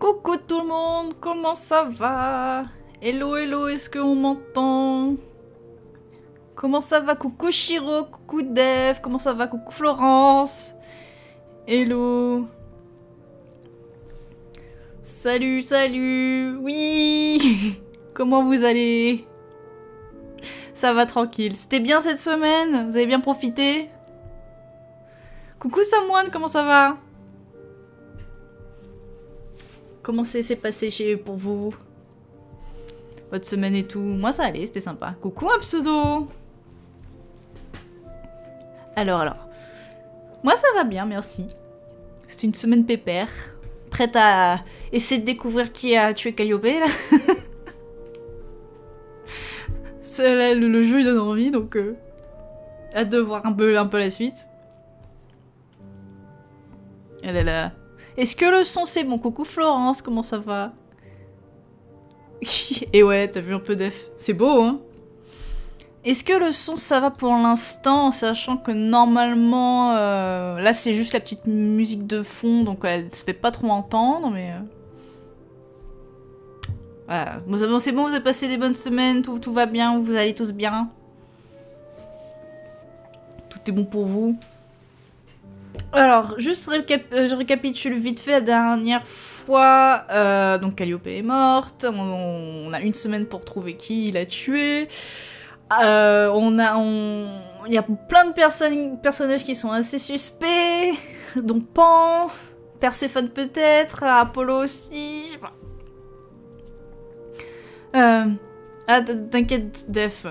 Coucou tout le monde, comment ça va? Hello, hello, est-ce qu'on m'entend? Comment ça va? Coucou Shiro, coucou Dev, comment ça va? Coucou Florence. Hello. Salut, salut, oui. Comment vous allez? Ça va tranquille. C'était bien cette semaine? Vous avez bien profité? Coucou Samoine, comment ça va? Comment s'est passé pour vous? Votre semaine et tout? Moi ça allait, c'était sympa. Coucou un pseudo. Alors. Moi ça va bien, merci. C'était une semaine pépère. Prête à essayer de découvrir qui a tué Calliope là. Le jeu il donne envie, donc hâte de voir un peu la suite. Elle est là. Est-ce que le son c'est bon? Coucou Florence, comment ça va? Et ouais, t'as vu un peu d'F. C'est beau, hein? Est-ce que le son ça va pour l'instant, en sachant que normalement, là c'est juste la petite musique de fond, donc elle se fait pas trop entendre, mais... Voilà. Bon, c'est bon, vous avez passé des bonnes semaines, tout va bien, vous allez tous bien. Tout est bon pour vous. Alors, juste je récapitule vite fait la dernière fois. Donc Calliope est morte, on a une semaine pour trouver qui l'a tué. Il y a plein de personnages qui sont assez suspects, dont Pan, Perséphone peut-être, Apollo aussi. T'inquiète Def.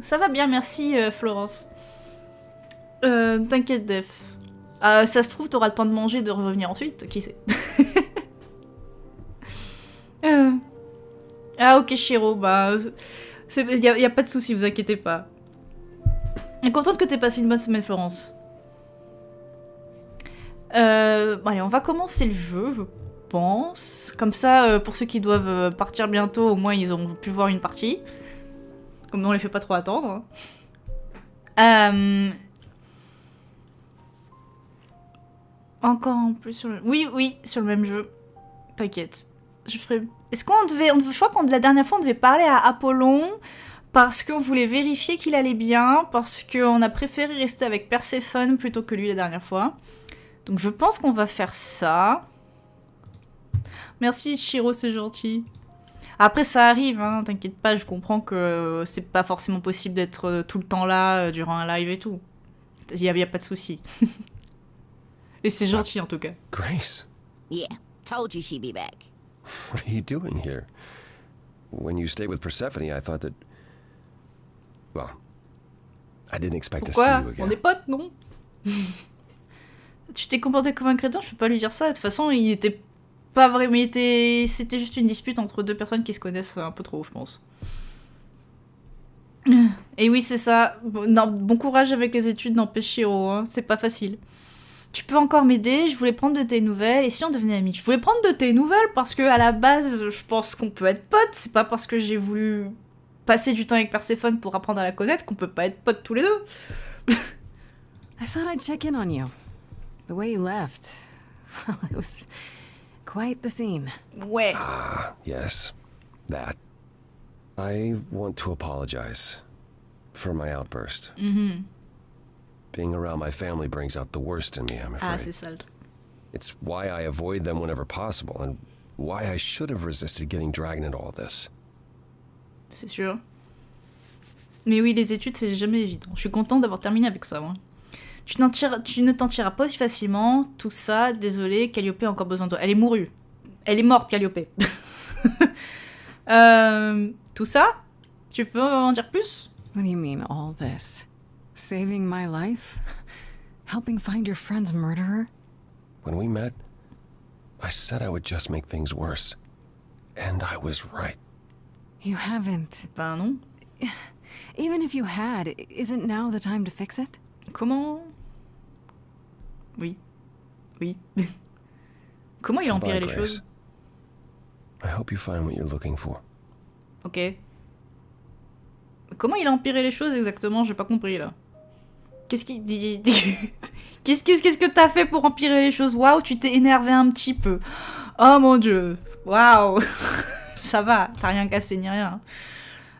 Ça va bien, merci Florence. T'inquiète Def. Ça se trouve, t'auras le temps de manger et de revenir ensuite, qui sait. Ah ok Shiro, bah... Y a pas de souci, vous inquiétez pas. Je suis contente que t'aies passé une bonne semaine Florence. Bon, allez, on va commencer le jeu, je pense. Comme ça, pour ceux qui doivent partir bientôt, au moins ils auront pu voir une partie. Comme on les fait pas trop attendre. Encore en plus sur le... Oui, sur le même jeu. T'inquiète. Je ferai... Est-ce qu'on devait... Je crois que la dernière fois, on devait parler à Apollon parce qu'on voulait vérifier qu'il allait bien, parce qu'on a préféré rester avec Perséphone plutôt que lui la dernière fois. Donc je pense qu'on va faire ça. Merci Shiro, c'est gentil. Après ça arrive, hein, t'inquiète pas, je comprends que c'est pas forcément possible d'être tout le temps là durant un live et tout. Y a pas de souci. Et c'est gentil en tout cas. Grace. Yeah, told you she'd be back. What are you doing here? When you stayed with Persephone, I thought that... Well, I didn't expect to see Pourquoi? you again. On est potes, non? Tu t'es comporté comme un crétin, je peux pas lui dire ça. De toute façon, il était pas vraiment... C'était juste une dispute entre deux personnes qui se connaissent un peu trop, je pense. Et oui, c'est ça. Bon courage avec les études, n'empêche Shiro, hein. C'est pas facile. Tu peux encore m'aider, je voulais prendre de tes nouvelles, et si on devenait amis? Je voulais prendre de tes nouvelles parce que à la base, je pense qu'on peut être potes, c'est pas parce que j'ai voulu passer du temps avec Perséphone pour apprendre à la connaître qu'on peut pas être potes tous les deux. I thought I'd check in on you. The way you left, well, it was quite the scene. Ouais. Ah, yes. That. I want to apologize for my outburst. Being around my family brings out the worst in me, I'm afraid. Ah, c'est sale. It's why I avoid them whenever possible, and why I should have resisted getting dragged into all this. C'est sûr. Mais oui, les études, c'est jamais évident. Je suis contente d'avoir terminé avec ça, moi. Tu ne t'en tireras pas aussi facilement. Tout ça, désolé, Calliope a encore besoin de toi. Elle est mourue. Elle est morte, Calliope. Tout ça? Tu peux en dire plus? What do you mean, all this? Saving my life? Helping find your friend's murderer? When we met, I said I would just make things worse. And I was right. You haven't. Ben non. Even if you had, isn't now the time to fix it? Comment? Oui. Comment il a empiré les Goodbye, choses? Grace. I hope you find what you're looking for. Ok. Comment il a empiré les choses exactement? J'ai pas compris là. Qu'est-ce que t'as fait pour empirer les choses? Waouh, tu t'es énervé un petit peu. Oh mon dieu. Waouh. Ça va, t'as rien cassé ni rien.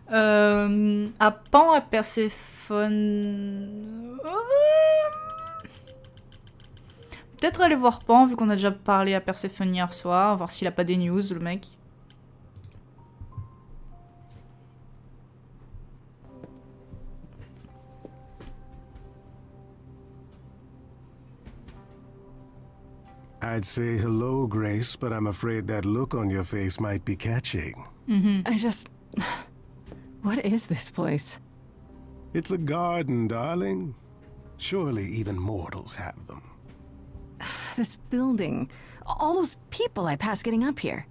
À Pan, à Perséphone... Peut-être aller voir Pan, vu qu'on a déjà parlé à Perséphone hier soir, voir s'il a pas des news, le mec. I'd say hello, Grace, but I'm afraid that look on your face might be catching. I just... What is this place? It's a garden, darling. Surely even mortals have them. This building. All those people I pass getting up here.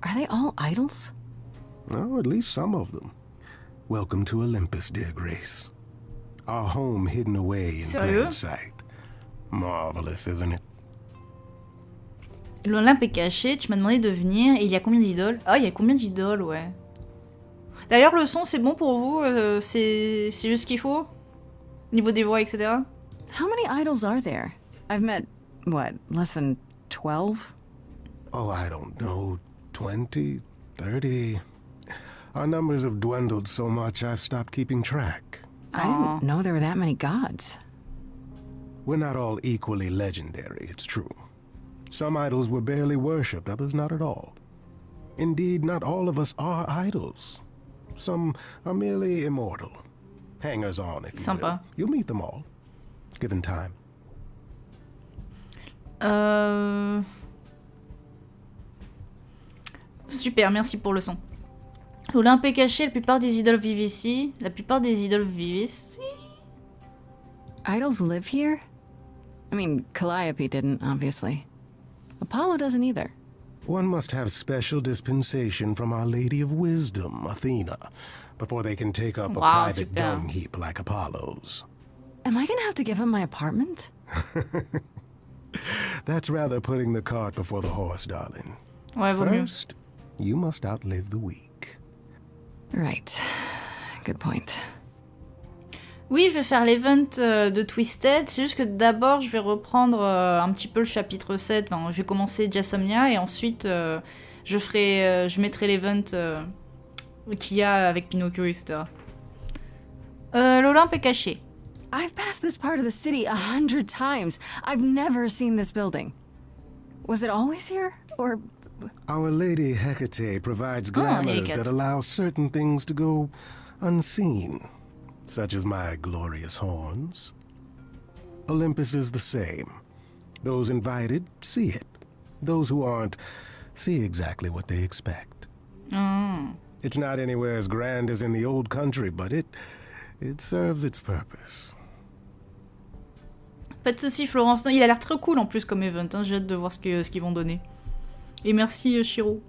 Are they all idols? Oh, at least some of them. Welcome to Olympus, dear Grace. Our home hidden away in plain sight. Marvelous, isn't it? L'Olympe est caché, tu m'as demandé de venir, et il y a combien d'idoles? Ah, il y a combien d'idoles, ouais. D'ailleurs, le son, c'est bon pour vous? C'est juste ce qu'il faut? Niveau des voix, etc. How many idols are there? I've met, what, less than 12? Oh, I don't know. 20, 30. Our numbers have dwindled so much I've stopped keeping track. I didn't know there were that many gods. We're not all equally legendary, it's true. Some idols were barely worshipped, others not at all. Indeed, not all of us are idols. Some are merely immortal. Hangers-on, if you will. Sympa. You'll meet them all, given time. Super, merci pour le son. L'Olympe est caché, la plupart des idoles vivent ici. La plupart des idoles vivent ici. Idols live here? I mean, Calliope didn't, obviously. Apollo doesn't either. One must have special dispensation from Our Lady of Wisdom, Athena, before they can take up a private super. dung heap like Apollo's. Am I gonna have to give him my apartment? That's rather putting the cart before the horse, darling. Ouais, vaut mieux. First, you must outlive the weak. Right. Good point. Oui, je vais faire l'event de Twisted. C'est juste que d'abord, je vais reprendre un petit peu le chapitre 7. Enfin, je vais commencer Jasomnia et ensuite, je mettrai l'event qu'il y a avec Pinocchio, etc. L'Olympe est caché. I've passed this part of the city 100 times. I've never seen this building. Was it always here? Or... Our Lady Hecate provides glamours Hecate. that allow certain things to go unseen, such as my glorious horns. Olympus is the same. Those invited see it. Those who aren't see exactly what they expect. It's not anywhere as grand as in the old country, but it serves its purpose. Pas de soucis, Florence. Non, il a l'air très cool en plus comme event. Hein. J'ai hâte de voir ce qu'ils vont donner. Et merci, Shiro.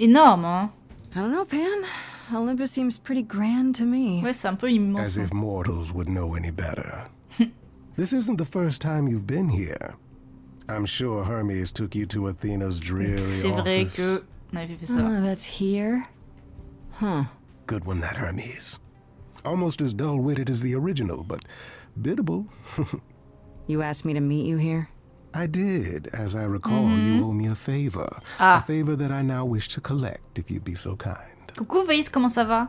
Énorme, hein. I don't know, Pan. Olympus seems pretty grand to me. Ouais, c'est un peu immense. As if mortals would know any better. This isn't the first time you've been here. I'm sure Hermes took you to Athena's dreary C'est vrai office. que on avait fait ça. That's here? Huh. Good one, that Hermes. Almost as dull-witted as the original, but biddable. You asked me to meet you here? I did. As I recall, you owe me a favor. Ah. A favor that I now wish to collect, if you'd be so kind. Coucou Vaïs, comment ça va?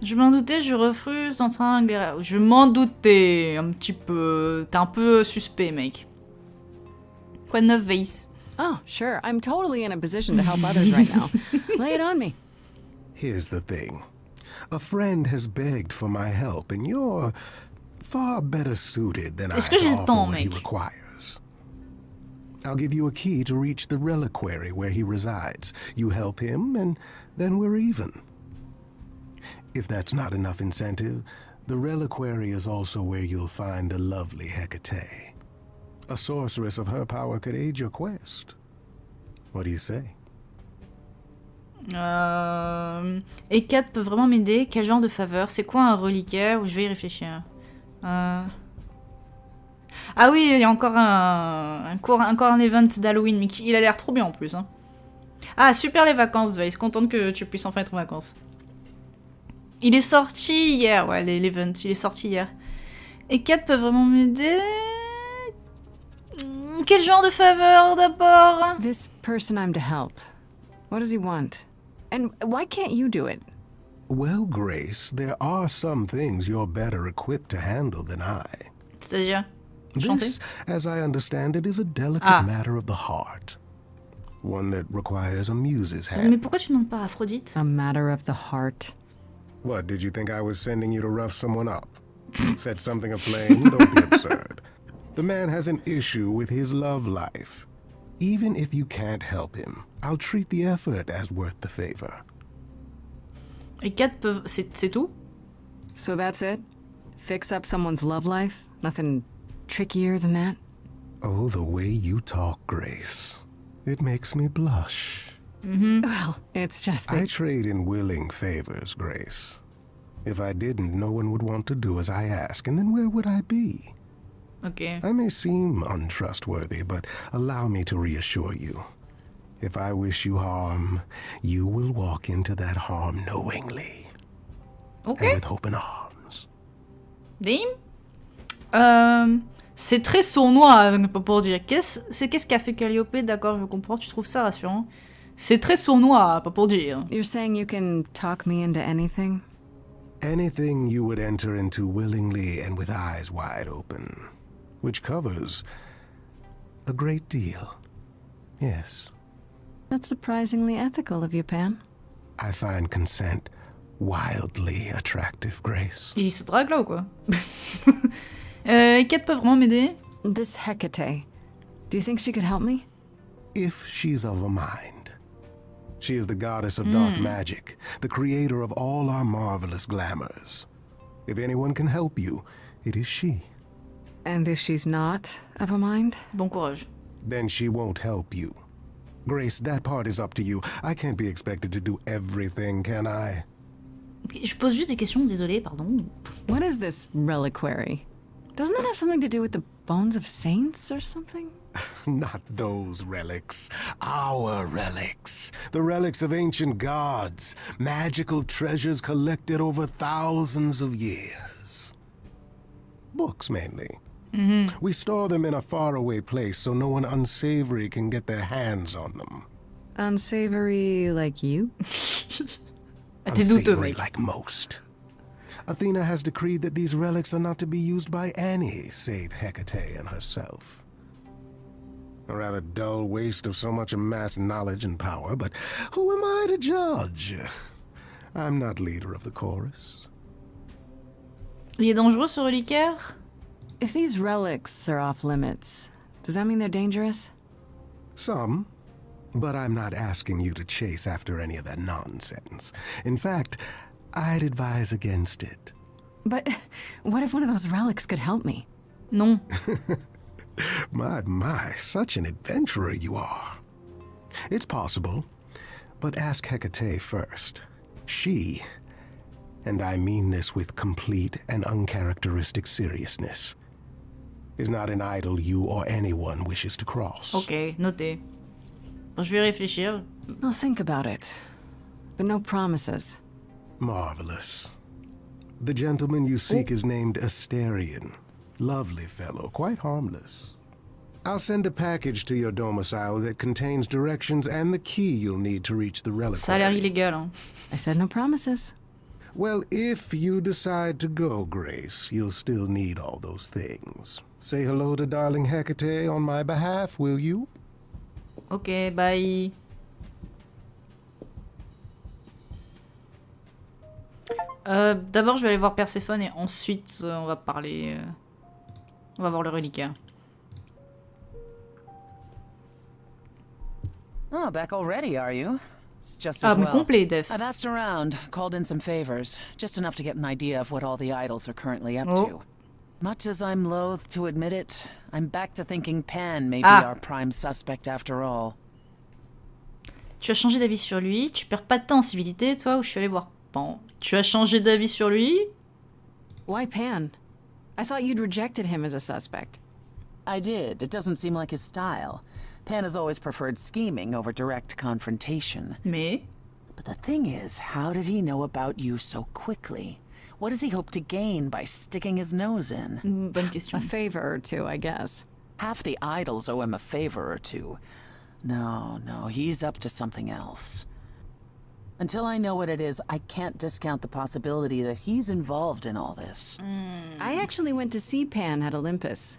Je m'en doutais, je refuse d'entendre les... Je m'en doutais un petit peu. T'es un peu suspect, mec. Quoi de neuf, Vaïs? Oh, sure. I'm totally in a position to help others right now. Lay it on me. Here's the thing. A friend has begged for my help, and you're far better suited than I Est-ce que j'ai to le offer temps, what he mec? requires. I'll give you a key to reach the reliquary where he resides. You help him, and then we're even. If that's not enough incentive, the reliquary is also where you'll find the lovely Hecate. A sorceress of her power could aid your quest. What do you say? Et 4 peut vraiment m'aider. Quel genre de faveur? C'est quoi un reliquaire? Je vais y réfléchir. Ah oui, il y a encore encore un event d'Halloween, mais il a l'air trop bien en plus. Hein. Ah, super les vacances, Vice. Contente que tu puisses enfin être en vacances. Il est sorti hier, ouais, l'event, il est sorti hier. Et 4 peut vraiment m'aider. Quel genre de faveur d'abord? This person I'm to help. What does he want? And why can't you do it? Well, Grace, there are some things you're better equipped to handle than I. C'est-à-dire? Chanter? This, as I understand it, is a delicate matter of the heart. One that requires a muse's hand. Mais pourquoi tu demandes pas à Aphrodite? A matter of the heart. What, did you think I was sending you to rough someone up? Set something aflame? Don't be absurd. The man has an issue with his love life. Even if you can't help him, I'll treat the effort as worth the favor. Et 4 peuvent... C'est tout? So that's it? Fix up someone's love life? Nothing trickier than that? Oh, the way you talk, Grace. It makes me blush. Well, it's just that... I trade in willing favors, Grace. If I didn't, no one would want to do as I ask, and then where would I be? Ok. I may seem untrustworthy, but allow me to reassure you. If I wish you harm, you will walk into that harm knowingly. Ok. And with open arms. C'est très sournois, pour dire. Qu'est-ce qu'a fait Calliope? D'accord, je comprends, tu trouves ça rassurant. C'est très sournois, pas pour dire. You're saying you can talk me into anything? Anything you would enter into willingly and with eyes wide open. Which covers a great deal. Yes. That's surprisingly ethical of you, Pan. I find consent wildly attractive, Grace. Il se drague là ou quoi? 4 peuvent vraiment m'aider? This Hecate, do you think she could help me? If she's of a mind. She is the goddess of dark magic, the creator of all our marvelous glamours. If anyone can help you, it is she. And if she's not of a mind? Bon courage. Then she won't help you. Grace, that part is up to you. I can't be expected to do everything, can I? Je pose juste des questions, désolé, pardon. What is this reliquary? Doesn't that have something to do with the bones of saints or something? Not those relics. Our relics. The relics of ancient gods. Magical treasures collected over thousands of years. Books, mainly. We store them in a faraway place so no one unsavory can get their hands on them. Unsavory like you? T'es douteux, Unsavory mec. like most. Athena has decreed that these relics are not to be used by any save Hecate and herself. A rather dull waste of so much amassed knowledge and power, but who am I to judge? I'm not leader of the chorus. Il est dangereux ce reliquaire? If these relics are off limits, does that mean they're dangerous? Some, but I'm not asking you to chase after any of that nonsense. In fact, I'd advise against it. But what if one of those relics could help me? Non. My, such an adventurer you are. It's possible, but ask Hecate first. She, and I mean this with complete and uncharacteristic seriousness, is not an idol you or anyone wishes to cross. Ok, noté. Bon, je vais réfléchir. I'll think about it. But no promises. Marvelous. The gentleman you seek is named Asterion. Lovely fellow, quite harmless. I'll send a package to your domicile that contains directions and the key you'll need to reach the reliquary. Ça a l'air illégal, hein. I said no promises. Well, if you decide to go, Grace, you'll still need all those things. Say hello to darling Hecate on my behalf, will you? Ok, bye. D'abord, je vais aller voir Perséphone et ensuite, on va parler... on va voir le reliquaire. Oh, back already, are you? It's just Ah, as mais well. complet, Def. I've asked around, called in some favors, just enough to get an idea of what all the idols are currently up Oh. to. Much as I'm loath to admit it, I'm back to thinking Pan may be Ah. our prime suspect after all. Tu as changé d'avis sur lui, tu perds pas de temps en civilité, toi, où je suis allée voir Pan. Tu as changé d'avis sur lui? Why Pan? I thought you'd rejected him as a suspect. I did. It doesn't seem like his style. Pan has always preferred scheming over direct confrontation. Mais... But the thing is, how did he know about you so quickly? What does he hope to gain by sticking his nose in? Bonne question. A favor or two, I guess. Half the idols owe him a favor or two. No, he's up to something else. Until I know what it is, I can't discount the possibility that he's involved in all this. I actually went to see Pan at Olympus.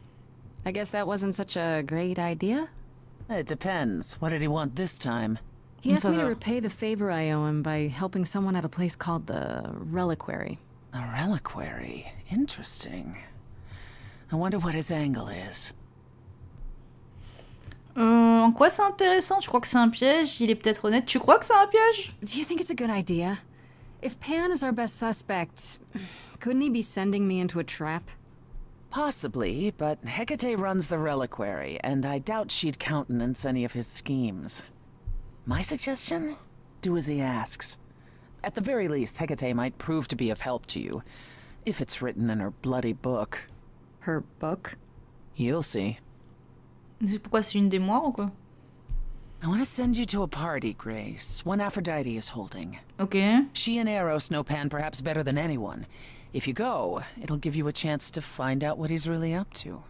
I guess that wasn't such a great idea? It depends. What did he want this time? He asked me to repay the favor I owe him by helping someone at a place called the Reliquary. A reliquary? Interesting. I wonder what his angle is. En quoi c'est intéressant? Tu crois que c'est un piège? Il est peut-être honnête. Tu crois que c'est un piège? Do you think it's a good idea? If Pan is our best suspect, couldn't he be sending me into a trap? Possibly, but Hecate runs the reliquary, and I doubt she'd countenance any of his schemes. My suggestion? Do as he asks. At the very least, Hecate might prove to be of help to you, if it's written in her bloody book. Her book? You'll see. C'est pourquoi c'est une des moires ou quoi? I want to send you to a party, Grace, one Aphrodite is holding. Ok. She and Eros know Pan perhaps better than anyone. If you go, it'll give you a chance to find out what he's really up to.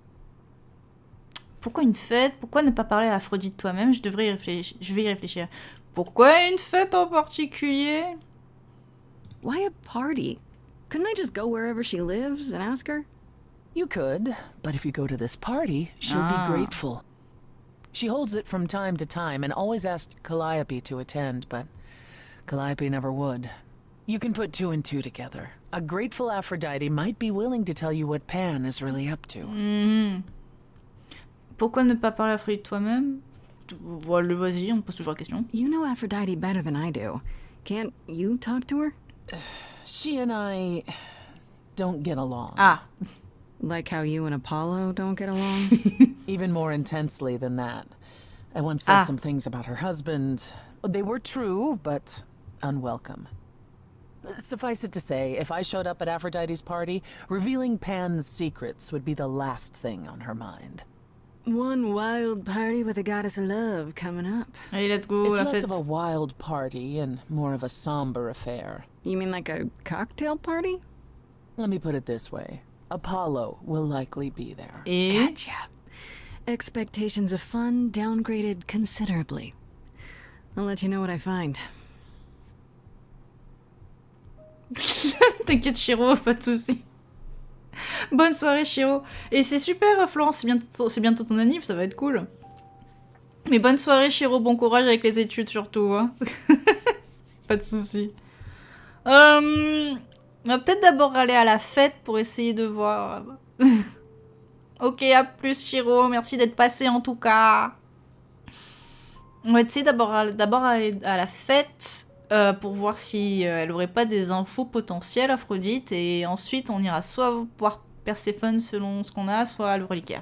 Pourquoi une fête? Pourquoi ne pas parler à Aphrodite toi-même? Je vais y réfléchir. Pourquoi une fête en particulier? Why a party? Couldn't I just go wherever she lives and ask her? You could, but if you go to this party, she'll be grateful. She holds it from time to time and always asked Calliope to attend, but Calliope never would. You can put two and two together. A grateful Aphrodite might be willing to tell you what Pan is really up to. Pourquoi ne pas parler à Aphrodite toi-même? Voilà, vas-y, on pose toujours la question. You know Aphrodite better than I do. Can't you talk to her? She and I don't get along. Ah. Like how you and Apollo don't get along? Even more intensely than that. I once said some things about her husband. They were true, but unwelcome. Suffice it to say, if I showed up at Aphrodite's party, revealing Pan's secrets would be the last thing on her mind. One wild party with a goddess of love coming up. Allez, let's go, It's la less fête. of a wild party and more of a somber affair. You mean like a cocktail party? Let me put it this way. Apollo will likely be there. Et... Gotcha. Expectations of fun downgraded considerably. I'll let you know what I find. T'inquiète, Chiro, pas de soucis. Bonne soirée, Chiro. Et c'est super, Florence, c'est bientôt ton anniv, ça va être cool. Mais bonne soirée, Chiro, bon courage avec les études surtout. Hein. Pas de soucis. On va peut-être d'abord aller à la fête pour essayer de voir. Ok, à plus, Chiro. Merci d'être passé en tout cas. On va essayer d'abord aller à la fête pour voir si elle aurait pas des infos potentielles, Aphrodite. Et ensuite, on ira soit voir Perséphone selon ce qu'on a, soit le reliquaire.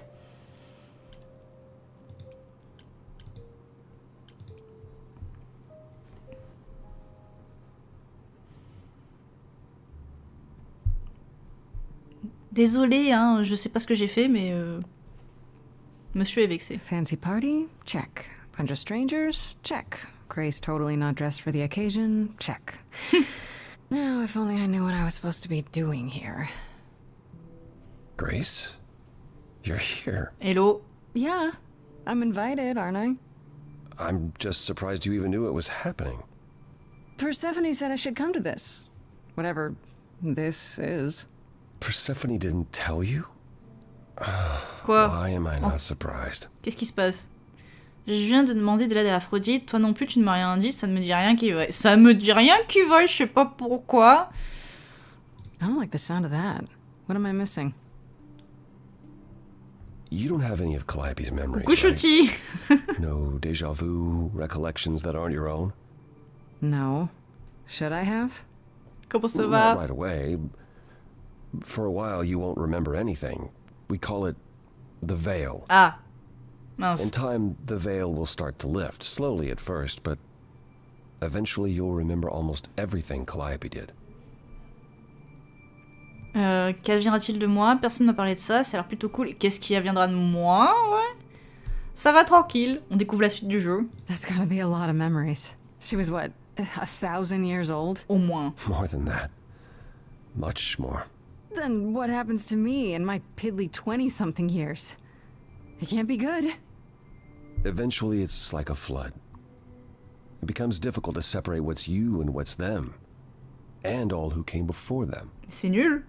Désolée, hein, je sais pas ce que j'ai fait, mais monsieur est vexé. Fancy party? Check. Bunch of strangers? Check. Grace totally not dressed for the occasion? Check. Now, if only I knew what I was supposed to be doing here. Grace? You're here. Hello. Yeah, I'm invited, aren't I? I'm just surprised you even knew it was happening. Persephone said I should come to this. Whatever this is. Persephone didn't tell you? Quoi? Why am I not surprised? Qu'est-ce qui se passe? Je viens de demander de l'aide à Aphrodite, toi non plus tu ne m'as rien dit, ça ne me dit rien qui va. Ça me dit rien qui va, je sais pas pourquoi. I don't like the sound of that. What am I missing? You don't have any of Calliope's memories, Coucou right? Chouti. No déjà vu, recollections that aren't your own? No. Should I have? Comment ça Not va? right away. For a while, you won't remember anything. We call it the veil. Ah. In Mince. time, the veil will start to lift, slowly at first, but eventually you'll remember almost everything Calliope did. Qu'adviendra-t-il de moi? Personne ne m'a parlé de ça, ça a l'air plutôt cool. Qu'est-ce qui adviendra de moi? Ouais. Ça va tranquille, on découvre la suite du jeu. That's gotta be a lot of memories. She was what, 1,000 years old? Au moins. More than that. Much more. Then what happens to me in my piddly 20-something years? It can't be good. Eventually, it's like a flood. It becomes difficult to separate what's you and what's them, and all who came before them. C'est nul.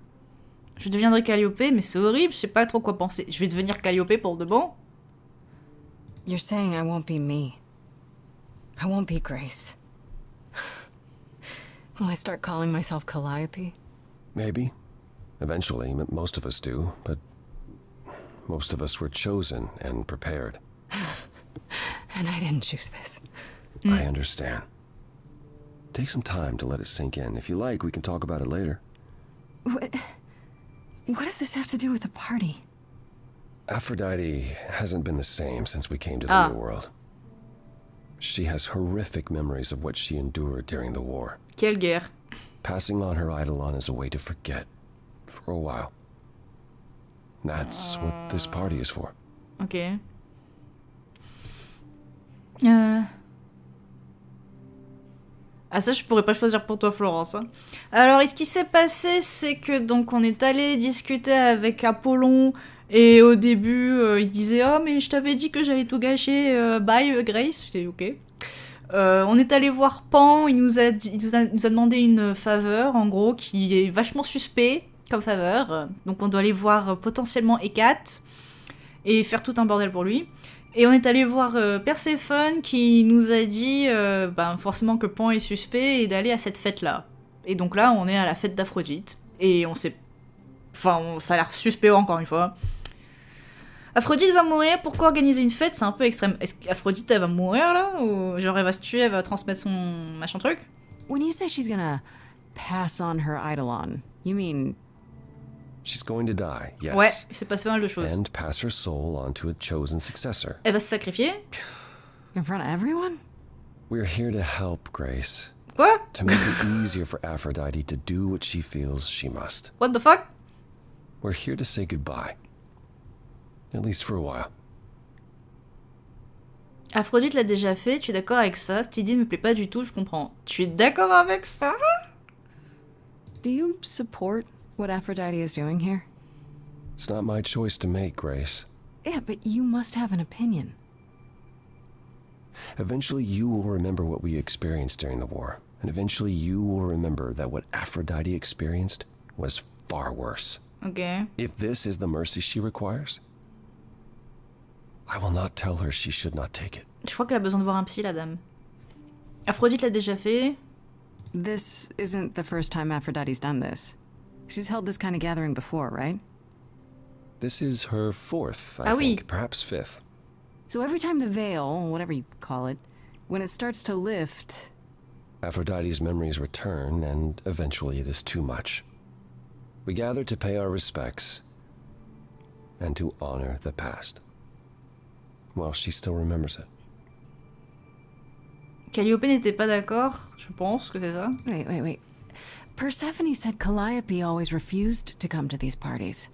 Je deviendrai Calliope, mais c'est horrible, je sais pas trop quoi penser. Je vais devenir Calliope pour de bon? You're saying I won't be me. I won't be Grace. Will I start calling myself Calliope? Maybe. Eventually, most of us do, but most of us were chosen and prepared. And I didn't choose this. I understand. Take some time to let it sink in. If you like, we can talk about it later. What does this have to do with the party? Aphrodite hasn't been the same since we came to the New World. She has horrific memories of what she endured during the war. Quelle guerre. Passing on her eidolon is a way to forget, for a while. That's what this party is for. Ok. Ah ça, je pourrais pas choisir pour toi, Florence. Hein. Alors, et ce qui s'est passé, c'est que donc on est allé discuter avec Apollon, et au début, il disait « Oh, mais je t'avais dit que j'allais tout gâcher, bye Grace », c'est ok. On est allé voir Pan, il nous a demandé une faveur, en gros, qui est vachement suspect comme faveur. Donc on doit aller voir potentiellement Hécate, et faire tout un bordel pour lui. Et on est allé voir Perséphone qui nous a dit forcément que Pan est suspect et d'aller à cette fête-là. Et donc là, on est à la fête d'Aphrodite. Et on sait... Enfin, ça a l'air suspect encore une fois. Aphrodite va mourir, pourquoi organiser une fête? C'est un peu extrême. Est-ce qu'Aphrodite, elle va mourir là? Ou genre elle va se tuer, elle va transmettre son machin truc? When you say she's gonna pass on her eidolon, you mean... She's going to die, yes. Ouais, c'est passé pas mal de choses. And pass her soul on to a chosen successor. Elle va se sacrifier? in front of everyone? We're here to help, Grace. Quoi? To make it easier for Aphrodite to do what she feels she must. What the fuck? We're here to say goodbye. At least for a while. Aphrodite l'a déjà fait, tu es d'accord avec ça? Cette idée me plaît pas du tout, je comprends. Tu es d'accord avec ça? Do you support what Aphrodite is doing here? It's not my choice to make, Grace. Yeah, but you must have an opinion. Eventually you will remember what we experienced during the war. And eventually you will remember that what Aphrodite experienced was far worse. Ok. If this is the mercy she requires, I will not tell her she should not take it. Je crois qu'elle a besoin de voir un psy, la dame. Aphrodite l'a déjà fait. This isn't the first time Aphrodite's done this. She's held this kind of gathering before, right? This is her fourth, I think, perhaps fifth. So every time the veil, whatever you call it, when it starts to lift... Aphrodite's memories return, and eventually it is too much. We gather to pay our respects and to honor the past. Well, she still remembers it. Calliope n'était pas d'accord, je pense que c'est ça. Wait. Persephone said Calliope always refused to come to these parties.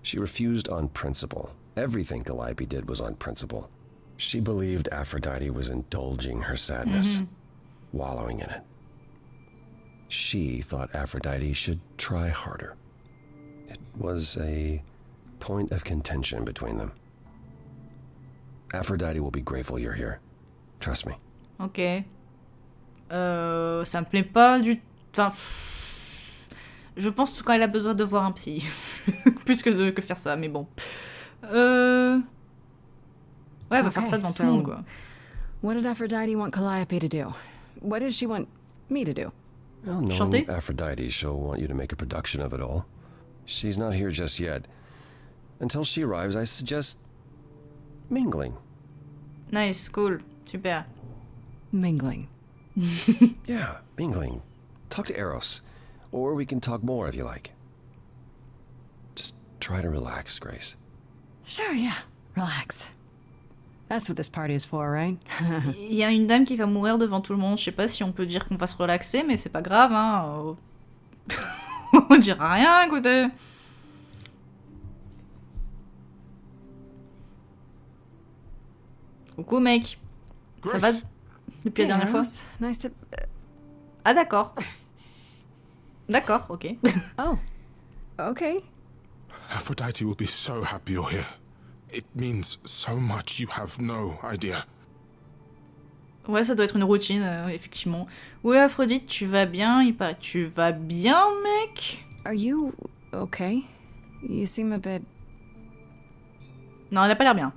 She refused on principle. Everything Calliope did was on principle. She believed Aphrodite was indulging her sadness, wallowing in it. She thought Aphrodite should try harder. It was a point of contention between them. Aphrodite will be grateful you're here. Trust me. Ok. Ça me plaît pas du... Enfin... Je pense quand elle a besoin de voir un psy. Plus que faire ça, mais bon. Ouais, elle va faire ça devant tout le monde, quoi. What did Aphrodite want Calliope to do? What did she want me to do? Well, knowing Chanter? Aphrodite, she'll want you to make a production of it all. She's not here just yet. Until she arrives, I suggest mingling. Nice, cool, super. Mingling. Yeah, mingling. Talk to Eros. Or we can talk more if you like. Just try to relax, Grace. Sure, yeah. Relax. That's what this party is for, right? Il y a une dame qui va mourir devant tout le monde. Je sais pas si on peut dire qu'on va se relaxer, mais c'est pas grave, hein. On dira rien, écoutez. Coucou, mec. Ça va depuis la dernière fois? Nice to... Ah, d'accord. D'accord, ok. Oh, okay. Aphrodite will be so happy you're here. It means so much, you have no idea. Ouais, ça doit être une routine, effectivement. Oui, Aphrodite, tu vas bien? Il paraît que tu vas bien, mec? Are you okay? You seem a bit... Non, elle a pas l'air bien.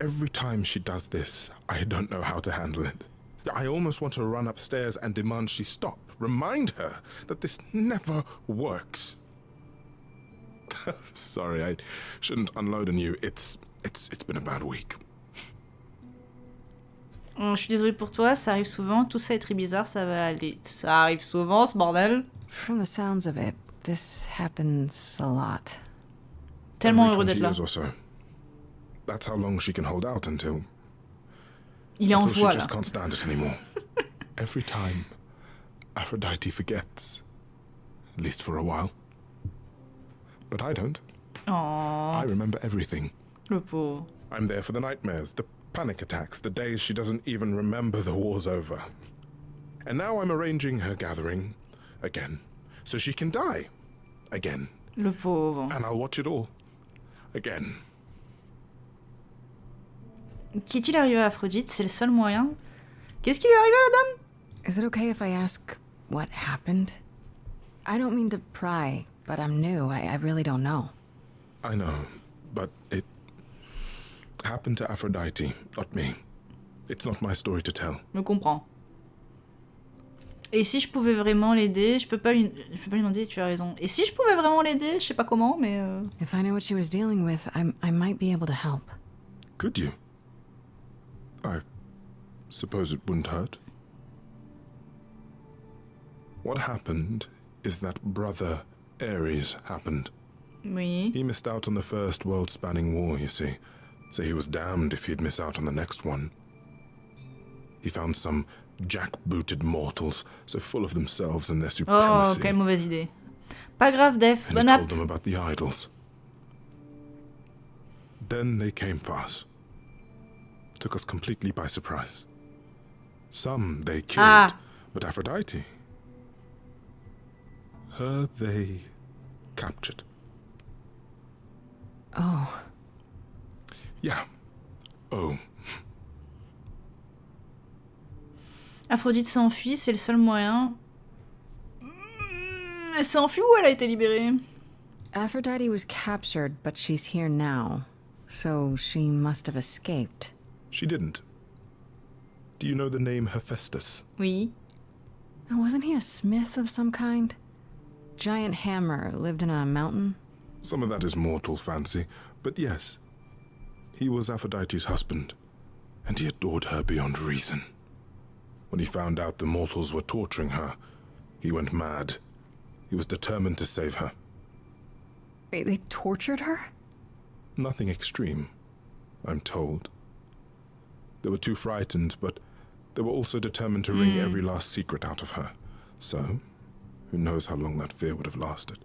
Every time she does this, I don't know how to handle it. I almost want to run upstairs and demand she stop. Remind her that this never works. Sorry, I shouldn't unload on you. It's been a bad week. Je suis désolée pour toi, ça arrive souvent. Tout ça est très bizarre, ça va aller. Ça arrive souvent, ce bordel. From the sounds of it, this happens a lot. Tellement Every heureux 20 d'être là. years or so. That's how long she can hold out until Il est en she voix, là. just can't stand it anymore. Every time, Aphrodite forgets. At least for a while. But I don't. Oh, I remember everything. le pauvre. I'm there for the nightmares, the panic attacks, the days she doesn't even remember the war's over. And now I'm arranging her gathering again, so she can die again. Le pauvre. And I'll watch it all again. Qu'est-il arrivé à Aphrodite? C'est le seul moyen. Qu'est-ce qui lui est arrivé à la dame? Is it okay if I ask what happened? I don't mean to pry, but I'm new. I really don't know. I know, but it happened to Aphrodite, not me. It's not my story to tell. Je comprends. Et si je pouvais vraiment l'aider, je peux pas lui demander, tu as raison. Et si je pouvais vraiment l'aider, je sais pas comment, mais... If I knew what she was dealing with, I might be able to help. Could you? I suppose it wouldn't hurt. What happened is that Brother Ares happened. Oui. He missed out on the first world-spanning war, you see, so he was damned if he'd miss out on the next one. He found some jackbooted mortals, so full of themselves and their Oh, supremacy. quelle mauvaise idée. Pas grave, Def. And Bon he app. told them about the idols. Then they came for us. Took us completely by surprise. Some they killed, Ah. but Aphrodite, her they captured. Oh. Yeah. Oh. Aphrodite s'est enfuie, c'est le seul moyen. Elle s'est enfuie ou elle a été libérée? Aphrodite was captured, but she's here now. So she must have escaped. She didn't. Do you know the name Hephaestus? Oui. Wasn't he a smith of some kind? Giant hammer, lived in a mountain? Some of that is mortal fancy, but yes. He was Aphrodite's husband, and he adored her beyond reason. When he found out the mortals were torturing her, he went mad. He was determined to save her. Wait, they tortured her? Nothing extreme, I'm told. They were too frightened, but they were also determined to wring every last secret out of her. So, who knows how long that fear would have lasted.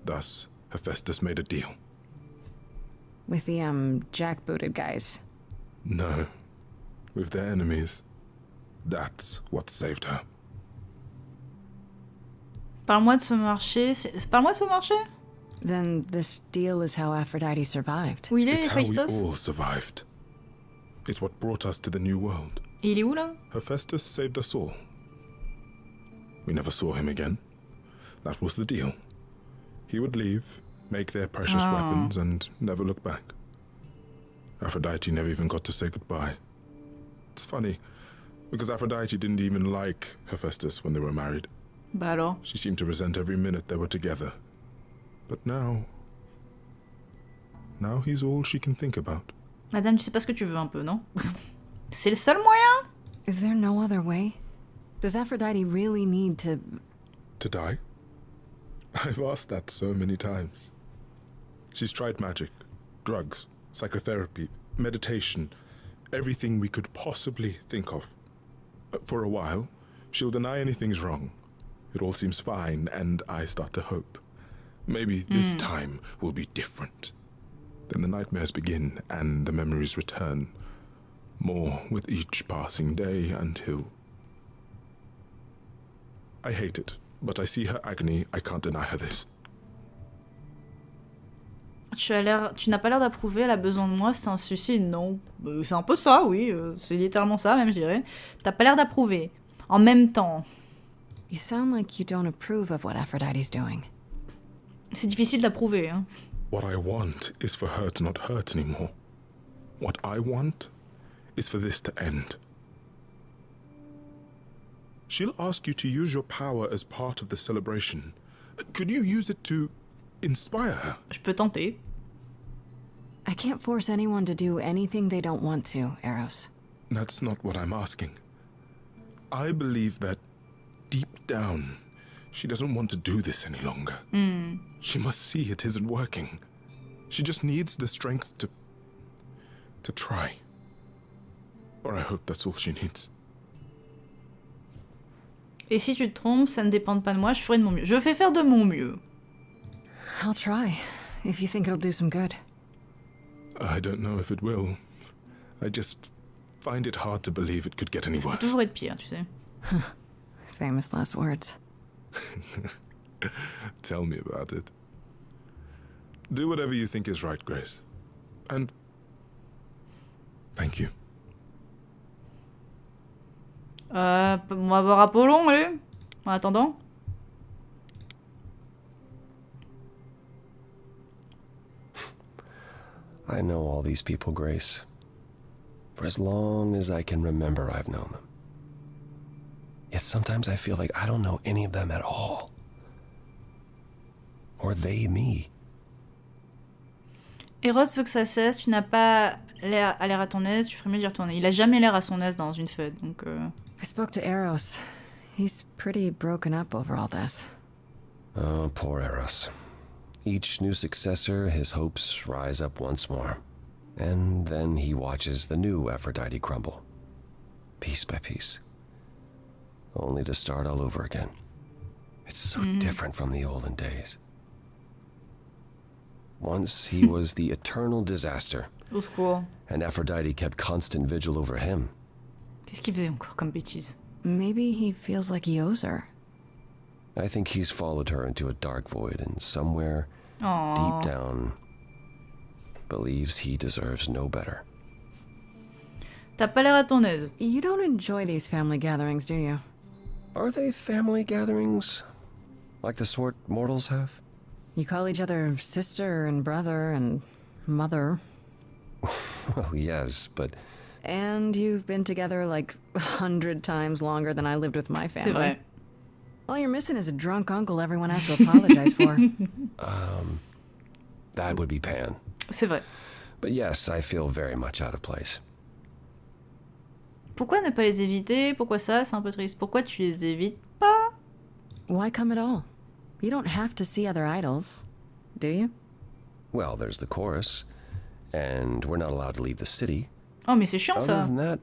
Thus, Hephaestus made a deal. With the, jackbooted guys. No, with their enemies. That's what saved her. Parle-moi de ce marché. Parle-moi de ce marché? Then this deal is how Aphrodite survived. Où il est, It's how we Héphaïstos? all survived. It's what brought us to the new world. Et il est où, là? Hephaestus saved us all. We never saw him again. That was the deal. He would leave, make their precious weapons, and never look back. Aphrodite never even got to say goodbye. It's funny, because Aphrodite didn't even like Hephaestus when they were married. Bah alors. She seemed to resent every minute they were together. But now he's all she can think about. Madame, tu sais pas ce que tu veux un peu, non? C'est le seul moyen? Is there no other way? Does Aphrodite really need to... To die? I've asked that so many times. She's tried magic, drugs, psychotherapy, meditation, everything we could possibly think of. For a while, she'll deny anything's wrong. It all seems fine, and I start to hope. Maybe this time will be different. Then the nightmares begin, and the memories return. More with each passing day until... I hate it, but I see her agony. I can't deny her this. Tu n'as pas l'air d'approuver, elle a besoin de moi, c'est un suicide, non. C'est un peu ça, oui, c'est littéralement ça, même, je dirais. T'as pas l'air d'approuver. En même temps. You sound like you don't approve of what Aphrodite's doing. C'est difficile d'approuver, hein. What I want is for her to not hurt anymore. What I want is for this to end. She'll ask you to use your power as part of the celebration. Could you use it to inspire her? Je peux tenter. I can't force anyone to do anything they don't want to, Eros. That's not what I'm asking. I believe that deep down, she doesn't want to do this any longer. She must see it isn't working. She just needs the strength to try. Or I hope that's all she needs. Et si tu te trompes, ça ne dépend pas de moi, je ferai de mon mieux. Je vais faire de mon mieux. I'll try, if you think it'll do some good. I don't know if it will. I just find it hard to believe it could get any Ça peut worse. toujours être pire, tu sais. Famous last words. Tell me about it. Do whatever you think is right, Grace. And thank you. On va voir Apollon, allez. En attendant. I know all these people, Grace. For as long as I can remember, I've known them. Yet sometimes I feel like I don't know any of them at all. Or they me. Eros veut que ça cesse, tu n'as pas l'air à ton aise, tu ferais mieux d'y retourner. Il a jamais l'air à son aise dans une fête, donc... I spoke to Eros. He's pretty broken up over all this. Oh, poor Eros. Each new successor, his hopes rise up once more. And then he watches the new Aphrodite crumble. Piece by piece. Only to start all over again. It's so different from the olden days. Once he was the eternal disaster. Au secours. And Aphrodite kept constant vigil over him. Qu'est-ce qu'il faisait encore comme bêtise? Maybe he feels like he owes her. I think he's followed her into a dark void and somewhere Aww. deep down believes he deserves no better. T'as pas l'air à ton aise. You don't enjoy these family gatherings, do you? Are they family gatherings? Like the sort mortals have? You call each other sister and brother and mother. Well, yes, but... And you've been together like 100 times longer than I lived with my C'est family. vrai. All you're missing is a drunk uncle everyone has to apologize for. That would be Pan. C'est vrai. But yes, I feel very much out of place. Pourquoi ne pas les éviter? Pourquoi ça? C'est un peu triste. Pourquoi tu les évites pas? Why come at all? You don't have to see other idols, do you? Well, there's the chorus, and we're not allowed to leave the city. Oh, mais c'est chiant, Other ça. than that,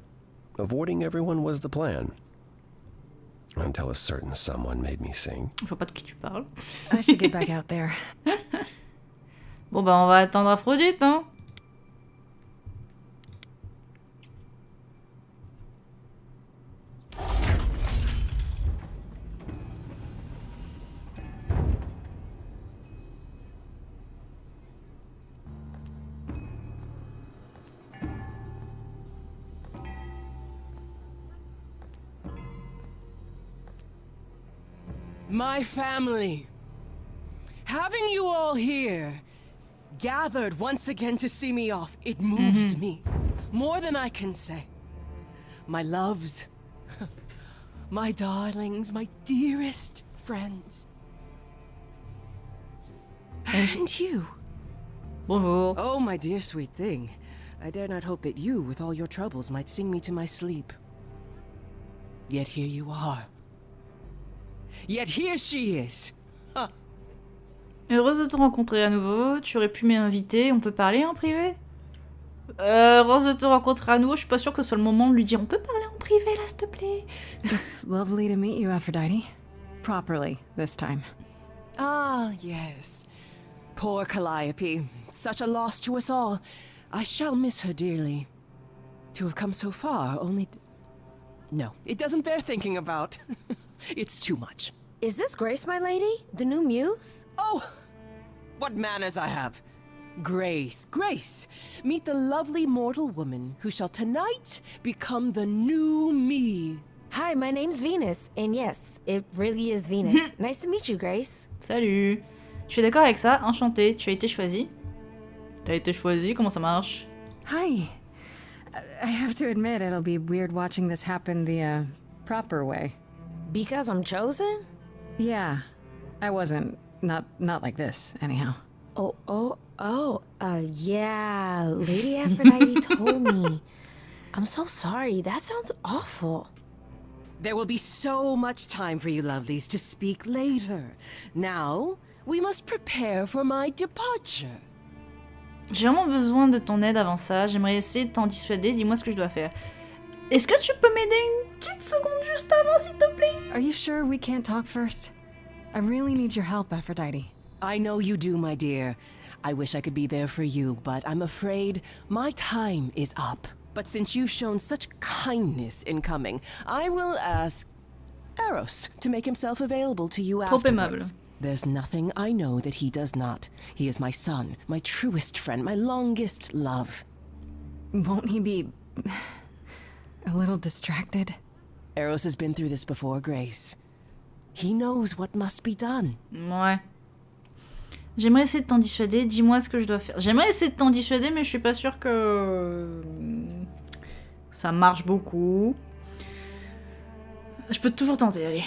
avoiding everyone was the plan. Until a certain someone made me sing. Je vois pas de qui tu parles. I should get back out there. Bon, bah, on va attendre Aphrodite, hein. My family. Having you all here, gathered once again to see me off, it moves me. More than I can say. My loves, my darlings, my dearest friends. And you. Bonjour. Oh, my dear sweet thing. I dare not hope that you, with all your troubles, might sing me to my sleep. Yet here you are. Yet here she is. Heureuse de te rencontrer à nouveau. Tu aurais pu m'inviter. On peut parler en privé? Heureuse de te rencontrer à nouveau. Je suis pas sûre que ce soit le moment de lui dire on peut parler en privé là, s'il te plaît. It's lovely to meet you, Aphrodite. Properly, this time. Ah, yes. Poor Calliope. Such a loss to us all. I shall miss her dearly. To have come so far, only... No, it doesn't bear thinking about. It's too much. Is this Grace, my lady? The new muse? Oh! What manners I have. Grace, Grace, meet the lovely mortal woman who shall tonight become the new me. Hi, my name's Venus, and yes, it really is Venus. Nice to meet you, Grace. Salut. Tu es d'accord avec ça? Enchanté. Tu as été choisi. T'as été choisi? Comment ça marche? Hi. I have to admit, it'll be weird watching this happen the, proper way. Because I'm chosen? Yeah. I wasn't. Not like this, anyhow. Yeah, Lady Aphrodite told me. I'm so sorry, that sounds awful. There will be so much time for you lovelies to speak later. Now, we must prepare for my departure. J'ai vraiment besoin de ton aide avant ça. J'aimerais essayer de t'en dissuader. Dis-moi ce que je dois faire. Est-ce que tu peux m'aider une petite seconde juste avant, s'il te plaît? Are you sure we can't talk first? I really need your help, Aphrodite. I know you do, my dear. I wish I could be there for you, but I'm afraid my time is up. But since you've shown such kindness in coming, I will ask Eros to make himself available to you Trop aimable. afterwards. There's nothing I know that he does not. He is my son, my truest friend, my longest love. Won't he be a little distracted? Eros has been through this before, Grace. He knows what must be done. Ouais. J'aimerais essayer de t'en dissuader. Dis-moi ce que je dois faire. J'aimerais essayer de t'en dissuader, mais je suis pas sûre que ça marche beaucoup. Je peux toujours tenter, allez.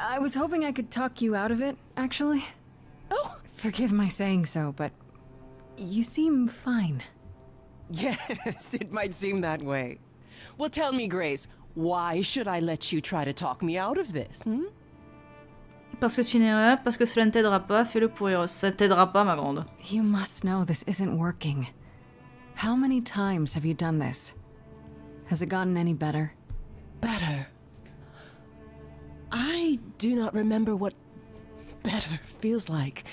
I was hoping I could talk you out of it, actually. Oh, Forgive my saying so, but you seem fine. yes, it might seem that way. Well, tell me, Grace, why should I let you try to talk me out of this, Parce que c'est une erreur, parce que cela ne t'aidera pas, fais-le pour Eros. Ça t'aidera pas, ma grande. You must know this isn't working. How many times have you done this? Has it gotten any better? Better? I do not remember what better feels like.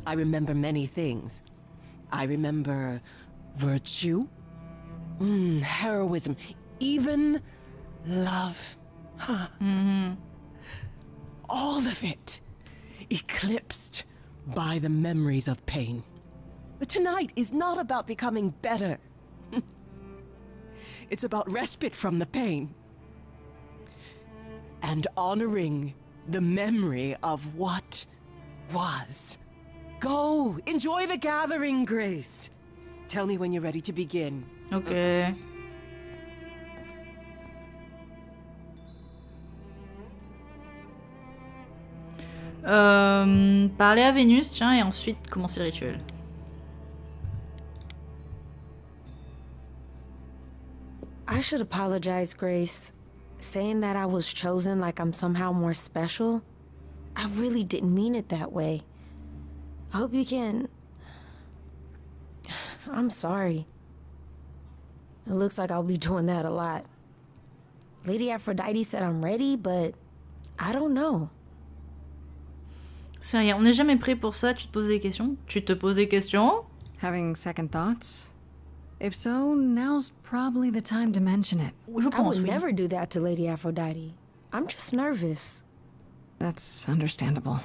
I remember many things. I remember virtue, heroism, even love. All of it eclipsed by the memories of pain. But tonight is not about becoming better. It's about respite from the pain. And honoring the memory of what was. Go, enjoy the gathering, Grace. Tell me when you're ready to begin. Ok. Parler à Vénus, tiens, et ensuite commencer le rituel. I should apologize, Grace. Saying that I was chosen like I'm somehow more special, I really didn't mean it that way. I hope you can... I'm sorry. It looks like I'll be doing that a lot. Lady Aphrodite said I'm ready, but I don't know. C'est rien, on n'est jamais prêt pour ça, tu te poses des questions? Tu te poses des questions? Having second thoughts? If so, now's probably the time to mention it. Je I pense, would oui. never do that to Lady Aphrodite. I'm just nervous. That's understandable.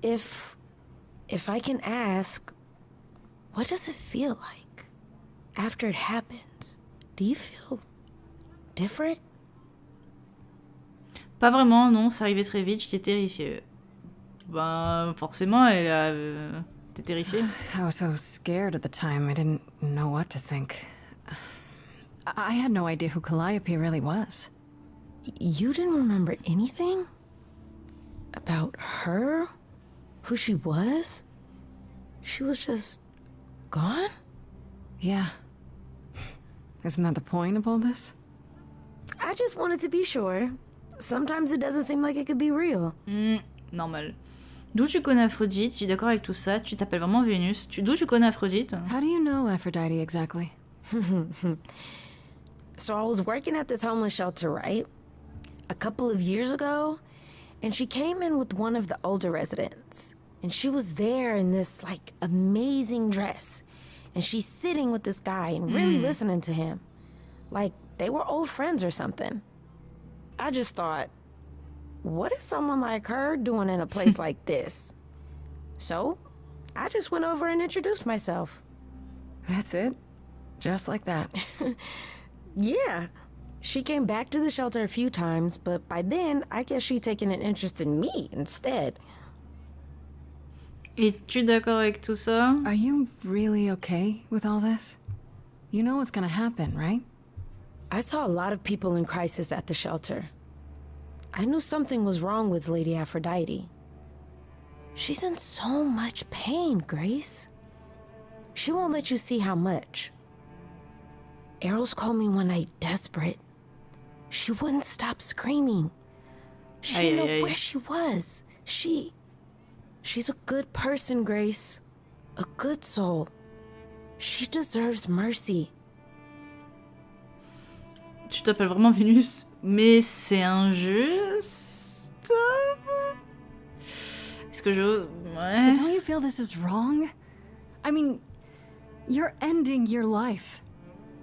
If I can ask, what does it feel like after it happens? Do you feel different? Pas vraiment, non, c'est arrivé très vite, j'étais terrifiée. Ben, forcément, t'es terrifiée. I was so scared at the time, I didn't know what to think. I had no idea who Calliope really was. You didn't remember anything? About her? Who she was? She was just gone? Yeah. Isn't that the point of all this? I just wanted to be sure. Sometimes it doesn't seem like it could be real. Normal. D'où tu connais Aphrodite? Je suis d'accord avec tout ça. Tu t'appelles vraiment Vénus. D'où tu connais Aphrodite? How do you know Aphrodite exactly? So I was working at this homeless shelter, right? A couple of years ago, and she came in with one of the older residents. And she was there in this, like, amazing dress. And she's sitting with this guy and really listening to him. Like, they were old friends or something. I just thought, what is someone like her doing in a place like this? So, I just went over and introduced myself. That's it? Just like that. Yeah. She came back to the shelter a few times, but by then, I guess she'd taken an interest in me instead. Es-tu d'accord avec tout ça? Are you really okay with all this? You know what's gonna happen, right? I saw a lot of people in crisis at the shelter. I knew something was wrong with Lady Aphrodite. She's in so much pain, Grace. She won't let you see how much. Eros called me one night desperate. She wouldn't stop screaming. She didn't know where she was. She's a good person, Grace. A good soul. She deserves mercy. Tu t'appelles vraiment Vénus, mais c'est injuste. Est-ce que je... Ouais. But don't you feel this is wrong? I mean, you're ending your life.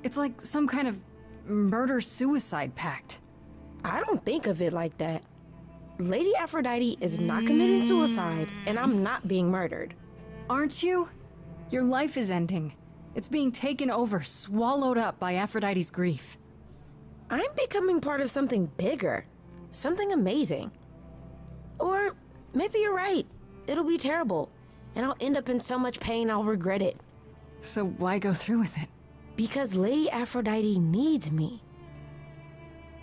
It's like some kind of murder-suicide pact. I don't think of it like that. Lady Aphrodite is not committing suicide, and I'm not being murdered. Aren't you? Your life is ending. It's being taken over, swallowed up by Aphrodite's grief. I'm becoming part of something bigger. Something amazing. Or maybe you're right. It'll be terrible. And I'll end up in so much pain I'll regret it. So why go through with it? Because Lady Aphrodite needs me.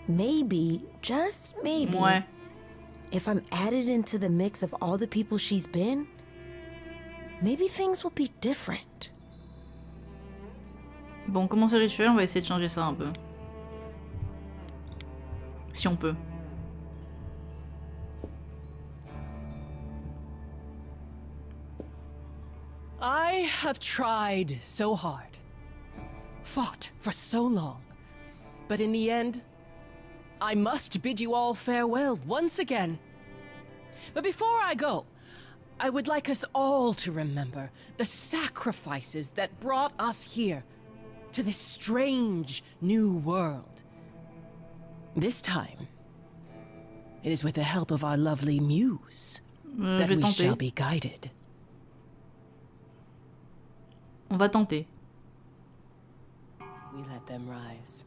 Maybe, just maybe, Ouais. if I'm added into the mix of all the people she's been, maybe things will be different. Bon, on commence le rituel, on va essayer de changer ça un peu. Si on peut. I have tried so hard, fought for so long, but in the end, I must bid you all farewell once again. But before I go, I would like us all to remember the sacrifices that brought us here, to this strange new world. This time, it is with the help of our lovely muse that Je vais we tenter. shall be guided. On va tenter. We let them rise.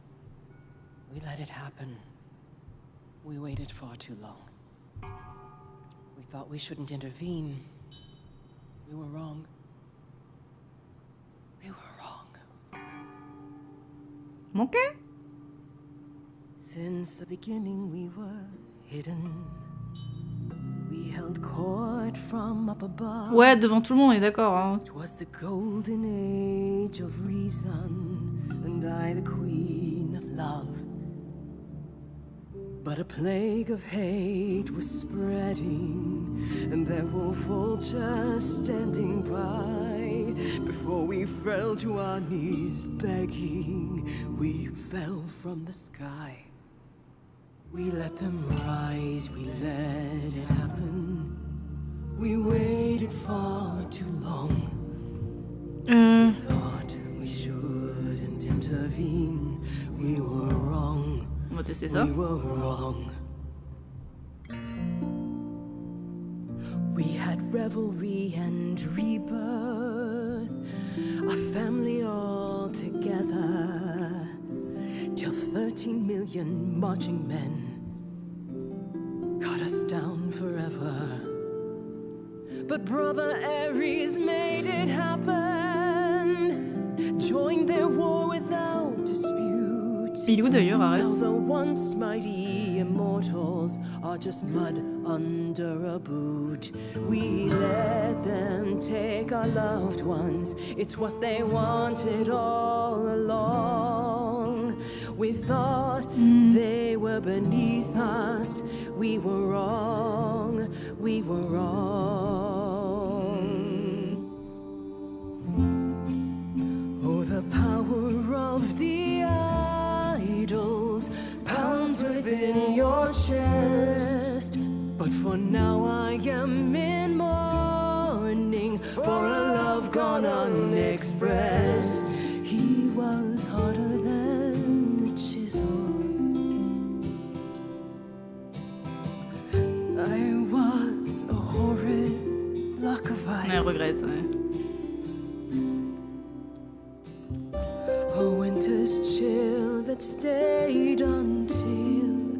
We let it happen. We waited far too long. We thought we shouldn't intervene. We were wrong. We were wrong. Ok. Since the beginning we were hidden. We held court from up above. Ouais, devant tout le monde, on est d'accord. Hein. 'Twas the golden age of reason, and I the queen of love. But a plague of hate was spreading, and there were vultures standing by. Before we fell to our knees begging, we fell from the sky. We let them rise, we let it happen. We waited far too long. Thought we shouldn't intervene. We were wrong. On va tester ça. We were wrong. We had revelry and rebirth, a family all together, till 13 million marching men cut us down forever. But Brother Ares made it happen, joined their war without dispute. Il est où d'ailleurs, Now Ares? the once mighty immortals are just mud under a boot. We let them take our loved ones. It's what they wanted all along. We thought they were beneath us. We were wrong. We were wrong. Oh, the power of the idols pounds within your chest. But for now I am in mourning for a love gone unexpressed. He was harder than the chisel. I was a horrid, sacrifice. Elle regrette, ouais. A winter's chill that stayed until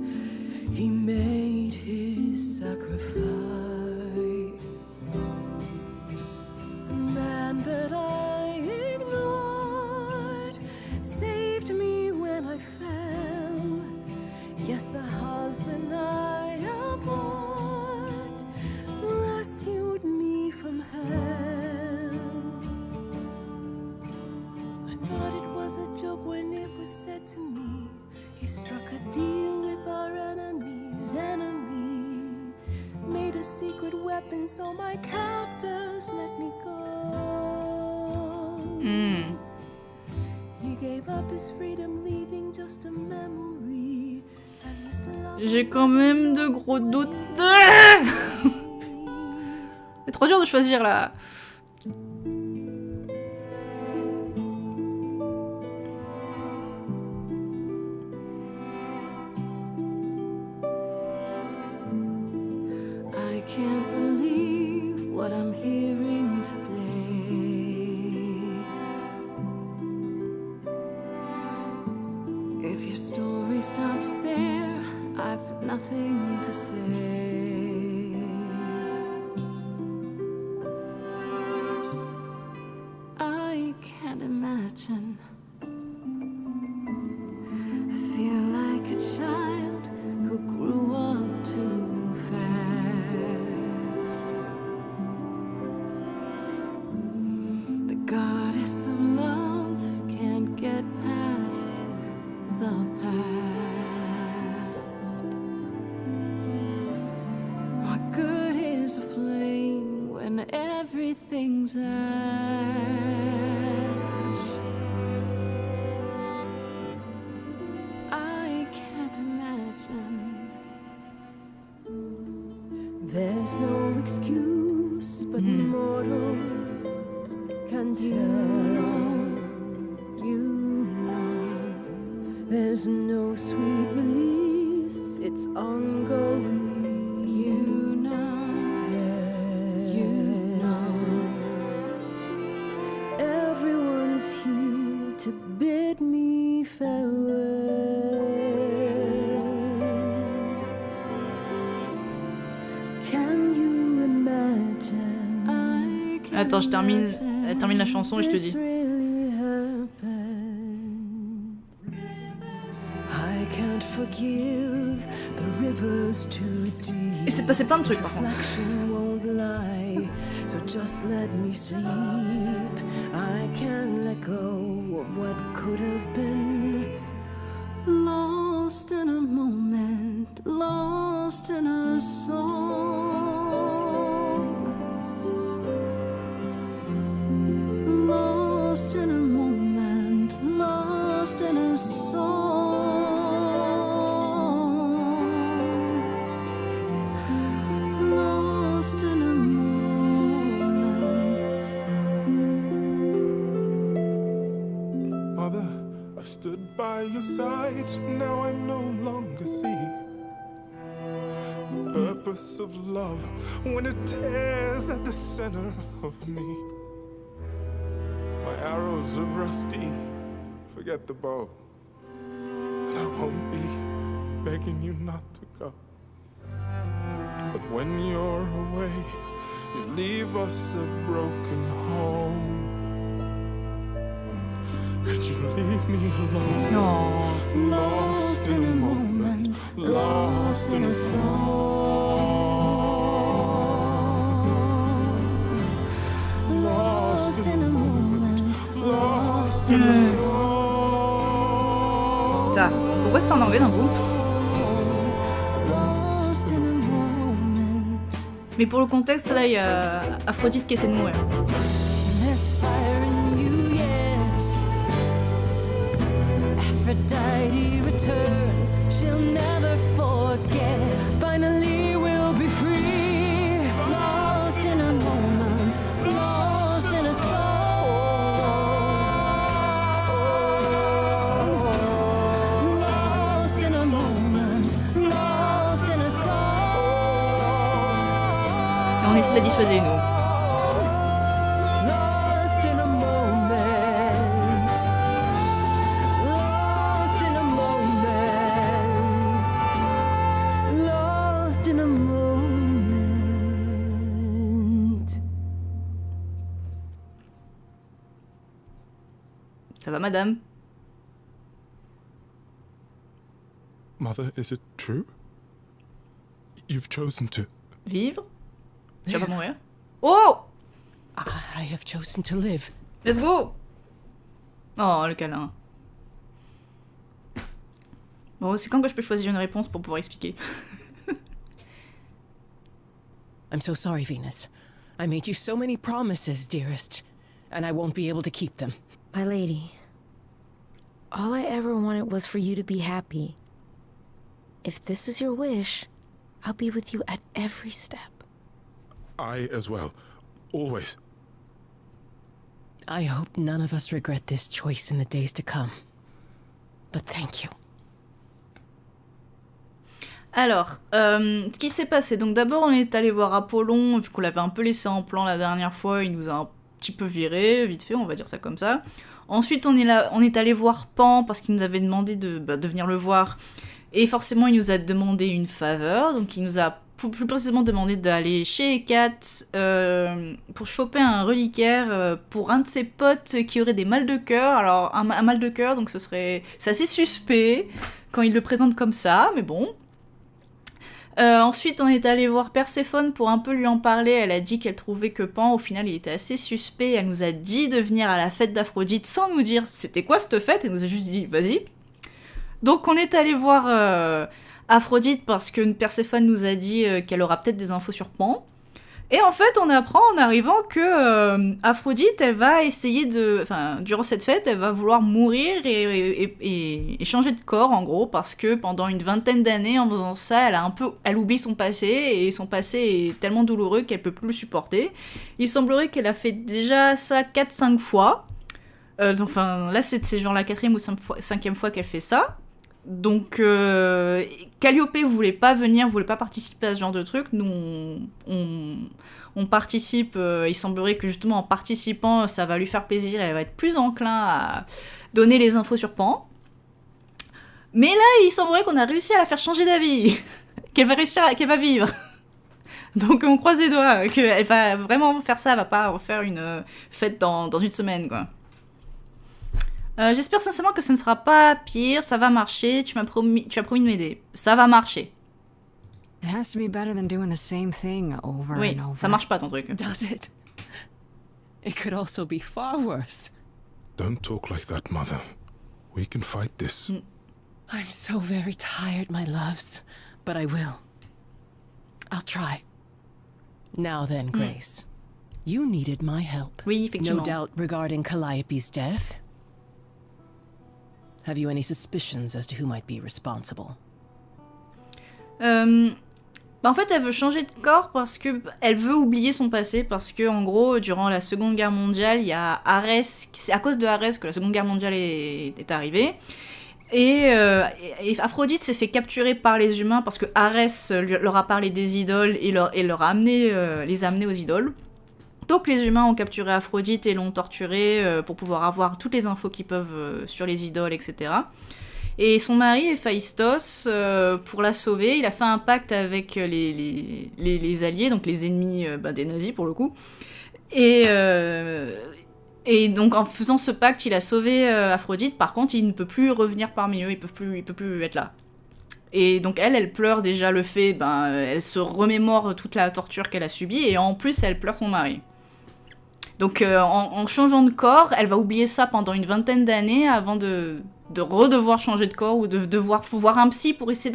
he made his sacrifice. The man that I ignored saved me when I fell. Yes, the husband I abhorred rescued me from hell. I thought it was a joke when it was said to me. He struck a deal with our enemy's enemy, made a secret weapon so my captors let me go. He gave up his freedom, leaving just a memory. And this love J'ai quand même de gros doutes. C'est trop dur de choisir là. I can't believe what I'm hearing today. If your story stops there, I've nothing to say. I can't imagine. I feel like a child who grew up too fast. The goddess of love can't get past the past. What good is a flame when everything's ash? I can't imagine. There's no excuse, but mortals can tell. You know. There's no sweet release, it's ongoing. You know, you know. Everyone's here to bid me farewell. Can you imagine? I can't Attends, elle termine la chanson et je te this dis. really happened? I can't forgive the rivers too deep. Et c'est passé plein de trucs par contre. Reflection won't lie, so just let me sleep. I can't let go of what could have been. lost in a moment, lost in a song, lost in a moment, lost in a song, lost in a moment. Mother, I've stood by your side, now I no longer see the purpose of love when it tears at the center of me. My arrows are rusty, forget the bow, and I won't be begging you not to go. But when you're away, you leave us a broken home. And you leave me alone, lost in a moment, lost in a song, lost in a moment, lost in a song. Ça, pourquoi c'est en anglais d'un coup? Lost in a moment. Mais pour le contexte, là, il y a Aphrodite qui essaie de mourir. There's fire in you yet. Aphrodite returns, she'll never forget. Finally, we'll be free. Lost in a moment, lost in a song. Lost in a moment, lost in a Et on essaie de la dissuader, nous. song. Ça va, madame? Mother, is it true? You've chosen to... Vivre? Tu vas pas mourir? Oh! I have chosen to live. Let's go! Oh, le câlin. Bon, c'est quand que je peux choisir une réponse pour pouvoir expliquer? I'm so sorry, Venus. I made you so many promises, dearest, and I won't be able to keep them. My lady, all I ever wanted was for you to be happy. If this is your wish, I'll be with you at every step. I as well. Always. I hope none of us regret this choice in the days to come. But thank you. Alors, ce qui s'est passé, donc d'abord on est allé voir Apollon, vu qu'on l'avait un peu laissé en plan la dernière fois, il nous a un petit peu viré, vite fait, on va dire ça comme ça. Ensuite on est allé voir Pan, parce qu'il nous avait demandé de venir le voir, et forcément il nous a demandé une faveur, donc il nous a plus précisément demandé d'aller chez Hécate pour choper un reliquaire pour un de ses potes qui aurait des mal de cœur. Alors un mal de cœur, donc c'est assez suspect quand il le présente comme ça, mais bon. Ensuite, on est allé voir Perséphone pour un peu lui en parler. Elle a dit qu'elle trouvait que Pan, au final, il était assez suspect. Elle nous a dit de venir à la fête d'Aphrodite sans nous dire c'était quoi cette fête. Elle nous a juste dit vas-y. Donc, on est allé voir Aphrodite parce que Perséphone nous a dit qu'elle aura peut-être des infos sur Pan. Et en fait, on apprend en arrivant que Aphrodite, elle va essayer durant cette fête, elle va vouloir mourir et changer de corps, en gros, parce que pendant une vingtaine d'années, en faisant ça, elle oublie son passé, et son passé est tellement douloureux qu'elle peut plus le supporter. Il semblerait qu'elle a fait déjà ça 4-5 fois. Là, c'est genre la 4e ou 5e fois qu'elle fait ça. Donc, Calliope voulait pas venir, voulait pas participer à ce genre de truc. Nous, on participe. Il semblerait que justement en participant, ça va lui faire plaisir. Elle va être plus enclin à donner les infos sur Pan. Mais là, il semblerait qu'on a réussi à la faire changer d'avis, qu'elle va vivre. Donc, on croise les doigts qu'elle va vraiment faire ça. Elle va pas refaire une fête dans une semaine, quoi. J'espère sincèrement que ce ne sera pas pire, ça va marcher, tu as promis de m'aider. Ça va marcher. It has to be better than doing the same thing over Oui, and over. ça marche pas ton truc. Does it? It could also be far worse. Don't talk like that, Mother. We can fight this. I'm so very tired, my loves, but I will. I'll try. Now then, Grace. You needed my help. Oui, effectivement. No doubt regarding Calliope's death. Have you any suspicions as to who might be responsible? En fait, elle veut changer de corps parce que elle veut oublier son passé, parce que en gros, durant la Seconde Guerre mondiale, il y a Arès, c'est à cause de Arès que la Seconde Guerre mondiale est arrivée. Et Aphrodite s'est fait capturer par les humains parce que Arès leur a parlé des idoles et leur a les a amenés aux idoles. Donc les humains ont capturé Aphrodite et l'ont torturée pour pouvoir avoir toutes les infos qu'ils peuvent sur les idoles, etc. Et son mari, Héphaïstos, pour la sauver, il a fait un pacte avec les alliés, donc les ennemis des nazis pour le coup. Et donc en faisant ce pacte, il a sauvé Aphrodite. Par contre, il ne peut plus revenir parmi eux, il peut plus être là. Et donc elle pleure déjà le fait, elle se remémore toute la torture qu'elle a subie, et en plus elle pleure son mari. Donc en changeant de corps, elle va oublier ça pendant une vingtaine d'années avant de redevoir changer de corps ou de devoir voir un psy pour essayer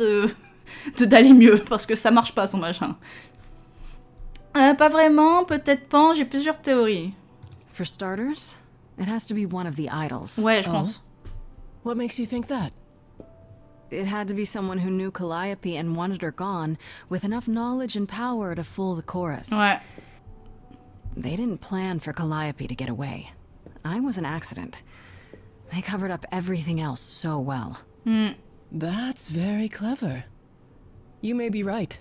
d'aller mieux, parce que ça marche pas son machin. Pas vraiment, peut-être pas, j'ai plusieurs théories. For starters, it has to be one of the idols. Ouais, je pense. What makes you think that? It had to be someone who knew Calliope and wanted her gone, with enough knowledge and power to fool the chorus. Ouais. They didn't plan for Calliope to get away. I was an accident. They covered up everything else so well. That's very clever. You may be right.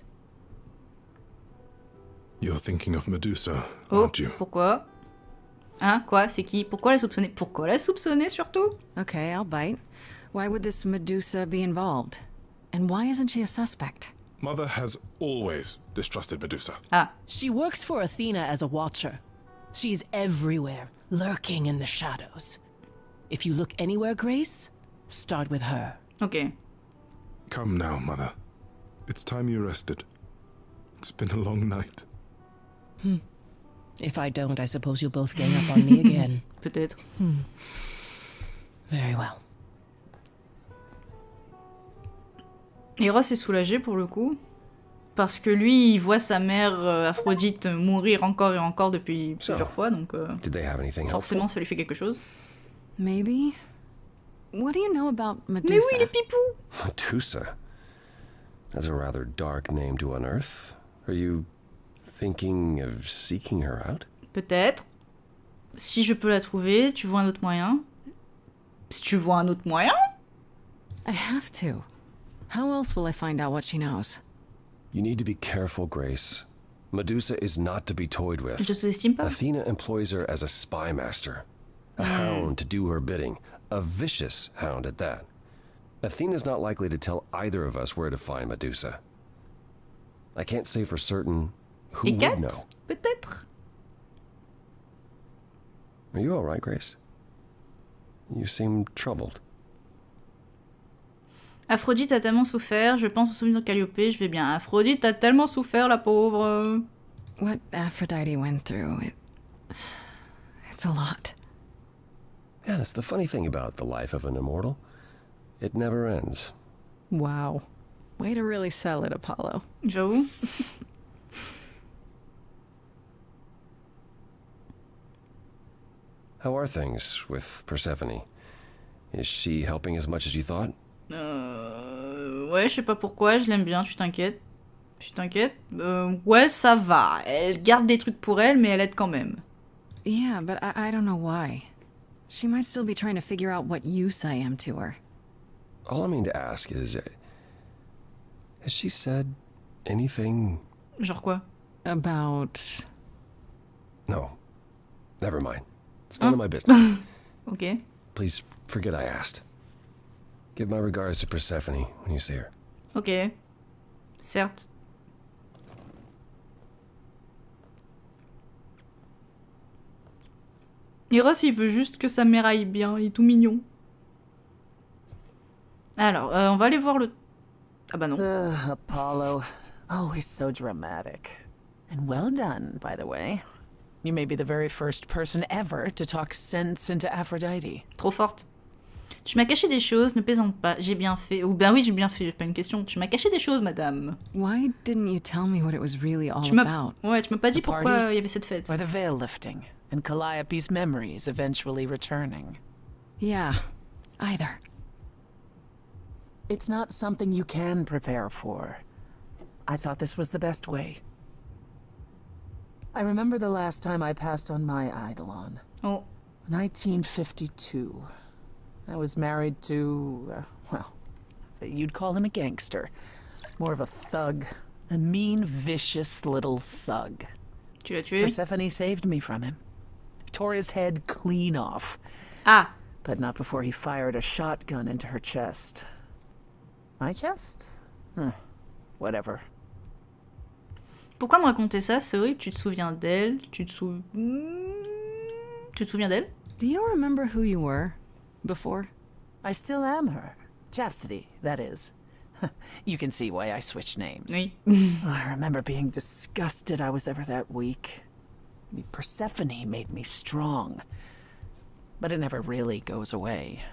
You're thinking of Medusa, Oh, aren't you? pourquoi? Hein, quoi? C'est qui? Pourquoi la soupçonner? Pourquoi la soupçonner surtout? Okay, I'll bite. Why would this Medusa be involved? And why isn't she a suspect? Mother has always distrusted Medusa. Ah, She works for Athena as a watcher. She's everywhere, lurking in the shadows. If you look anywhere, Grace, start with her. Ok. Come now, Mother. It's time you rested. It's been a long night. If I don't, I suppose you'll both gang up on me again. Peut-être. Very well. Eros est soulagé pour le coup. Parce que lui, il voit sa mère Aphrodite mourir encore et encore depuis plusieurs fois, donc Did they have anything helpful? forcément ça lui fait quelque chose. Maybe? What do you know about Medusa? Mais oui, les pipous! Medusa. That's a rather dark name to unearth. Are you thinking of seeking her out? Peut-être. Si je peux la trouver, tu vois un autre moyen. Si tu vois un autre moyen? I have to. How else will I find out what she knows? You need to be careful, Grace. Medusa is not to be toyed with. Je sous-estime pas. Athena employs her as a spy master, a hound to do her bidding, a vicious hound at that. Athena's not likely to tell either of us where to find Medusa. I can't say for certain who would know. Hécate? Peut-être. Are you all right, Grace? You seem troubled. Aphrodite a tellement souffert, je pense au souvenir de Calliope, je vais bien. Aphrodite a tellement souffert, la pauvre. What Aphrodite went through, it's a lot. Yeah, that's the funny thing about the life of an immortal. It never ends. Wow. Way to really sell it, Apollo. J'avoue. How are things with Persephone? Is she helping as much as you thought? Ouais, je sais pas pourquoi, je l'aime bien, tu t'inquiètes. Tu t'inquiètes ouais, ça va. Elle garde des trucs pour elle, mais elle aide quand même. Yeah, but I don't know why. She might still be trying to figure out what use I am to her. All I mean to ask is, has she said anything? Genre quoi? About... No. Never mind. It's none of my business. Ok. Please forget I asked. Give my regards to Persephone when you see her. Ok. Certes. Eros, il veut juste que sa mère aille bien, il est tout mignon. Alors, on va aller voir le... Ah bah non. Apollo. Always so dramatic. And well done, by the way. You may be the very first person ever to talk sense into Aphrodite. Trop forte. Tu m'as caché des choses, ne plaisante pas. J'ai bien fait. Ou ben oui, j'ai bien fait, pas une question. Tu m'as caché des choses, madame. Why didn't you tell me what it was really all Tu m'as... about? Ouais, tu m'as pas dit The pourquoi party? il y avait cette fête. Or the veil lifting, and Calliope's memories eventually returning. Yeah, either. It's not something you can prepare for. I thought this was the best way. I remember the last time I passed on my Eidolon. Oh. 1952. I was married to, well, I'd say you'd call him a gangster. More of a thug. A mean, vicious little thug. Tu l'as tué? Persephone saved me from him. Tore his head clean off. Ah! But not before he fired a shotgun into her chest. My chest? Whatever. Pourquoi me raconter ça? C'est horrible, tu te souviens d'elle, tu te souviens d'elle? Do you remember who you were before? I still am her. Chastity, that is. You can see why I switched names. Oui. I remember being disgusted I was ever that weak. Persephone made me strong. But it never really goes away.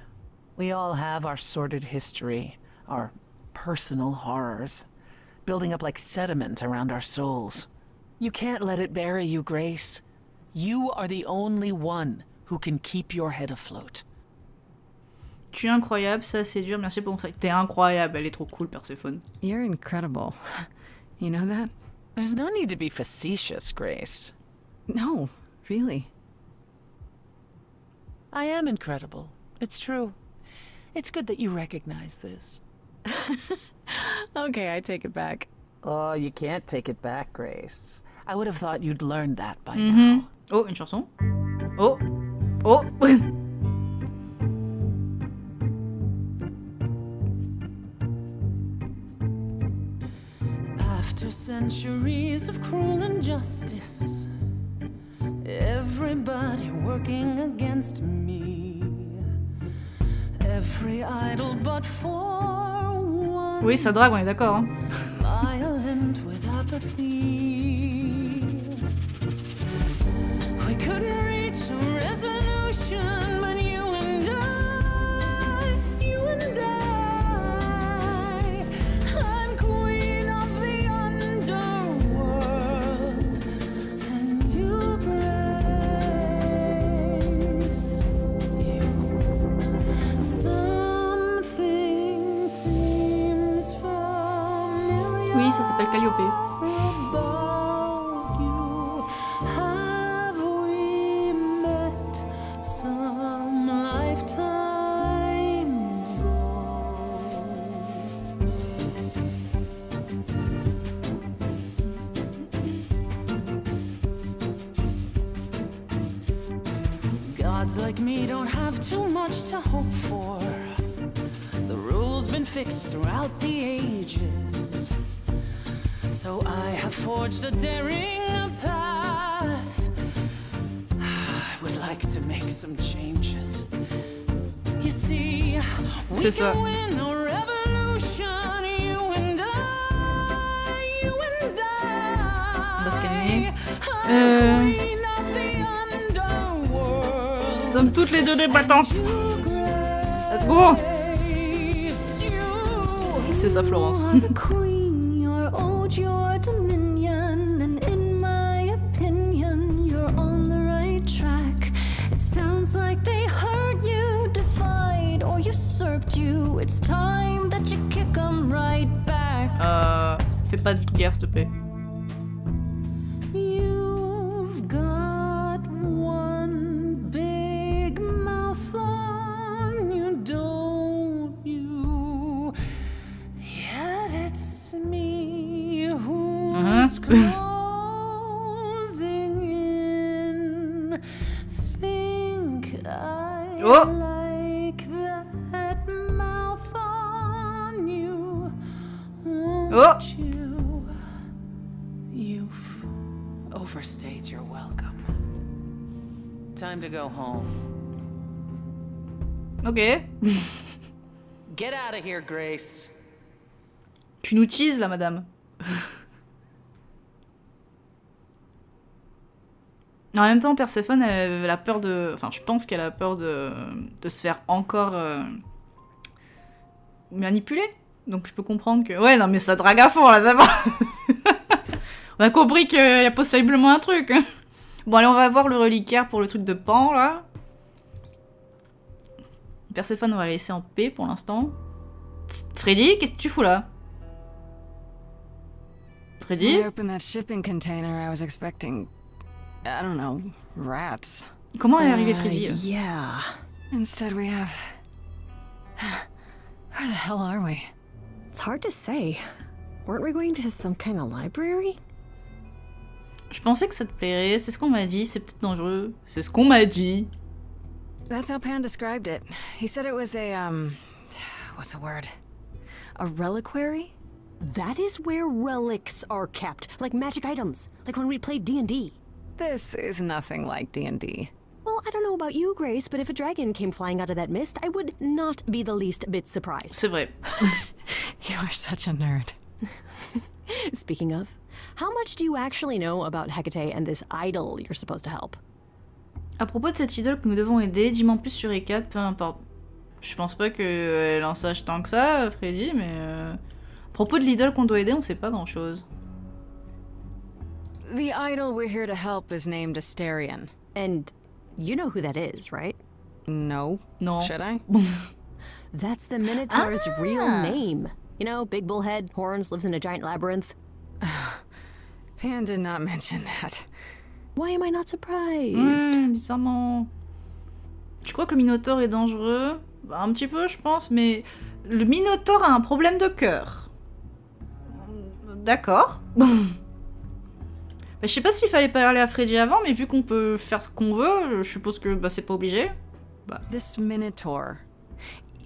We all have our sordid history, our personal horrors, building up like sediment around our souls. You can't let it bury you, Grace. You are the only one who can keep your head afloat. Tu es incroyable, ça c'est dur, merci pour mon sac. T'es incroyable, elle est trop cool, Perséphone. You're incredible. You know that? There's no need to be facetious, Grace. No, really. I am incredible. It's true. It's good that you recognize this. Okay, I take it back. Oh, you can't take it back, Grace. I would have thought you'd learned that by now. Oh, une chanson. Oh. Oh. After centuries of cruel injustice, everybody working against me, free idol, but for one. Oui, ça drague, on est d'accord. Hein. Violent with apathy. We couldn't reach a resolution, but you and I, I'm queen of the underworld, and you grace you. Something seems familiar. Oui, ça s'appelle Calliope. About you. Have we met some lifetime ago? Gods like me don't have too much to hope for. The rules been fixed throughout the ages. So I have forged a daring path. I would like to make some changes. You see, we C'est ça. can win a revolution. You and On va se calmer. I'm queen of the underworld. Sommes toutes les deux des battantes. Let's go. C'est ça, Florence. The queen, you're old, your dominion, and in my opinion, you're on the right track. It sounds like they heard you, defied or usurped you. It's time that you kick them right back. Fais pas de guerre, s'il te plaît. You've got one big mouth on you, don't you? Yet it's me who's closing in. Think I Oh. like that mouth on you, won't Oh. you? You've overstayed your welcome. Time to go home. Ok. Get out of here, Grace. Tu nous teases là, madame. En même temps, Perséphone, elle a peur de... Enfin, je pense qu'elle a peur de se faire encore manipuler. Donc je peux comprendre que... Ouais, non, mais ça drague à fond, là, ça va. On a compris qu'il y a possiblement un truc. Bon, allez, on va voir le reliquaire pour le truc de pan, là. Perséphone, on va la laisser en paix pour l'instant. Freddy, qu'est-ce que tu fous là? Freddy? When I opened that shipping container, I was expecting, I don't know, rats. Comment est arrivé Freddy? Yeah. Instead we have... Where the hell are we? It's hard to say. Weren't we going to some kind of library? Je pensais que ça te plairait, c'est ce qu'on m'a dit, c'est peut-être dangereux. C'est ce qu'on m'a dit. That's how Pan described it. He said it was a, what's the word? A reliquary? That is where relics are kept, like magic items, like when we played D&D. This is nothing like D&D. Well, I don't know about you, Grace, but if a dragon came flying out of that mist, I would not be the least bit surprised. C'est vrai. You are such a nerd. Speaking of, how much do you actually know about Hecate and this idol you're supposed to help? À propos de cette idole que nous devons aider, dis-moi en plus sur E4, peu importe. Je pense pas qu'elle en sache tant que ça, Freddy, mais... À propos de l'idole qu'on doit aider, on sait pas grand-chose. The idol we're here to help is named Asterion. And you know who that is, right? No. Non. Should I? That's the Minotaur's real name. You know, big bullhead, horns, lives in a giant labyrinth. Pan did not mention that. Why am I not surprised? Bizarrement. Tu crois que le Minotaure est dangereux? Bah, un petit peu, je pense, mais... Le Minotaure a un problème de cœur. D'accord. Bah, je sais pas s'il fallait parler à Freddy avant, mais vu qu'on peut faire ce qu'on veut, je suppose que bah, c'est pas obligé. Bah. This Minotaur.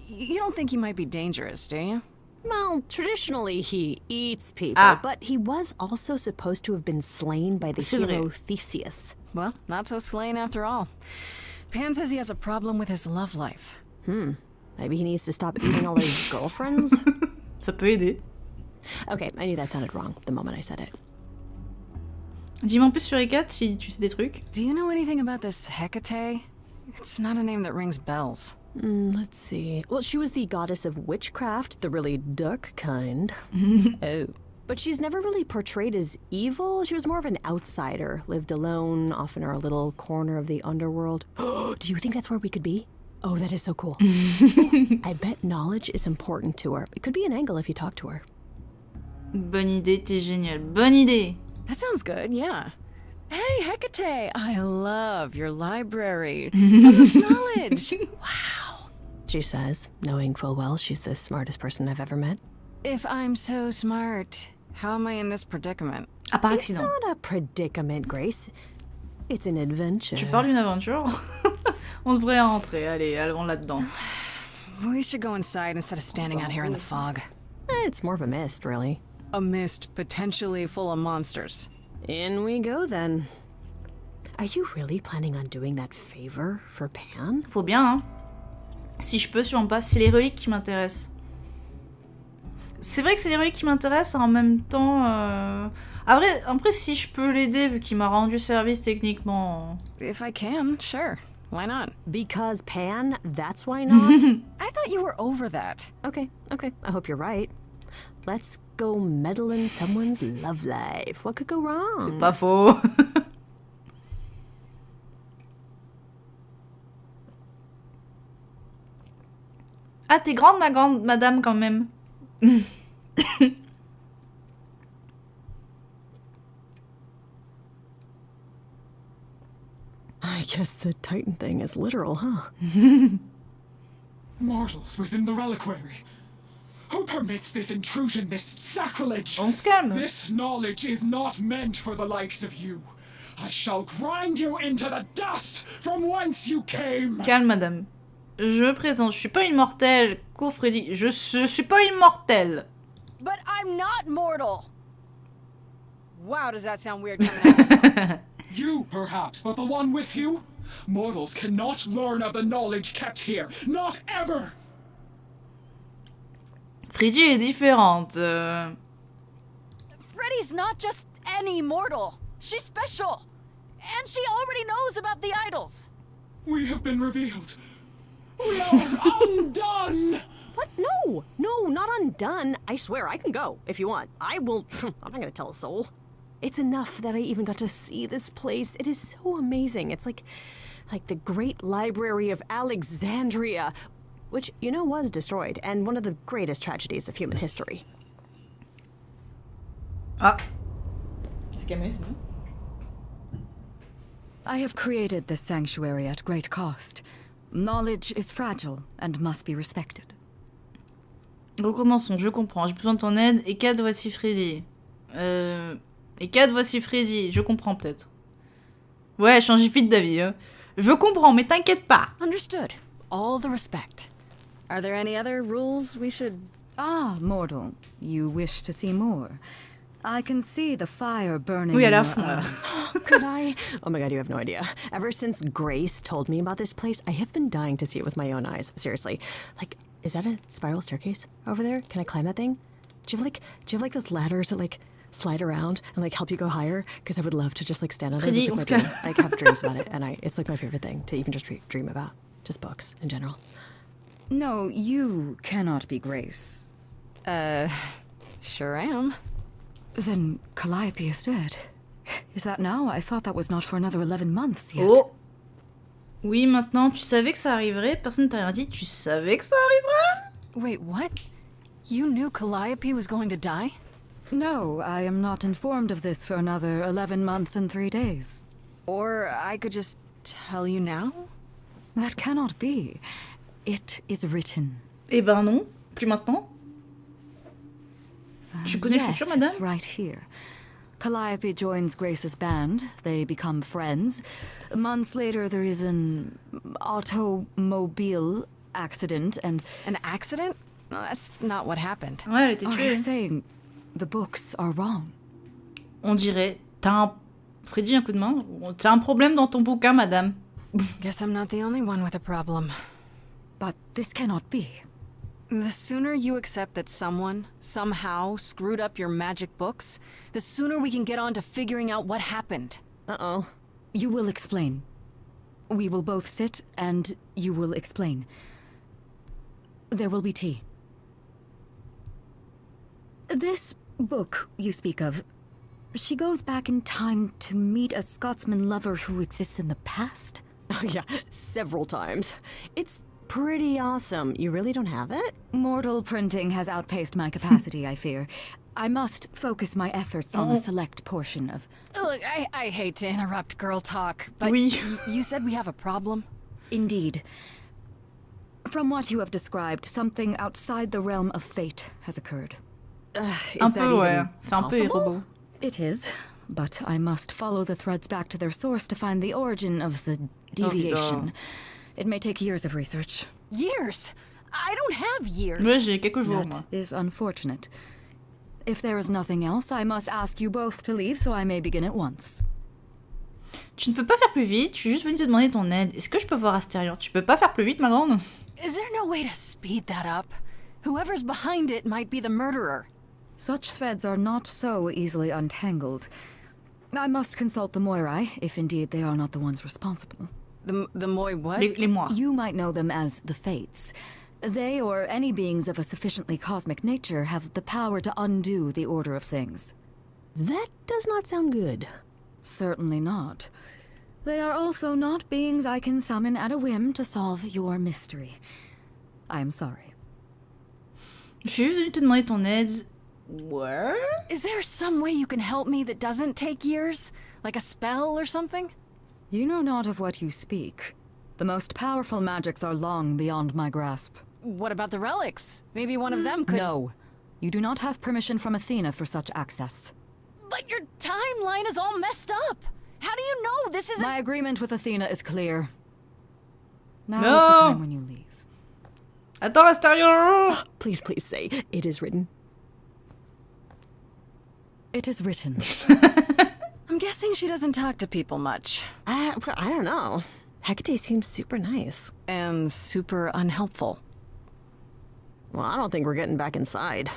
You don't think he might be dangerous, do you? Well, traditionally he eats people, Ah. but he was also supposed to have been slain by the C'est vrai. hero Theseus. Well, not so slain after all. Pan says he has a problem with his love life. Maybe he needs to stop eating all his girlfriends? Ça peut aider. Okay, I knew that sounded wrong the moment I said it. Dis-moi en plus sur Hecate si tu sais des trucs. Do you know anything about this Hecate? It's not a name that rings bells. Let's see. Well, she was the goddess of witchcraft, the really dark kind. Oh. But she's never really portrayed as evil. She was more of an outsider, lived alone, off in our little corner of the underworld. Do you think that's where we could be? Oh, that is so cool. I bet knowledge is important to her. It could be an angle if you talk to her. Bonne idée, t'es génial. Bonne idée. That sounds good, yeah. Hey, Hecate, I love your library. So much knowledge. Wow. She says, knowing full well she's the smartest person I've ever met. If I'm so smart, how am I in this predicament? Ah, par It's accident. not a predicament, Grace. It's an adventure. Tu parles d'une aventure? On devrait rentrer. Allez, allons là-dedans. We should go inside instead of standing out here in the fog. It's more of a mist, really. A mist potentially full of monsters. In we go, then. Are you really planning on doing that favor for Pan? Faut bien, hein. Si je peux, sûrement pas. C'est les reliques qui m'intéressent. C'est vrai que c'est les reliques qui m'intéressent, en même temps... Après, si je peux l'aider, vu qu'il m'a rendu service techniquement... If I can, sure. Why not? Because Pan, that's why not? I thought you were over that. Okay. I hope you're right. Let's go meddle in someone's love life. What could go wrong? C'est pas faux. Ah, t'es grande, ma grande madame, quand même. I guess the Titan thing is literal, huh? Mortals within the reliquary. Who permits this intrusion, this sacrilege? On se calme. This knowledge is not meant for the likes of you. I shall grind you into the dust from whence you came. Calme, madame. Je me présente, je suis pas immortelle. Cours, Freddy. Je suis pas immortelle. But I'm not mortal. Wow, does that sound weird coming out? You, perhaps, but the one with you? Mortals cannot learn of the knowledge kept here. Not ever! Freddy est différente. Freddy's not just any mortal. She's special. And she already knows about the idols. We have been revealed. We are undone! What? No, not undone. I swear, I can go if you want. I will. I'm not gonna tell a soul. It's enough that I even got to see this place. It is so amazing. It's like the Great Library of Alexandria, which, you know, was destroyed, and one of the greatest tragedies of human history. Ah. Qu'est-ce qu'elle met, c'est bon? I have created this sanctuary at great cost. Knowledge is fragile and must be respected. Recommençons, je comprends. J'ai besoin de ton aide. Et 4, voici Freddy. Et 4, voici Freddy. Je comprends peut-être. Ouais, change vite d'avis. Hein. Je comprends, mais t'inquiète pas. Understood. All the respect. Are there any other rules we should... Ah, mortal. You wish to see more. I can see the fire burning Oui, à in la your fond, là. eyes. Could I? Oh my god, you have no idea. Ever since Grace told me about this place, I have been dying to see it with my own eyes. Seriously. Like, is that a spiral staircase over there? Can I climb that thing? Do you have like those ladders that like slide around and like help you go higher? Because I would love to just like stand on those. Freddy, on se calme. I have dreams about it, and it's like my favorite thing to even just dream about. Just books in general. No, you cannot be Grace. Sure am. Then Calliope is dead. Is that now? I thought that was not for another 11 months yet. Oh. Oui, maintenant, tu savais que ça arriverait. Personne t'a rien dit. Tu savais que ça arriverait? Wait, what? You knew Calliope was going to die? No, I am not informed of this for another 11 months and 3 days. Or I could just tell you now? That cannot be. It is written. Eh ben non, plus maintenant. Tu connais le Yes, futur, madame? it's right here. Calliope joins Grace's band. They become friends. Months later, there is an automobile accident and... An accident? No, that's not what happened. Ouais, elle était Are you tuée. saying the books are wrong? On dirait. Freddy, un coup de main. T'as un problème dans ton bouquin, madame. Guess I'm not the only one with a problem. But this cannot be. The sooner you accept that someone, somehow, screwed up your magic books, the sooner we can get on to figuring out what happened. Uh-oh. You will explain. We will both sit, and you will explain. There will be tea. This book you speak of, she goes back in time to meet a Scotsman lover who exists in the past? Oh yeah, several times. It's pretty awesome. You really don't have it? Mortal printing has outpaced my capacity, I fear. I must focus my efforts on a select portion of... Look, I hate to interrupt girl talk, but Oui. you said we have a problem? Indeed. From what you have described, something outside the realm of fate has occurred. Un peu, ouais. Fait un peu les robots. It is, but I must follow the threads back to their source to find the origin of the deviation. It may take years of research. Years? I don't have years. Ouais, j'ai quelques jours, moi. That is unfortunate. If there is nothing else, I must ask you both to leave so I may begin at once. Tu ne peux pas faire plus vite, je suis juste venue te demander ton aide. Est-ce que je peux voir Astérion? Tu peux pas faire plus vite, ma grande? Is there no way to speed that up? Whoever's behind it might be the murderer. Such threads are not so easily untangled. I must consult the Moirai, if indeed they are not the ones responsible. The Moi what? Les mois. You might know them as the Fates. They, or any beings of a sufficiently cosmic nature, have the power to undo the order of things. That does not sound good. Certainly not. They are also not beings I can summon at a whim to solve your mystery. I am sorry. Je suis juste venue te demander ton aide. What? Is there some way you can help me that doesn't take years? Like a spell or something? You know not of what you speak. The most powerful magics are long beyond my grasp. What about the relics? Maybe one of them could... No. You do not have permission from Athena for such access. But your timeline is all messed up. How do you know this isn't... My agreement with Athena is clear. Now No. is the time when you leave. Attends, Astérion! Please, please say it is written. It is written. I'm guessing she doesn't talk to people much. I don't know. Hecate seems super nice. And super unhelpful. Well, I don't think we're getting back inside. Do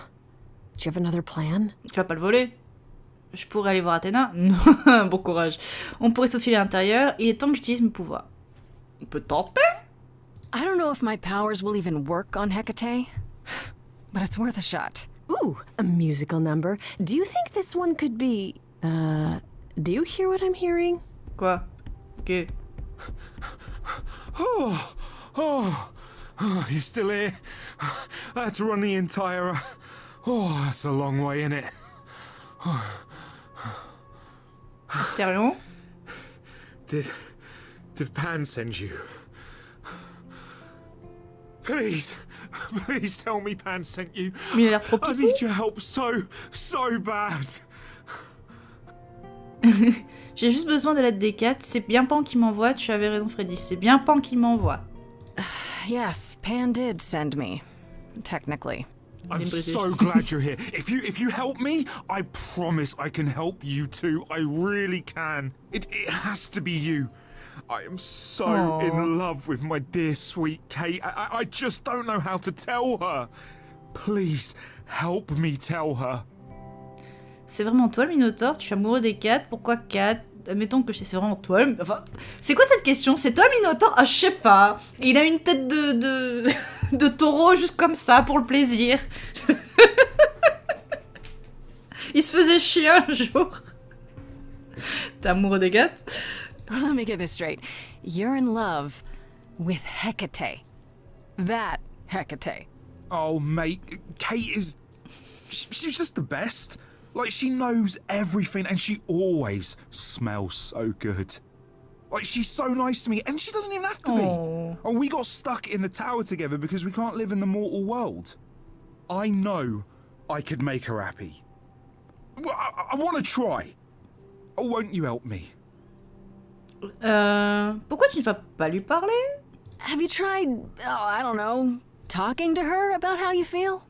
you have another plan? Tu vas pas le voler? Je pourrais aller voir Athéna? Non, bon courage. On pourrait s'aufiler à l'intérieur. Il est temps que j'utilise mes pouvoirs. On peut tenter? I don't know if my powers will even work on Hecate, but it's worth a shot. Ooh, a musical number. Do you think this one could be... do you hear what I'm hearing? Quoi? Que? Oh, you still here? I had to run the entire... Oh, that's a long way, innit? Astérion? Did Pan send you? Please tell me Pan sent you. Mais il a l'air trop I pipou. need your help so bad. J'ai juste besoin de l'aide des 4. C'est bien Pan qui m'envoie. Tu avais raison, Freddy. C'est bien Pan qui m'envoie. Yes, Pan did send me. Technically. I'm so glad you're here. If you help me, I promise I can help you too. I really can. It has to be you. I am so in love with my dear sweet Kate. I just don't know how to tell her. Please help me tell her. C'est vraiment toi le Minotaure? Tu es amoureux des 4? Pourquoi 4? Admettons que c'est vraiment toi. Enfin, c'est quoi cette question? C'est toi le Minotaure? Ah, je sais pas. Il a une tête de taureau juste comme ça pour le plaisir. Il se faisait chier un jour. T'es amoureux des 4? Let me get this straight. You're in love with Hecate. That Hecate. Oh, mate, Kate is... She's just the best. Like, she knows everything and she always smells so good. Like, she's so nice to me and she doesn't even have to be. Oh, we got stuck in the tower together because we can't live in the mortal world. I know I could make her happy. Well, I want to try. Oh, won't you help me? Pourquoi tu ne vas pas lui parler? Have you tried, I don't know, talking to her about how you feel?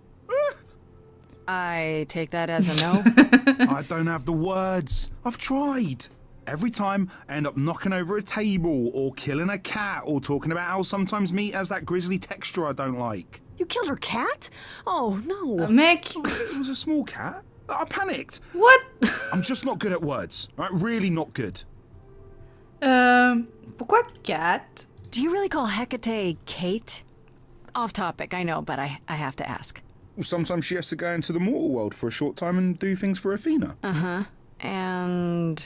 I take that as a no. I don't have the words. I've tried. Every time I end up knocking over a table or killing a cat or talking about how sometimes meat has that grisly texture I don't like. You killed her cat? Oh, no. Mec. It was a small cat. I panicked. What? I'm just not good at words. Right? Really not good. Pourquoi cat? Do you really call Hecate Kate? Off topic, I know, but I have to ask. Well, sometimes she has to go into the mortal world for a short time and do things for Athena. Uh-huh. And...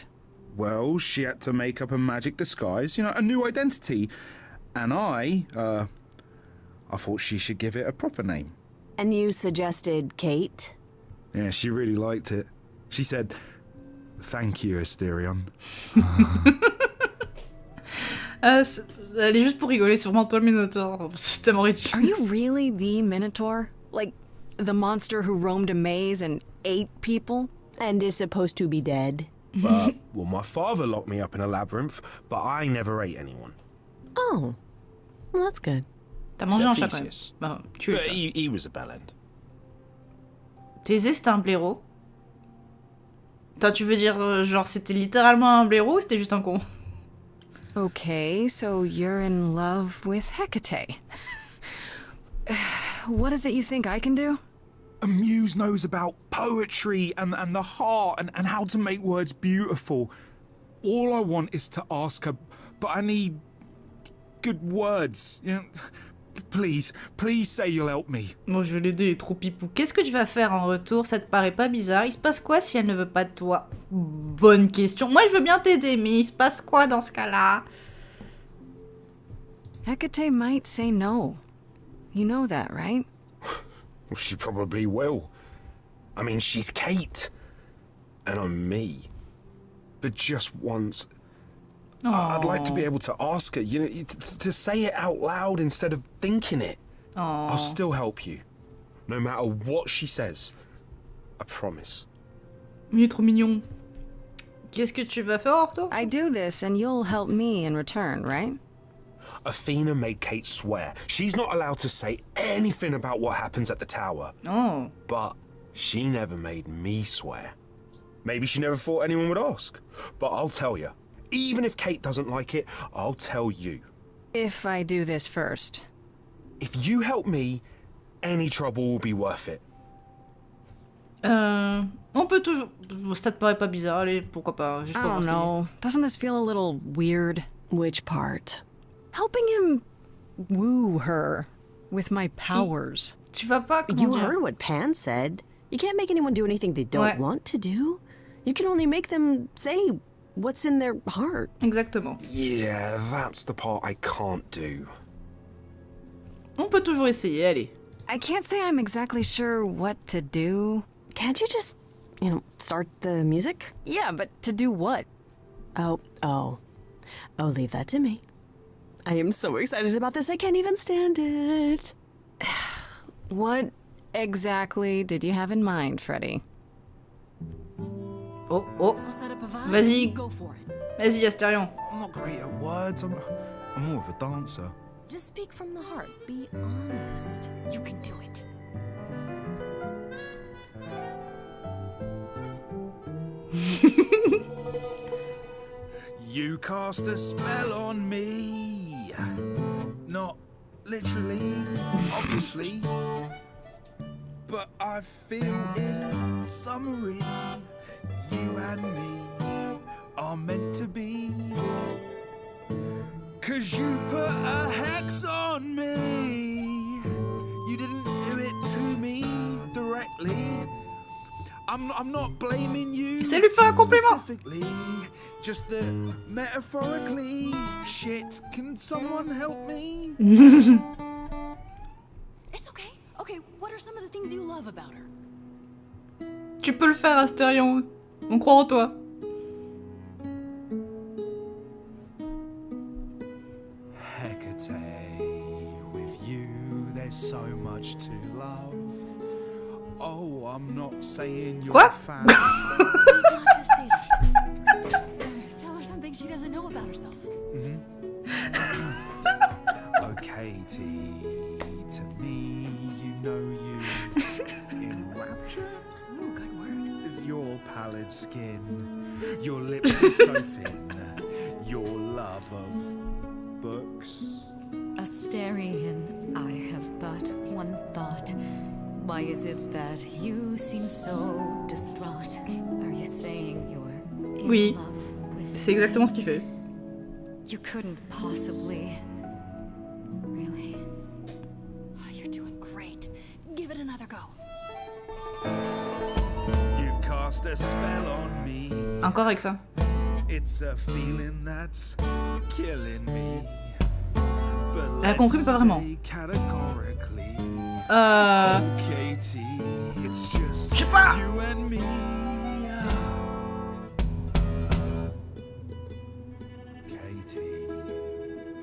Well, she had to make up a magic disguise, a new identity. And I thought she should give it a proper name. And you suggested Kate? Yeah, she really liked it. She said, "Thank you, Asterion." Elle est juste pour rigoler, c'est vraiment toi le Minotaure. C'est tellement ridicule. Are you really the Minotaur? Like, the monster who roamed a maze and ate people? And is supposed to be dead? Well, my father locked me up in a labyrinth, but I never ate anyone. Oh. Well, that's good. T'as mangé un Except chat quand même. Theseus. Bah, tu le But chat. he was a bellend. Thésée, c'était un blaireau. Toi, tu veux dire, genre, c'était littéralement un blaireau ou c'était juste un con? Okay, so you're in love with Hecate. What is it you think I can do? A muse knows about poetry and the heart and how to make words beautiful. All I want is to ask her, but I need good words. Please say you'll help me. Bon, je vais l'aider, il est trop pipou. Qu'est-ce que tu vas faire en retour? Ça te paraît pas bizarre? Il se passe quoi si elle ne veut pas de toi? Bonne question. Moi, je veux bien t'aider, mais il se passe quoi dans ce cas-là? Hecate might say no. You know that, right? Well, she probably will. I mean, she's Kate. And I'm me. But just once... I'd like to be able to ask her, to say it out loud instead of thinking it. I'll still help you. No matter what she says. I promise. Il est trop mignon. Qu'est-ce que tu vas faire en retour? I do this and you'll help me in return, right? Athena made Kate swear. She's not allowed to say anything about what happens at the tower. Oh. But she never made me swear. Maybe she never thought anyone would ask. But I'll tell you. Even if Kate doesn't like it, I'll tell you. If I do this first. If you help me, any trouble will be worth it. On peut toujours... Ça te paraît pas bizarre? Allez, pourquoi pas? Juste I pour voir don't ce qu'il know. Doesn't this feel a little weird? Which part? Helping him woo her with my powers. dit. Tu vas pas... comment You dire? heard what Pan said. You can't make anyone do anything they don't want to do. You can only make them say what's in their heart. Exactement. Yeah, that's the part I can't do. On peut toujours essayer, allez. I can't say I'm exactly sure what to do. Can't you just, start the music? Yeah, but to do what? Oh, leave that to me. I am so excited about this, I can't even stand it. What exactly did you have in mind, Freddy? Oh. Vas-y. Vas-y, Asterion. I'm not great at words. I'm more of a dancer. Just speak from the heart. Be honest. You can do it. You cast a spell on me. Not literally, obviously. But I feel in summary, you and me are meant to be. 'Cause you put a hex on me. You didn't do it to me directly. I'm not blaming you. Ça lui fait un compliment. Specifically, just that metaphorically. Shit, can someone help me? It's okay. Okay, what are some of the things you love about her? Tu peux le faire, Asterion. On croit en toi. Hecate, with you there's so much to love. Oh, I'm not saying you're Quoi? a fan. You can't just say that. Tell her something she doesn't know about herself. Oh, Katie, to me, you know you in rapture. Ooh, good word. Is your pallid skin, your lips are so thin, your love of books. Asterian, I have but one thought. Why is it that you seem so distraught? Are you saying you're in Oui, love with c'est exactement ce qu'il fait. You couldn't possibly. Really? Oh, you're doing great. Give it another go. You cast a spell on me. Encore avec ça. It's a feeling that's killing me. Elle a compris, mais pas vraiment. Katie, it's just Je sais pas. you and me. Katie,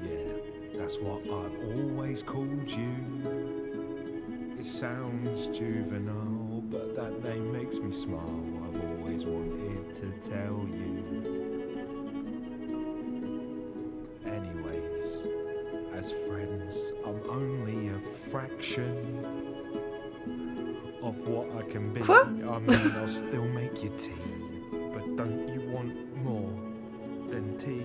yeah, that's what I've always called you. It sounds juvenile, but that name makes me smile. I've always wanted to tell you. Anyways, as friends, I'm only a fraction of what I can be. Quoi? I mean, I'll still make you tea, but don't you want more than tea?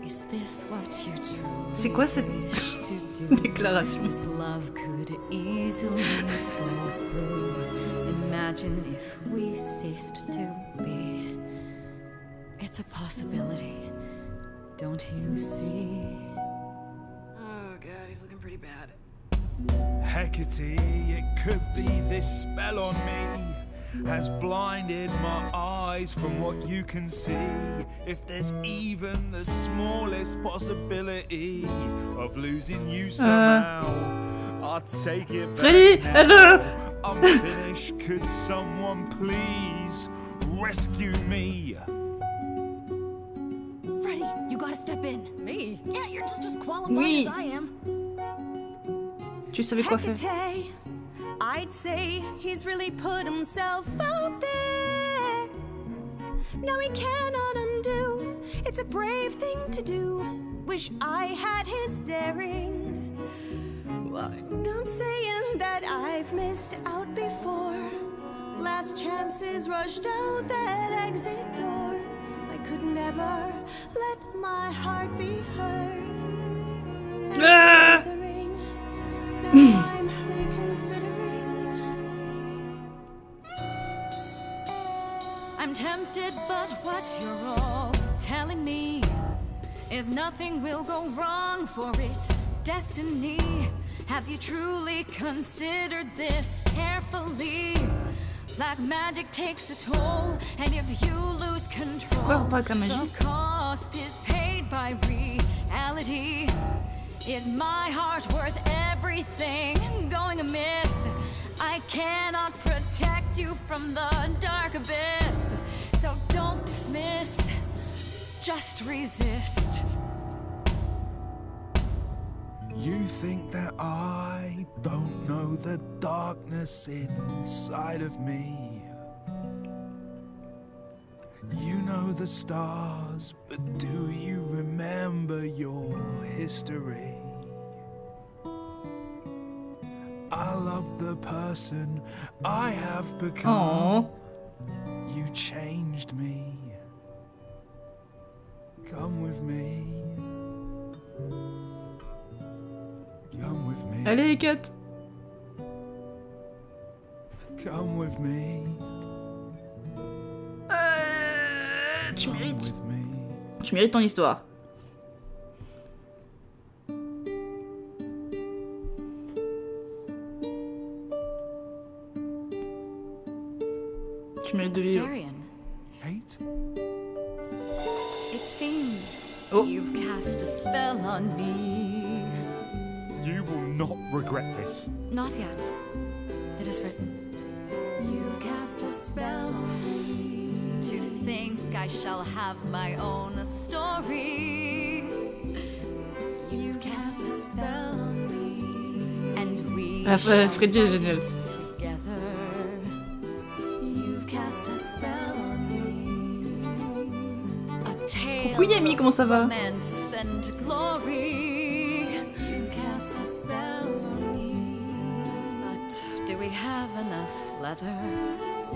Is this what you truly C'est quoi cette wish to do? déclaration? This love could easily fall through. Imagine if we ceased to be. It's a possibility. Don't you see? Oh god, he's looking pretty bad. Hecate, it could be this spell on me has blinded my eyes from what you can see. If there's even the smallest possibility of losing you somehow, I'll take it back Freddy, now. I'm finished. Could someone please rescue me? Freddy, you gotta step in. Me? Yeah, you're just as qualified Oui. as I am. Tu savais quoi faire. Hecate, I'd say he's really put himself out there. Now he cannot undo. It's a brave thing to do. Wish I had his daring. Well, I'm saying that I've missed out before. Last chances rushed out that exit door. I could never let my heart be heard. And it's withering. Now I'm reconsidering. I'm tempted, but what you're all telling me is nothing will go wrong, for it's destiny. Have you truly considered this carefully? Black magic takes a toll, and if you lose control, the cost is paid by reality. Is my heart worth everything going amiss? I cannot protect you from the dark abyss, so don't dismiss, just resist. You think that I don't know the darkness inside of me. You know the stars, but do you remember your history? I love the person I have become. You changed me. Come with me. Come with me. Allez, Kat. Come with me. Tu mérites. Come with me. Tu mérites ton histoire. Tu mérites de vivre. Asterian, Hate? it seems Oh. you've cast a spell on me. You will not regret this. Not yet. It is written. You've cast a spell on me. To think I shall have my own story. You've cast a spell on me. And we Freddy est génial. together. You've cast a spell on me. A tale Coucou Yami, comment ça va? romance and glory. You've cast a spell on me. But do we have enough leather?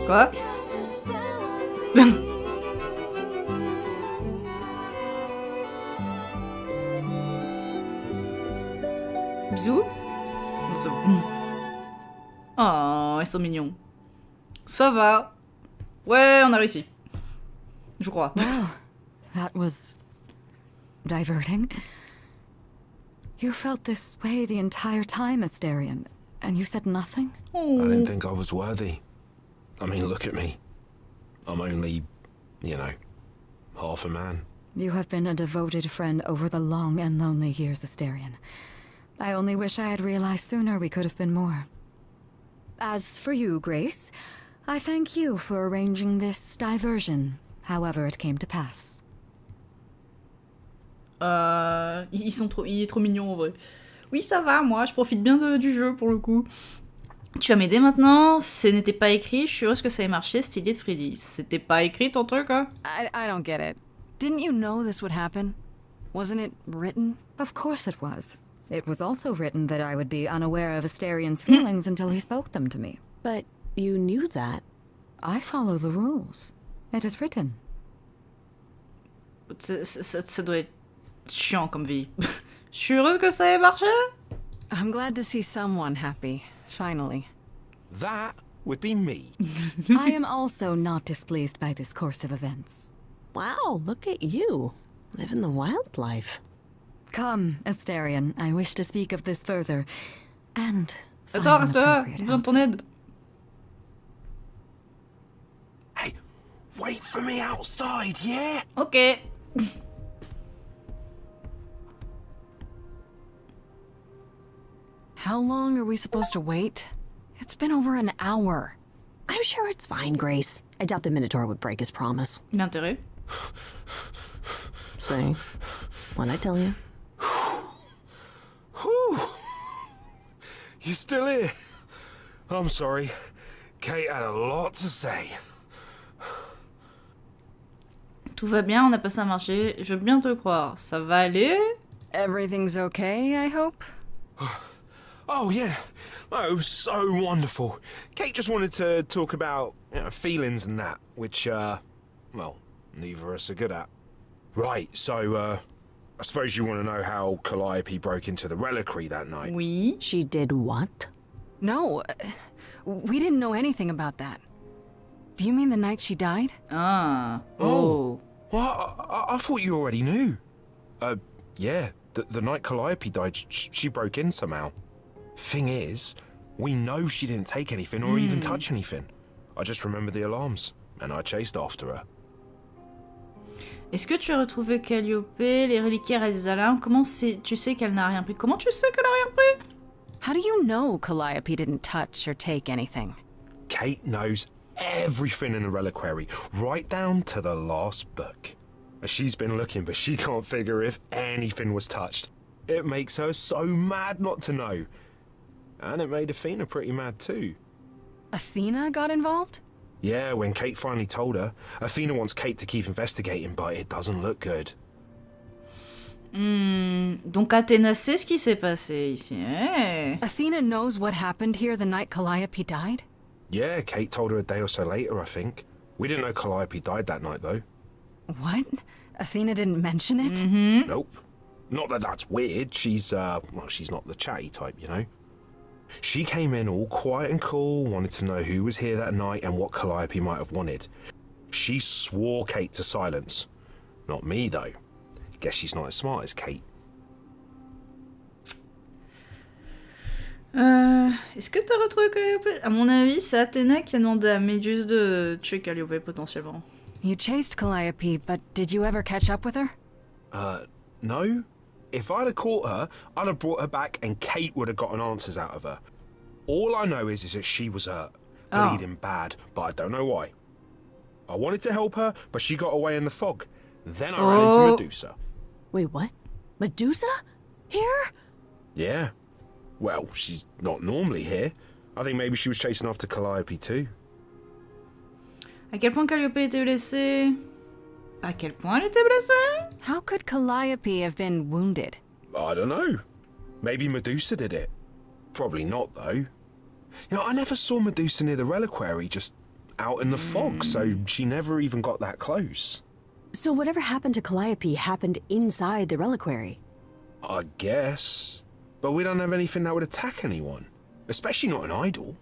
Quoi? Bisous? Oh, ils sont mignons. Ça va. Ouais, on a réussi. Je crois. Well, that was diverting. You felt this way the entire time, Asterion, and you said nothing? I didn't think I was worthy. I mean, look at me. I'm only, you know, half a man. You have been a devoted friend over the long and lonely years, Asterion. I only wish I had realized sooner we could have been more. As for you, Grace, I thank you for arranging this diversion, however it came to pass. Il est trop mignon en vrai. Oui, ça va, moi, je profite bien du jeu pour le coup. Tu vas m'aider maintenant, ce n'était pas écrit, je suis heureuse que ça ait marché, cette idée de Freddy. C'était pas écrit ton truc, hein? I don't get it. Didn't you know this would happen? Wasn't it written? Of course it was. It was also written that I would be unaware of Asterion's feelings until he spoke them to me. But you knew that. I follow the rules. It is written. Ça doit être chiant comme vie. Je suis heureuse que ça ait marché. I'm glad to see someone happy, finally. That would be me. I am also not displeased by this course of events. Wow, look at you. Living the wildlife. Come, Asterion, I wish to speak of this further. And find Attends, an reste là, appropriate j'ai besoin de ton aide. Hey, wait for me outside, yeah? Ok. How long are we supposed to wait? It's been over an hour. I'm sure it's fine, Grace. I doubt the Minotaur would break his promise. L'intérêt. Say, what'd I tell you? Whew. You still here? I'm sorry. Kate had a lot to say. Tout va bien, on a passé un marché, je veux bien te croire. Ça va aller? Everything's okay, I hope? Oh, yeah. Oh, it was so wonderful. Kate just wanted to talk about feelings and that, which, well, neither of us are good at. Right, so, I suppose you want to know how Calliope broke into the reliquary that night. Oui. She did what? No, we didn't know anything about that. Do you mean the night she died? Ah. Oh. Well, I thought you already knew. Yeah, the night Calliope died, she broke in somehow. Thing is, we know she didn't take anything or even touch anything. I just remember the alarms, and I chased after her. Est-ce que tu as retrouvé Calliope, les reliquaires et les alarmes? Tu sais qu'elle n'a rien pris? Comment tu sais qu'elle a rien pris? How do you know Calliope didn't touch or take anything? Kate knows everything in the reliquary, right down to the last book. She's been looking, but she can't figure if anything was touched. It makes her so mad not to know. And it made Athena pretty mad too. Athena got involved? Yeah, when Kate finally told her, Athena wants Kate to keep investigating, but it doesn't look good. Donc Athéna sait ce qui s'est passé ici, hein? Athena knows what happened here the night Calliope died? Yeah, Kate told her a day or so later, I think. We didn't know Calliope died that night, though. What? Athena didn't mention it? Nope. Not that that's weird. She's not the chatty type, you know? She came in all quiet and cool, wanted to know who was here that night and what Calliope might have wanted. She swore Kate to silence. Not me, though. Guess she's not as smart as Kate. Est-ce que t'as retrouvé Calliope? À mon avis, c'est Athéna qui a demandé à Méduse de tuer Calliope potentiellement. You chased Calliope, but did you ever catch up with her? No. If I'd have caught her, I'd have brought her back and Kate would have gotten answers out of her. All I know is that she was hurt, bleeding bad, but I don't know why. I wanted to help her, but she got away in the fog. Then I ran into Medusa. Wait, what? Medusa? Here? Yeah. Well, she's not normally here. I think maybe she was chasing after Calliope too. À quel point Calliope était blessée? À quel point elle était blessée? How could Calliope have been wounded? I don't know. Maybe Medusa did it. Probably not, though. You know, I never saw Medusa near the reliquary, just out in the fog, so she never even got that close. So whatever happened to Calliope happened inside the reliquary. I guess. But we don't have anything that would attack anyone. Especially not an idol.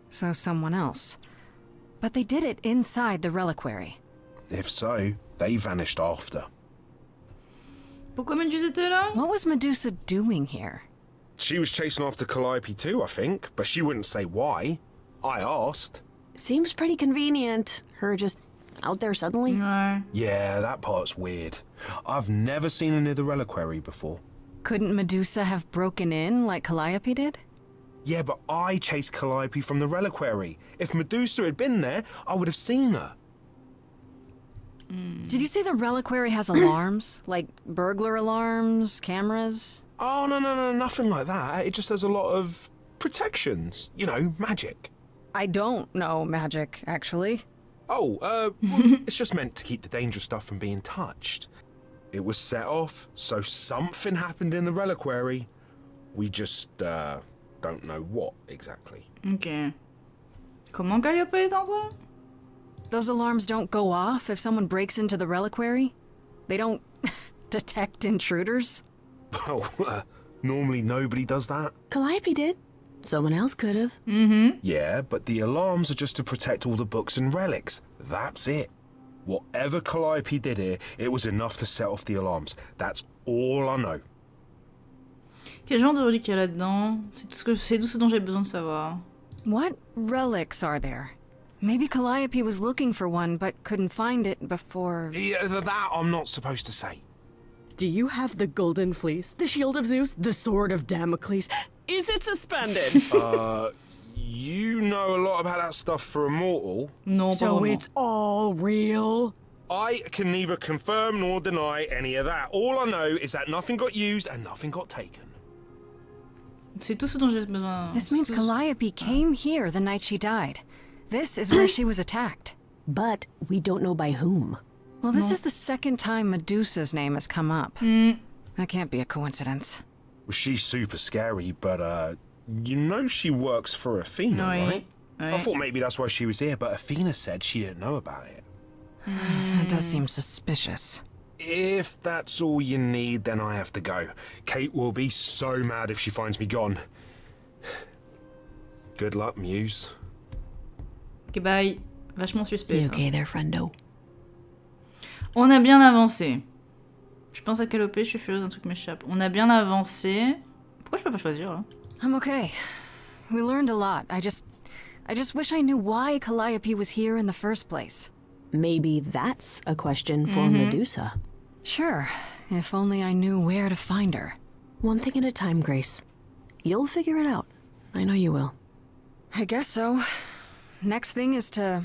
So someone else. But they did it inside the reliquary. If so, they vanished after. Pourquoi Medusa était là? What was Medusa doing here? She was chasing after Calliope too, I think, but she wouldn't say why. I asked. Seems pretty convenient. Her just out there suddenly. Ouais. Yeah, that part's weird. I've never seen her near the reliquary before. Couldn't Medusa have broken in like Calliope did? Yeah, but I chased Calliope from the reliquary. If Medusa had been there, I would have seen her. Did you say the reliquary has alarms? Like burglar alarms, cameras? Oh, no, nothing like that. It just has a lot of protections. You know, magic. I don't know magic, actually. Oh, well, it's just meant to keep the dangerous stuff from being touched. It was set off, so something happened in the reliquary. We just, don't know what exactly. Ok. Comment Calliope est entrée? Those alarms don't go off if someone breaks into the reliquary? They don't detect intruders? Well, normally nobody does that. Calliope did. Someone else could have. Yeah, but the alarms are just to protect all the books and relics. That's it. Whatever Calliope did here, it was enough to set off the alarms. That's all I know. Quel genre de relique il y a là-dedans? C'est tout ce dont j'ai besoin de savoir. What relics are there? Maybe Calliope was looking for one, but couldn't find it before... Yeah, that I'm not supposed to say. Do you have the golden fleece, the shield of Zeus, the sword of Damocles? Is it suspended? You know a lot about that stuff for a mortal. Non, So pas vraiment. it's all real? I can neither confirm nor deny any of that. All I know is that nothing got used and nothing got taken. C'est tout ce dont j'ai besoin. This means Calliope came here the night she died. This is where she was attacked. But we don't know by whom. Well, this is the second time Medusa's name has come up. That can't be a coincidence. Well, she's super scary, but, you know she works for Athena, Oui. right? Oui. I thought maybe that's why she was here, but Athena said she didn't know about it. That does seem suspicious. If that's all you need, then I have to go. Kate will be so mad if she finds me gone. Good luck, Muse. Ok, bye. Vachement suspect. You Ça. okay there, friendo? On a bien avancé. Je pense à Calliope, je suis furieuse, un truc m'échappe. On a bien avancé. Pourquoi je peux pas choisir là? I'm okay. We learned a lot. I just wish I knew why Calliope was here in the first place. Maybe that's a question for Medusa. Sure, if only I knew where to find her. One thing at a time, Grace. You'll figure it out. I know you will. I guess so. Next thing is to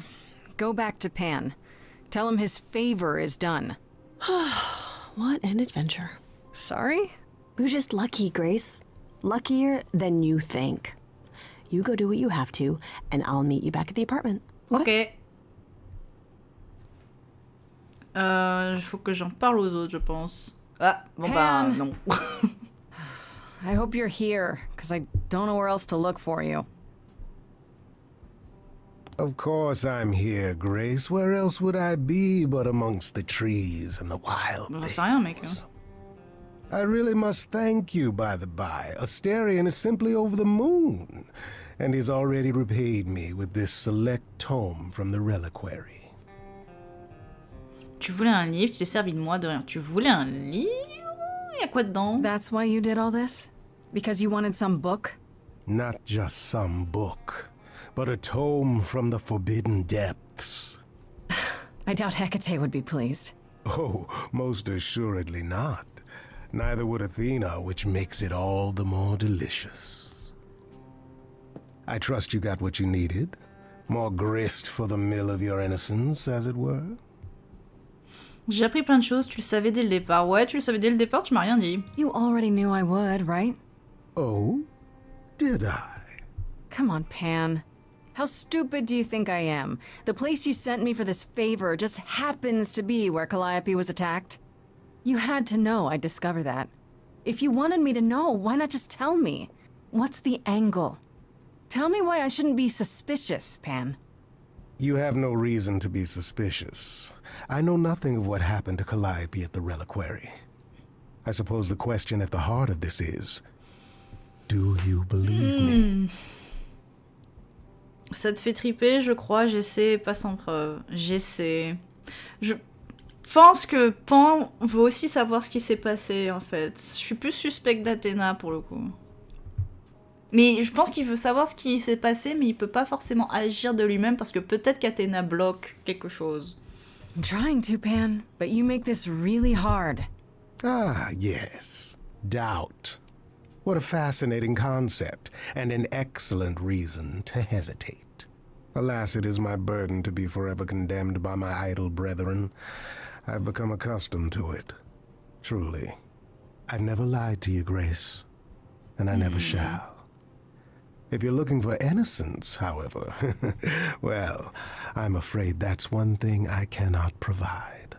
go back to Pan. Tell him his favor is done. What an adventure. Sorry? You're just lucky, Grace. Luckier than you think. You go do what you have to, and I'll meet you back at the apartment. Ok. Il faut que j'en parle aux autres, je pense. Ah, bon bah Pam. non. I hope you're here, because I don't know where else to look for you. Of course I'm here, Grace. Where else would I be but amongst the trees and the wild J'en sais rien, mec. things? I really must thank you, by the by. Asterion is simply over the moon, and he's already repaid me with this select tome from the reliquary. Tu voulais un livre, tu t'es servi de moi de rien. Tu voulais un livre? Y a quoi dedans? That's why you did all this? Because you wanted some book? Not just some book, but a tome from the forbidden depths. I doubt Hecate would be pleased. Oh, most assuredly not. Neither would Athena, which makes it all the more delicious. I trust you got what you needed. More grist for the mill of your innocence, as it were. J'ai appris plein de choses, tu le savais dès le départ. Ouais, tu le savais dès le départ, tu m'as rien dit. You already knew I would, right? Oh? Did I? Come on, Pan. How stupid do you think I am? The place you sent me for this favor just happens to be where Calliope was attacked. You had to know I'd discover that. If you wanted me to know, why not just tell me? What's the angle? Tell me why I shouldn't be suspicious, Pan. You have no reason to be suspicious. I know nothing of what happened to Calliope at the reliquary. I suppose the question at the heart of this is, do you believe me? Ça te fait triper, je crois, j'essaie, pas sans preuve. J'essaie. Je pense que Pan veut aussi savoir ce qui s'est passé, en fait. Je suis plus suspecte d'Athéna, pour le coup. Mais je pense qu'il veut savoir ce qui s'est passé, mais il peut pas forcément agir de lui-même, parce que peut-être qu'Athéna bloque quelque chose. I'm trying to, Pan, but you make this really hard. Ah, yes. Doubt. What a fascinating concept, and an excellent reason to hesitate. Alas, it is my burden to be forever condemned by my idle brethren. I've become accustomed to it. Truly. I've never lied to you, Grace, and I never shall. If you're looking for innocence, however, well, I'm afraid that's one thing I cannot provide.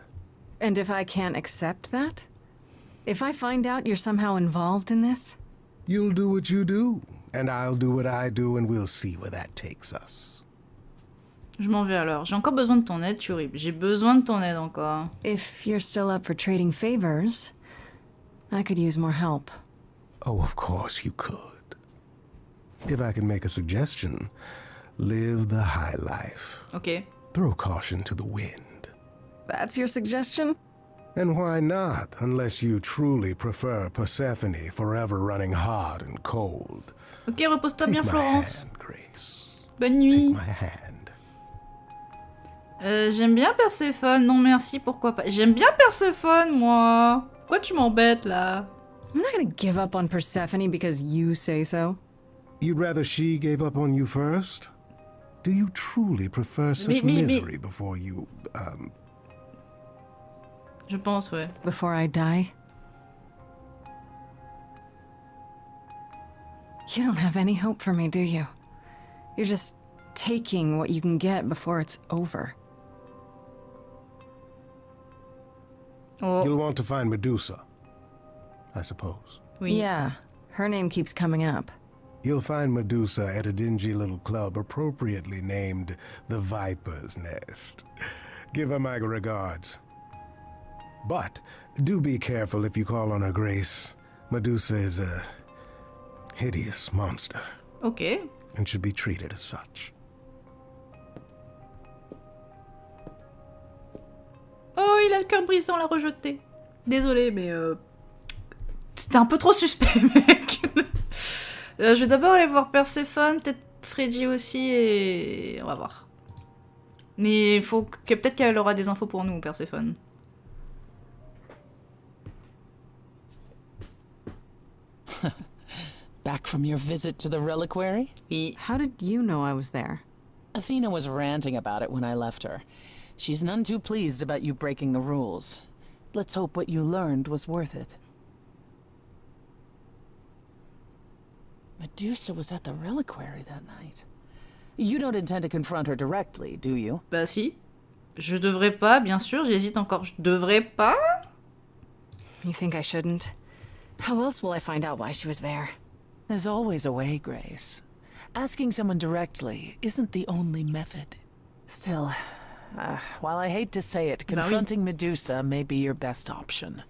And if I can't accept that? If I find out you're somehow involved in this? You'll do what you do, and I'll do what I do, and we'll see where that takes us. Je m'en vais alors. J'ai encore besoin de ton aide, Turib. J'ai besoin de ton aide encore. If you're still up for trading favors, I could use more help. Oh, of course you could. If I can make a suggestion, live the high life. Ok. Throw caution to the wind. That's your suggestion? And why not, unless you truly prefer Persephone forever running hot and cold. Ok, repose-toi bien, Take my Florence. hand, Grace. Bonne nuit. Take my hand. J'aime bien Perséphone. Non, merci, pourquoi pas. J'aime bien Perséphone, moi. Pourquoi tu m'embêtes, là? I'm not gonna give up on Persephone because you say so. You'd rather she gave up on you first? Do you truly prefer such misery before you, Je pense, ouais. Before I die? You don't have any hope for me, do you? You're just taking what you can get before it's over. Oh. You'll want to find Medusa, I suppose. Oui. Yeah, her name keeps coming up. You'll find Medusa at a dingy little club appropriately named the Viper's Nest. Give her my regards. But do be careful if you call on her, Grace. Medusa is a hideous monster. Ok. And should be treated as such. Oh, il a le cœur brisé, on l'a rejeté. Désolé, mais c'était un peu trop suspect, mec. Je vais d'abord aller voir Perséphone, peut-être Freddy aussi, et on va voir. Mais il faut que peut-être qu'elle aura des infos pour nous, Perséphone. Back from your visit to the reliquary? How did you know I was there? Athena was ranting about it when I left her. She's none too pleased about you breaking the rules. Let's hope what you learned was worth it. Medusa was at the reliquary that night. You don't intend to confront her directly, do you? Bah si. Je devrais pas, bien sûr, j'hésite encore. Je devrais pas? You think I shouldn't? How else will I find out why she was there? There's always a way, Grace. Asking someone directly isn't the only method. Still, while I hate to say it, confronting Medusa may be your best option.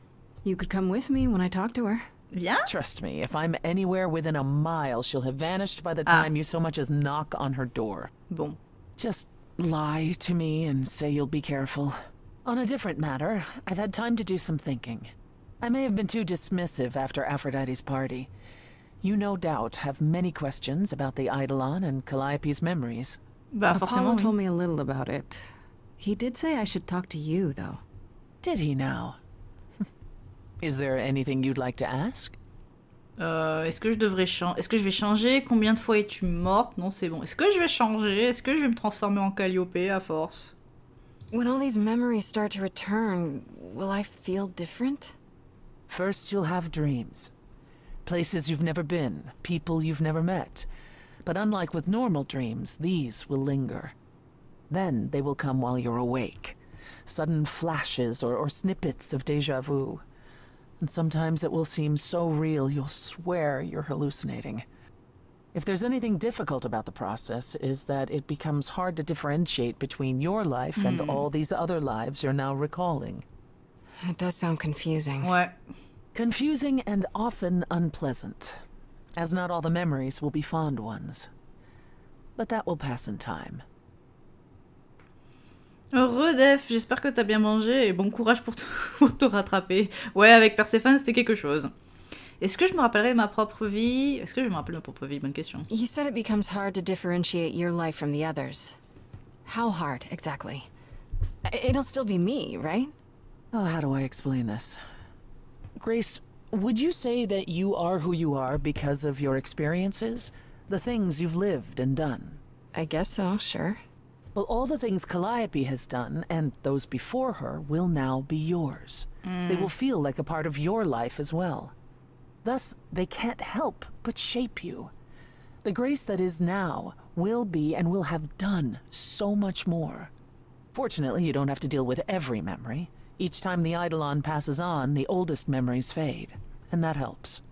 You could come with me when I talk to her. Viens. Trust me, if I'm anywhere within a mile, she'll have vanished by the time you so much as knock on her door. Bon. Just lie to me and say you'll be careful. On a different matter, I've had time to do some thinking. I may have been too dismissive after Aphrodite's party. You no doubt have many questions about the Eidolon and Calliope's memories. Bah, Apollo forcément, told oui. me a little about it. He did say I should talk to you, though. Did he now? Is there anything you'd like to ask? Est-ce que je devrais changer? Est-ce que je vais changer? Combien de fois es-tu morte? Non, c'est bon. Est-ce que je vais changer? Est-ce que je vais me transformer en Calliope à force? When all these memories start to return, will I feel different? First, you'll have dreams. Places you've never been, people you've never met. But unlike with normal dreams, these will linger. Then they will come while you're awake. Sudden flashes or snippets of déjà vu. And sometimes it will seem so real you'll swear you're hallucinating. If there's anything difficult about the process, is that it becomes hard to differentiate between your life and all these other lives you're now recalling. It does sound confusing. Ouais. Confusing and often unpleasant, as not all the memories will be fond ones. But that will pass in time. Heureux Def, j'espère que t'as bien mangé et bon courage pour te rattraper. Ouais, avec Perséphone, c'était quelque chose. Est-ce que je me rappellerai de ma propre vie? Est-ce que je me rappelle de ma propre vie? Bonne question. You said it becomes hard to differentiate your life from the others. How hard, exactly? It'll still be me, right? Oh, how do I explain this? Grace, would you say that you are who you are because of your experiences? The things you've lived and done? I guess so, sure. Well, all the things Calliope has done, and those before her, will now be yours. They will feel like a part of your life as well. Thus, they can't help but shape you. The Grace that is now will be and will have done so much more. Fortunately, you don't have to deal with every memory. Each time the Eidolon passes on, the oldest memories fade, and that helps.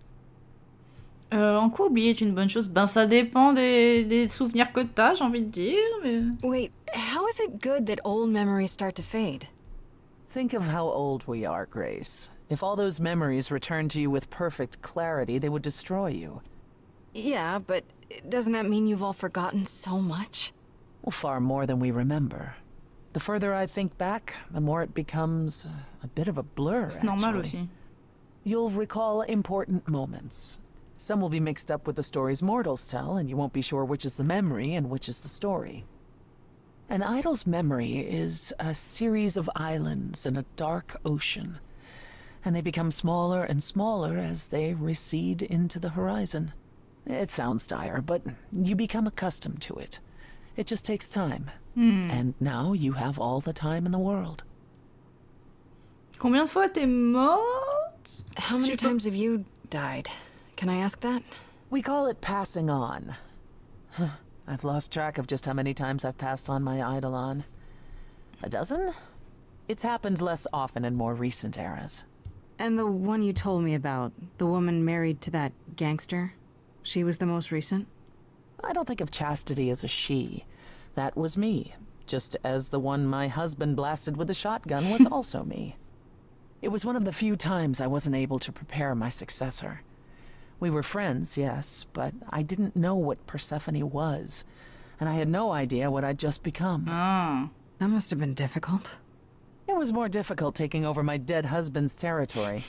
En quoi oublier est une bonne chose? Ben ça dépend des souvenirs que t'as, j'ai envie de dire, mais... Wait, how is it good that old memories start to fade? Think of how old we are, Grace. If all those memories returned to you with perfect clarity, they would destroy you. Yeah, but doesn't that mean you've all forgotten so much? Well, far more than we remember. The further I think back, the more it becomes a bit of a blur, C'est normal actually. aussi. You'll recall important moments. Some will be mixed up with the stories mortals tell, and you won't be sure which is the memory and which is the story. An idol's memory is a series of islands in a dark ocean, and they become smaller and smaller as they recede into the horizon. It sounds dire, but you become accustomed to it. It just takes time. And now you have all the time in the world. Combien de fois t'es morte? How many times have you died? Can I ask that? We call it passing on. I've lost track of just how many times I've passed on my Eidolon. A dozen? It's happened less often in more recent eras. And the one you told me about, the woman married to that gangster? She was the most recent? I don't think of Chastity as a she. That was me, just as the one my husband blasted with a shotgun was also me. It was one of the few times I wasn't able to prepare my successor. We were friends, yes, but I didn't know what Persephone was, and I had no idea what I'd just become. That must have been difficult. It was more difficult taking over my dead husband's territory.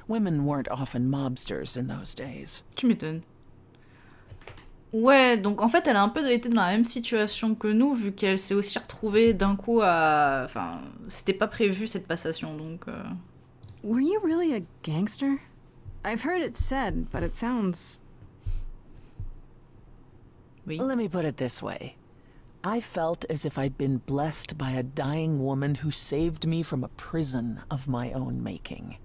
Women weren't often mobsters in those days. Tu m'étonnes. Ouais, donc en fait, elle a un peu été dans la même situation que nous, vu qu'elle s'est aussi retrouvée d'un coup à... Enfin, c'était pas prévu cette passation, donc... Were you really a gangster? I've heard it said, but it sounds... Oui. Let me put it this way. I felt as if I'd been blessed by a dying woman who saved me from a prison of my own making.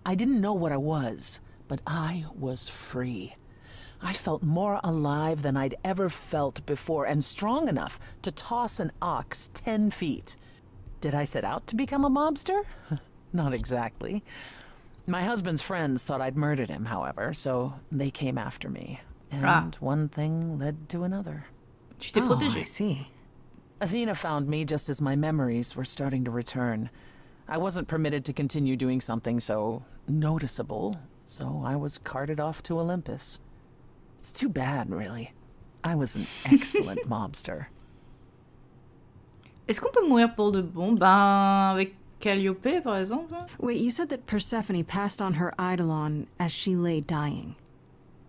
I didn't know what I was, but I was free. I felt more alive than I'd ever felt before, and strong enough to toss an ox 10 feet. Did I set out to become a mobster? Not exactly. My husband's friends thought I'd murdered him, however, so they came after me. And one thing led to another. Tu t'es protégée. I see. Athena found me just as my memories were starting to return. I wasn't permitted to continue doing something so noticeable, so I was carted off to Olympus. It's too bad, really. I was an excellent mobster. Est-ce qu'on peut mourir pour de bon? Ben, avec Calliope, par exemple? Wait, you said that Persephone passed on her Eidolon as she lay dying.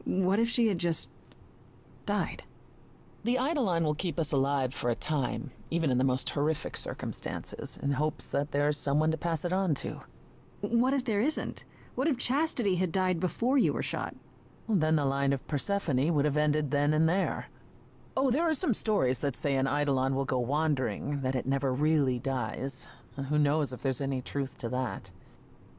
What if she had just died? The Eidolon will keep us alive for a time, even in the most horrific circumstances, in hopes that there's someone to pass it on to. What if there isn't? What if Chastity had died before you were shot? Well, then the line of Persephone would have ended then and there. Oh, there are some stories that say an Eidolon will go wandering, that it never really dies. And who knows if there's any truth to that.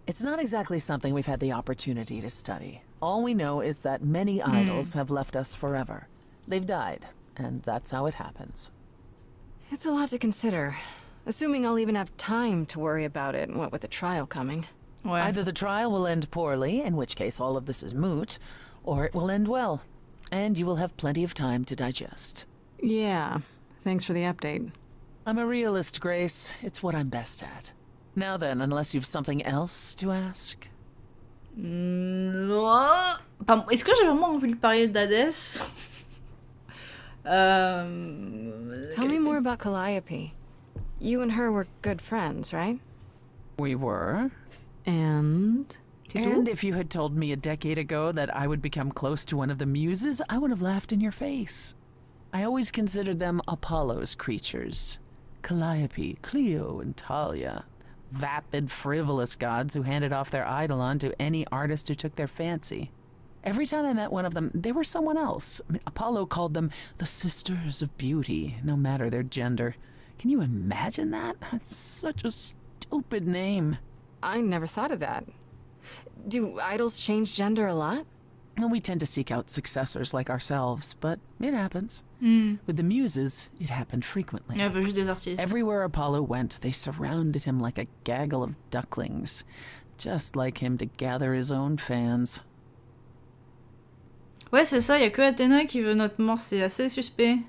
It's not exactly something we've had the opportunity to study. All we know is that many idols have left us forever. They've died, and that's how it happens. It's a lot to consider. Assuming I'll even have time to worry about it, what with the trial coming. Ouais. Either the trial will end poorly, in which case all of this is moot, or it will end well. And you will have plenty of time to digest. Yeah, thanks for the update. I'm a realist, Grace. It's what I'm best at. Now then, unless you've something else to ask. Pardon, est-ce que j'ai vraiment envie de lui parler d'Hadès? Tell me more about Calliope. You and her were good friends, right? We were. And if you had told me a decade ago that I would become close to one of the muses, I would have laughed in your face. I always considered them Apollo's creatures. Calliope, Clio, and Talia. Vapid, frivolous gods who handed off their eidolon to any artist who took their fancy. Every time I met one of them, they were someone else. I mean, Apollo called them the Sisters of Beauty, no matter their gender. Can you imagine that? That's such a stupid name. I never thought of that. Do idols change gender a lot? Well, we tend to seek out successors like ourselves, but it happens. With the muses, it happened frequently. Elle veut juste des artistes. Everywhere Apollo went, they surrounded him like a gaggle of ducklings, just like him to gather his own fans. Ouais, c'est ça, y a que Athéna qui veut notre mort, c'est assez suspect.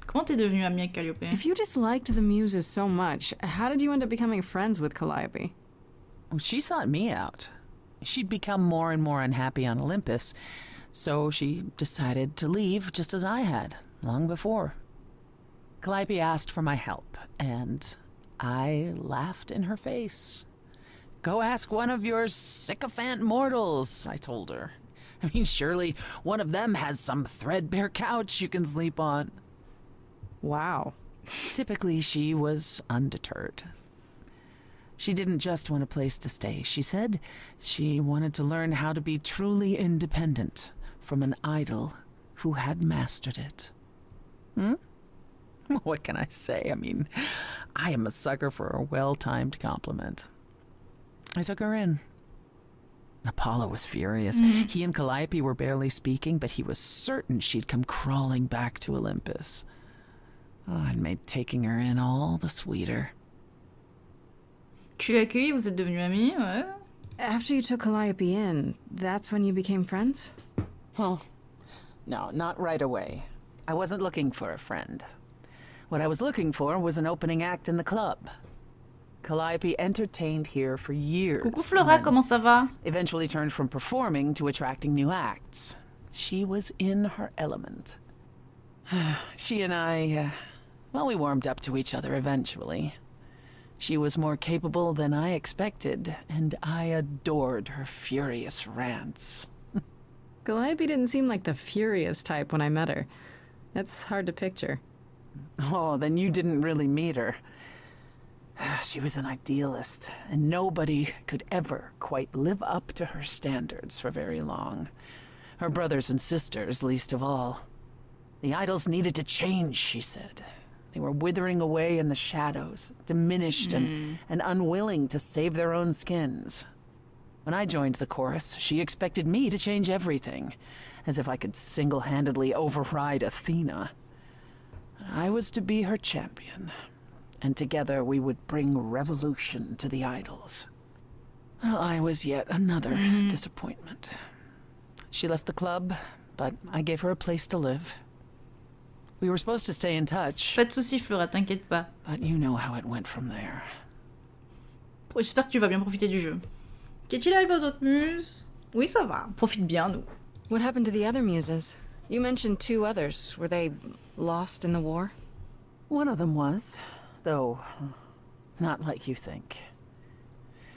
Comment t'es devenue amie avec Calliope? If you disliked the muses so much, how did you end up becoming friends with Calliope? Oh, she sought me out. She'd become more and more unhappy on Olympus, so she decided to leave just as I had, long before. Calliope asked for my help, and I laughed in her face. Go ask one of your sycophant mortals, I told her. I mean, surely one of them has some threadbare couch you can sleep on. Wow. Typically, she was undeterred. She didn't just want a place to stay. She said she wanted to learn how to be truly independent from an idol who had mastered it. What can I say? I mean, I am a sucker for a well-timed compliment. I took her in. Apollo was furious. He and Calliope were barely speaking, but he was certain she'd come crawling back to Olympus. Oh, it made taking her in all the sweeter. Tu l'as accueillie, vous êtes devenus amis, ouais. After you took Calliope in, that's when you became friends? Well, no, not right away. I wasn't looking for a friend. What I was looking for was an opening act in the club. Calliope entertained here for years. Coucou Flora, comment ça va? Eventually turned from performing to attracting new acts. She was in her element. She and I, well, we warmed up to each other eventually. She was more capable than I expected, and I adored her furious rants. Calliope didn't seem like the furious type when I met her. That's hard to picture. Oh, then you didn't really meet her. She was an idealist, and nobody could ever quite live up to her standards for very long. Her brothers and sisters, least of all. The idols needed to change, she said. They were withering away in the shadows, diminished and unwilling to save their own skins. When I joined the chorus, she expected me to change everything, as if I could single-handedly override Athena. I was to be her champion, and together we would bring revolution to the idols. Well, I was yet another disappointment. She left the club, but I gave her a place to live. We were supposed to stay in touch. Pas de soucis, Flora, t'inquiète pas. But you know how it went from there. J'espère que tu vas bien profiter du jeu. Qu'est-il arrivé aux autres muses? Oui, ça va. On profite bien, nous. What happened to the other muses? You mentioned 2 others. Were they lost in the war? One of them was, though not like you think.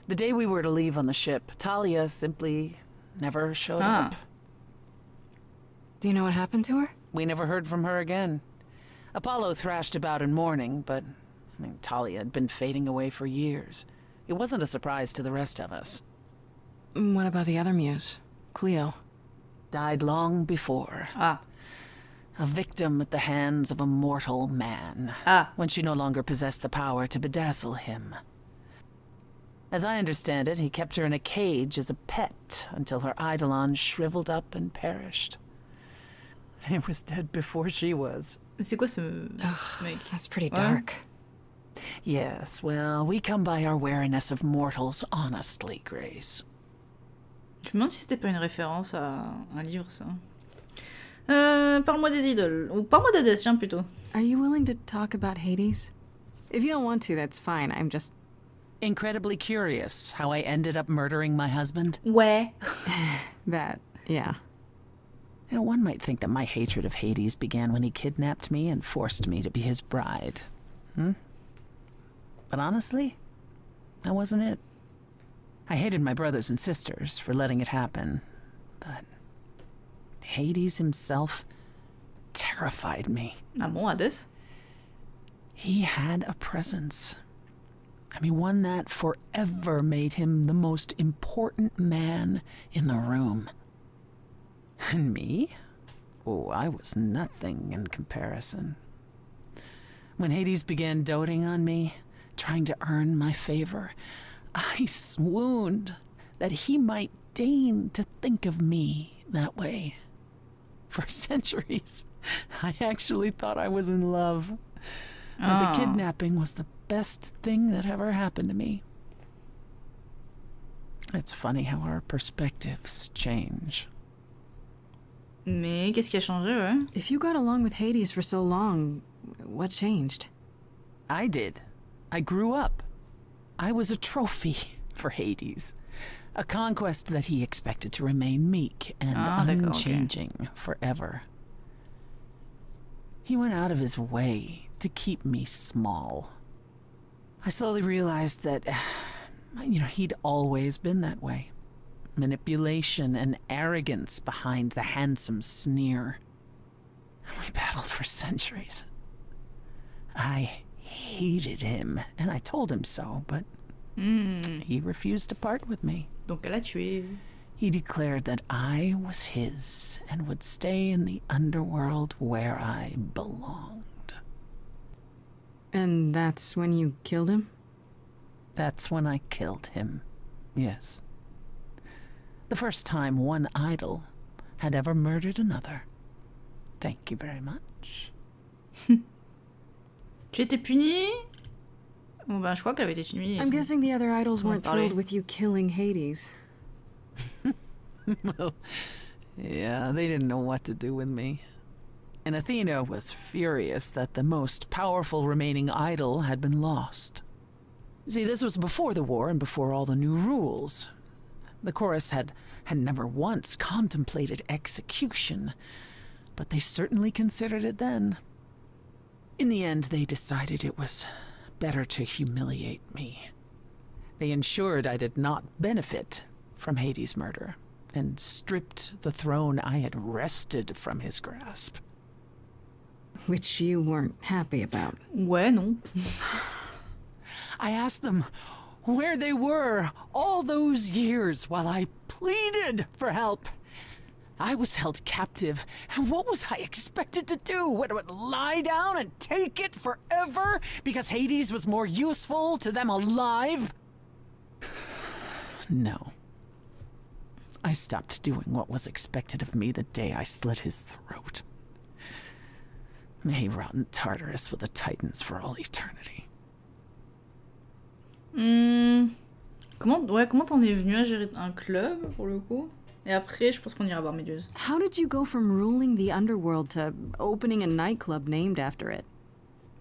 The day we were to leave on the ship, Talia simply never showed up. Do you know what happened to her? We never heard from her again. Apollo thrashed about in mourning, but Talia had been fading away for years. It wasn't a surprise to the rest of us. What about the other muse, Clio? Died long before. Ah. A victim at the hands of a mortal man. When she no longer possessed the power to bedazzle him. As I understand it, he kept her in a cage as a pet until her eidolon shriveled up and perished. He was dead before she was. C'est quoi ce mec? That's pretty dark. Yes, well, we come by our wariness of mortals honestly, Grace. Je me demande si c'était pas une référence à un livre, ça. Parle-moi des idoles. Ou parle-moi d'Hadès, tiens, plutôt. Are you willing to talk about Hades? If you don't want to, that's fine. I'm just... Incredibly curious how I ended up murdering my husband. Ouais. That, yeah. You know, one might think that my hatred of Hades began when he kidnapped me and forced me to be his bride. But honestly, that wasn't it. I hated my brothers and sisters for letting it happen, but Hades himself terrified me. Ah bon, Hades? He had a presence. I mean, one that forever made him the most important man in the room. And me? Oh, I was nothing in comparison. When Hades began doting on me, trying to earn my favor, I swooned that he might deign to think of me that way. For centuries, I actually thought I was in love. And the kidnapping was the best thing that ever happened to me. It's funny how our perspectives change. Mais qu'est-ce qui a changé, ouais? If you got along with Hades for so long, what changed? I did. I grew up. I was a trophy for Hades. A conquest that he expected to remain meek and unchanging forever. He went out of his way to keep me small. I slowly realized that, he'd always been that way. Manipulation and arrogance behind the handsome sneer. We battled for centuries. I hated him, and I told him so, but he refused to part with me. Donc elle a tué. He declared that I was his and would stay in the underworld where I belonged. And that's when you killed him? That's when I killed him, yes. The first time one idol had ever murdered another. Thank you very much. Tu étais puni? Bon ben, je crois qu'elle avait été punie. I'm guessing the other idols weren't thrilled with you killing Hades. Well, yeah, they didn't know what to do with me. And Athena was furious that the most powerful remaining idol had been lost. See, this was before the war and before all the new rules. The chorus had never once contemplated execution, but they certainly considered it then. In the end, they decided it was better to humiliate me. They ensured I did not benefit from Hades' murder, and stripped the throne I had wrested from his grasp. Which you weren't happy about. Ouais, non. I asked them where they were all those years while I pleaded for help. I was held captive, and what was I expected to do? What, lie down and take it forever because Hades was more useful to them alive? No. I stopped doing what was expected of me the day I slit his throat. May he rot in Tartarus with the Titans for all eternity. Comment t'en es venu à gérer un club, pour le coup? Et après, je pense qu'on ira voir Méduse. How did you go from ruling the underworld to opening a nightclub named after it?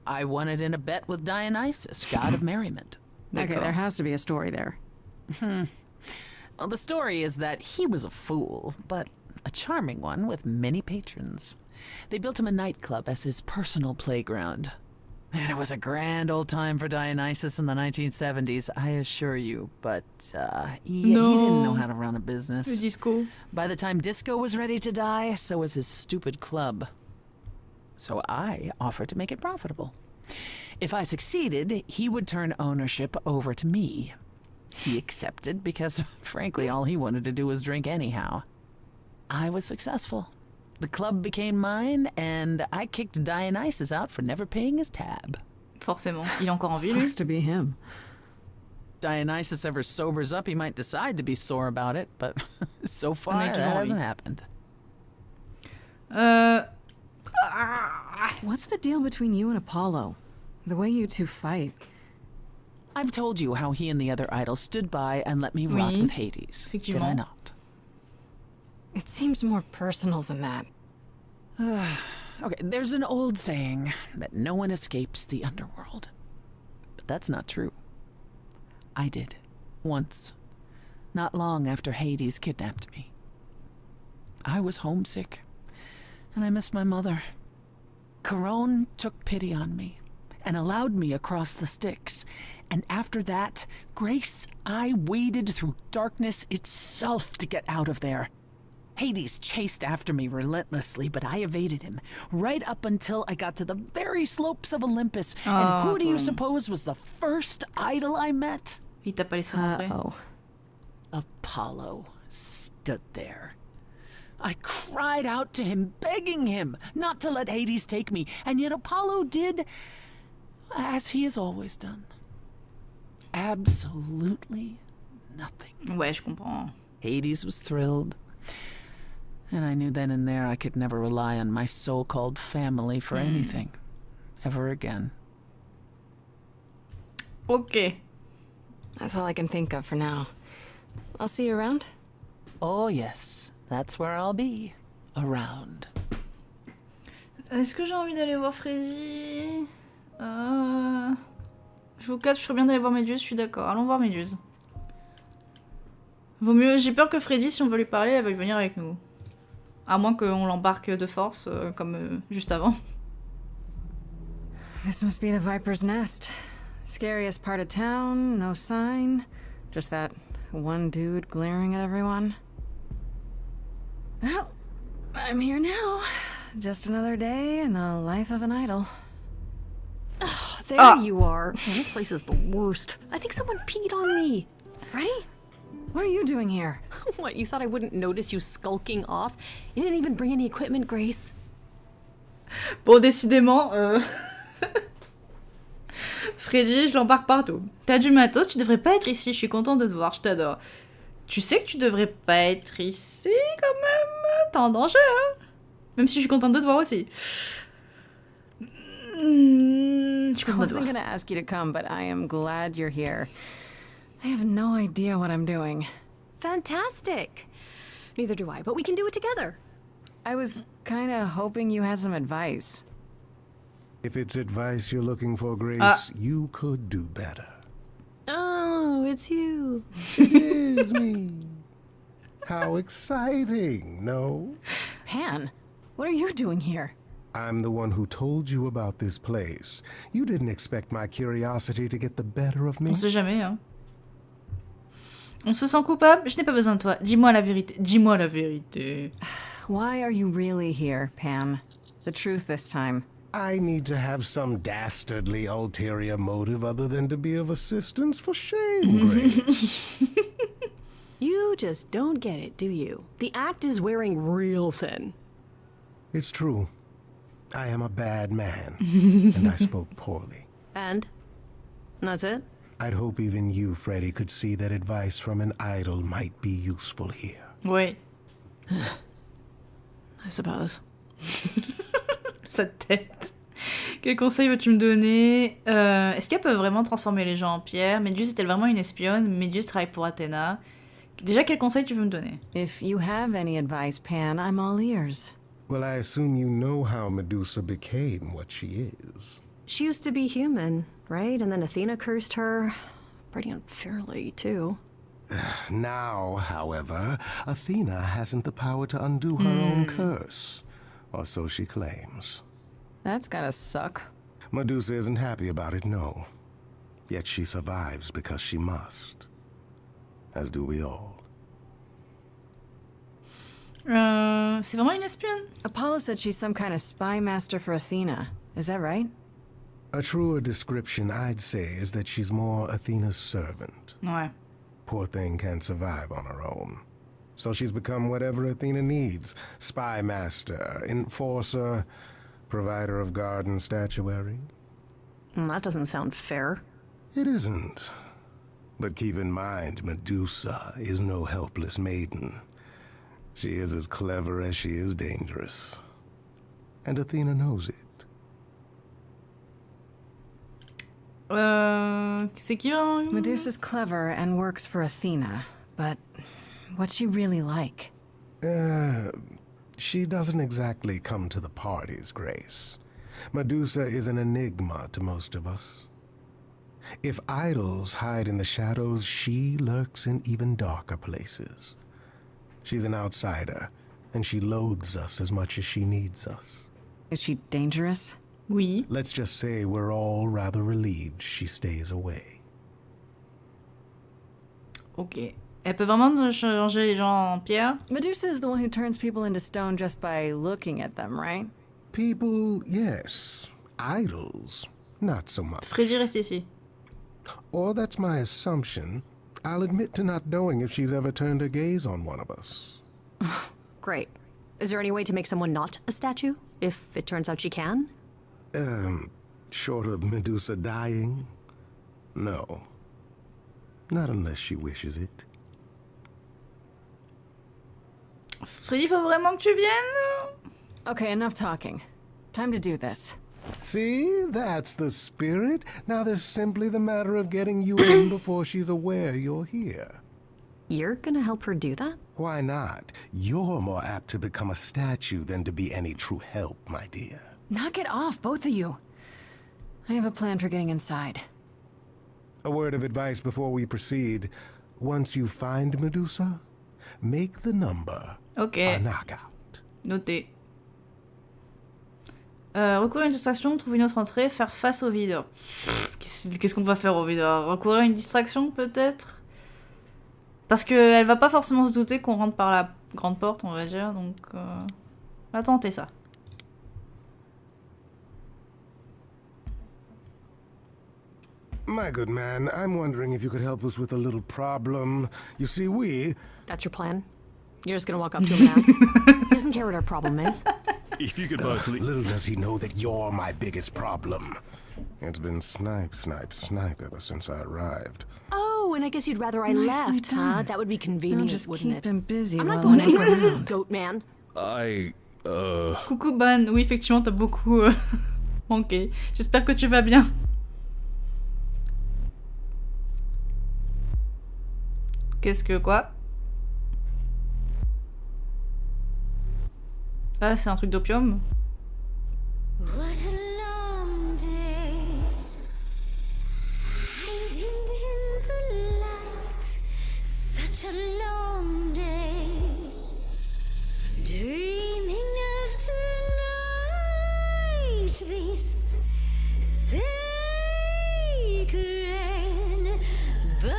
I won it in a bet with Dionysus, god of merriment. Okay, there has to be a story there. Well, the story is that he was a fool, but a charming one with many patrons. They built him a nightclub as his personal playground. And it was a grand old time for Dionysus in the 1970s, I assure you. But he didn't know how to run a business. Le disco. By the time disco was ready to die, so was his stupid club. So I offered to make it profitable. If I succeeded, he would turn ownership over to me. He accepted because, frankly, all he wanted to do was drink anyhow. I was successful. The club became mine, and I kicked Dionysus out for never paying his tab. Forcément. Il est encore en vie, lui. Sucks to be him. Dionysus ever sobers up, he might decide to be sore about it, but so far that hasn't happened. What's the deal between you and Apollo? The way you two fight. I've told you how he and the other idols stood by and let me rot with Hades. Did I not? It seems more personal than that. Okay, there's an old saying that no one escapes the underworld. But that's not true. I did. Once. Not long after Hades kidnapped me. I was homesick, and I missed my mother. Charon took pity on me and allowed me across the Styx. And after that, Grace, I waded through darkness itself to get out of there. Hades chased after me relentlessly, but I evaded him, right up until I got to the very slopes of Olympus. And who do you suppose was the first idol I met? Il t'a pas laissé rentrer. Apollo stood there. I cried out to him, begging him not to let Hades take me, and yet Apollo did as he has always done. Absolutely nothing. Ouais, je comprends. Hades was thrilled. And I knew then and there I could never rely on my so-called family for anything. Ever again. Ok. That's all I can think of for now. I'll see you around. Oh yes, that's where I'll be. Around. Est-ce que j'ai envie d'aller voir Freddy Je vous capte, je ferais bien d'aller voir Méduse, je suis d'accord. Allons voir Méduse. Vaut mieux, j'ai peur que Freddy, si on veut lui parler, elle veuille venir avec nous. À moins qu'on l'embarque de force, comme juste avant. This must be the Viper's Nest. Scariest part of town, no sign. Just that one dude glaring at everyone. Well, I'm here now. Just another day in the life of an idol. Oh, there you are. Man, this place is the worst. I think someone peed on me. Freddy? What are you doing here? What, you thought I wouldn't notice you skulking off? You didn't even bring any equipment, Grace. Bon, décidément, Freddy, je l'embarque partout. T'as du matos, tu devrais pas être ici, je suis contente de te voir, je t'adore. Tu sais que tu devrais pas être ici, quand même. T'es en danger, hein. Même si je suis contente de te voir aussi. Je suis I contente de te wasn't voir. gonna ask you to come, but I am glad you're here. I have no idea what I'm doing. Fantastic. Neither do I, but we can do it together. I was kinda hoping you had some advice. If it's advice you're looking for, Grace, you could do better. Oh, it's you. It is me. How exciting, no? Pan, what are you doing here? I'm the one who told you about this place. You didn't expect my curiosity to get the better of me. On sait jamais, hein. On se sent coupable? Je n'ai pas besoin de toi. Dis-moi la vérité. Dis-moi la vérité. Why are you really here, Pan? The truth this time. I need to have some dastardly ulterior motive other than to be of assistance. For shame, Grace. You just don't get it, do you? The act is wearing real thin. It's true. I am a bad man, and I spoke poorly. And? That's it? I'd hope even you, Freddy, could see that advice from an idol might be useful here. Oui. I suppose. Sa tête. Quel conseil veux-tu me donner? Est-ce qu'elle peut vraiment transformer les gens en pierre? Méduse est-elle vraiment une espionne? Méduse travaille pour Athéna. Déjà, quel conseil tu veux me donner? If you have any advice, Pan, I'm all ears. Well, I assume you know how Medusa became what she is. She used to be human, right? And then Athena cursed her. Pretty unfairly, too. Now, however, Athena hasn't the power to undo her own curse. Or so she claims. That's gotta suck. Medusa isn't happy about it, no. Yet she survives because she must. As do we all. C'est vraiment une espionne? Apollo said she's some kind of spy master for Athena. Is that right? A truer description, I'd say, is that she's more Athena's servant. Ouais. Poor thing can't survive on her own. So she's become whatever Athena needs. Spy master, enforcer, provider of garden statuary. That doesn't sound fair. It isn't. But keep in mind, Medusa is no helpless maiden. She is as clever as she is dangerous. And Athena knows it. C'est qui? Medusa's clever and works for Athena, but what's she really like? She doesn't exactly come to the parties, Grace. Medusa is an enigma to most of us. If idols hide in the shadows, she lurks in even darker places. She's an outsider, and she loathes us as much as she needs us. Is she dangerous? Oui. Let's just say we're all rather relieved she stays away. Ok. Elle peut vraiment changer les gens en pierre? Medusa is the one who turns people into stone just by looking at them, right? People, yes. Idols, not so much. Freddy reste ici. Or that's my assumption. I'll admit to not knowing if she's ever turned her gaze on one of us. Great. Is there any way to make someone not a statue, if it turns out she can? Short of Medusa dying? No. Not unless she wishes it. Freddy, faut vraiment que tu viennes? Okay, enough talking. Time to do this. See, that's the spirit. Now there's simply the matter of getting you in before she's aware you're here. You're gonna help her do that? Why not? You're more apt to become a statue than to be any true help, my dear. Knock it off, both of you. I have a plan for getting inside. A word of advice before we proceed. Once you find Medusa, make the number a knockout. Noté. Recourir à une distraction, trouver une autre entrée, faire face au vide. Qu'est-ce qu'on va faire au vide? Recourir à une distraction, peut-être? Parce qu'elle va pas forcément se douter qu'on rentre par la grande porte, on va dire, donc... On va tenter ça. My good man, I'm wondering if you could help us with a little problem. You see, That's your plan? You're just gonna walk up to him and ask? He doesn't care what our problem is. If you could both little does he know that you're my biggest problem. It's been snipe, snipe, snipe ever since I arrived. Oh, and I guess you'd rather I Nicely left, huh? done. That would be convenient, Just wouldn't keep it? him busy I'm not while going I look anywhere, around. goat man. Coucou Ban, oui effectivement t'as beaucoup manqué. J'espère que tu vas bien. Qu'est-ce que quoi? Ah c'est un truc d'opium. What a long day, hiding in the light. Such a long day, dreaming of tonight. This sacred bite.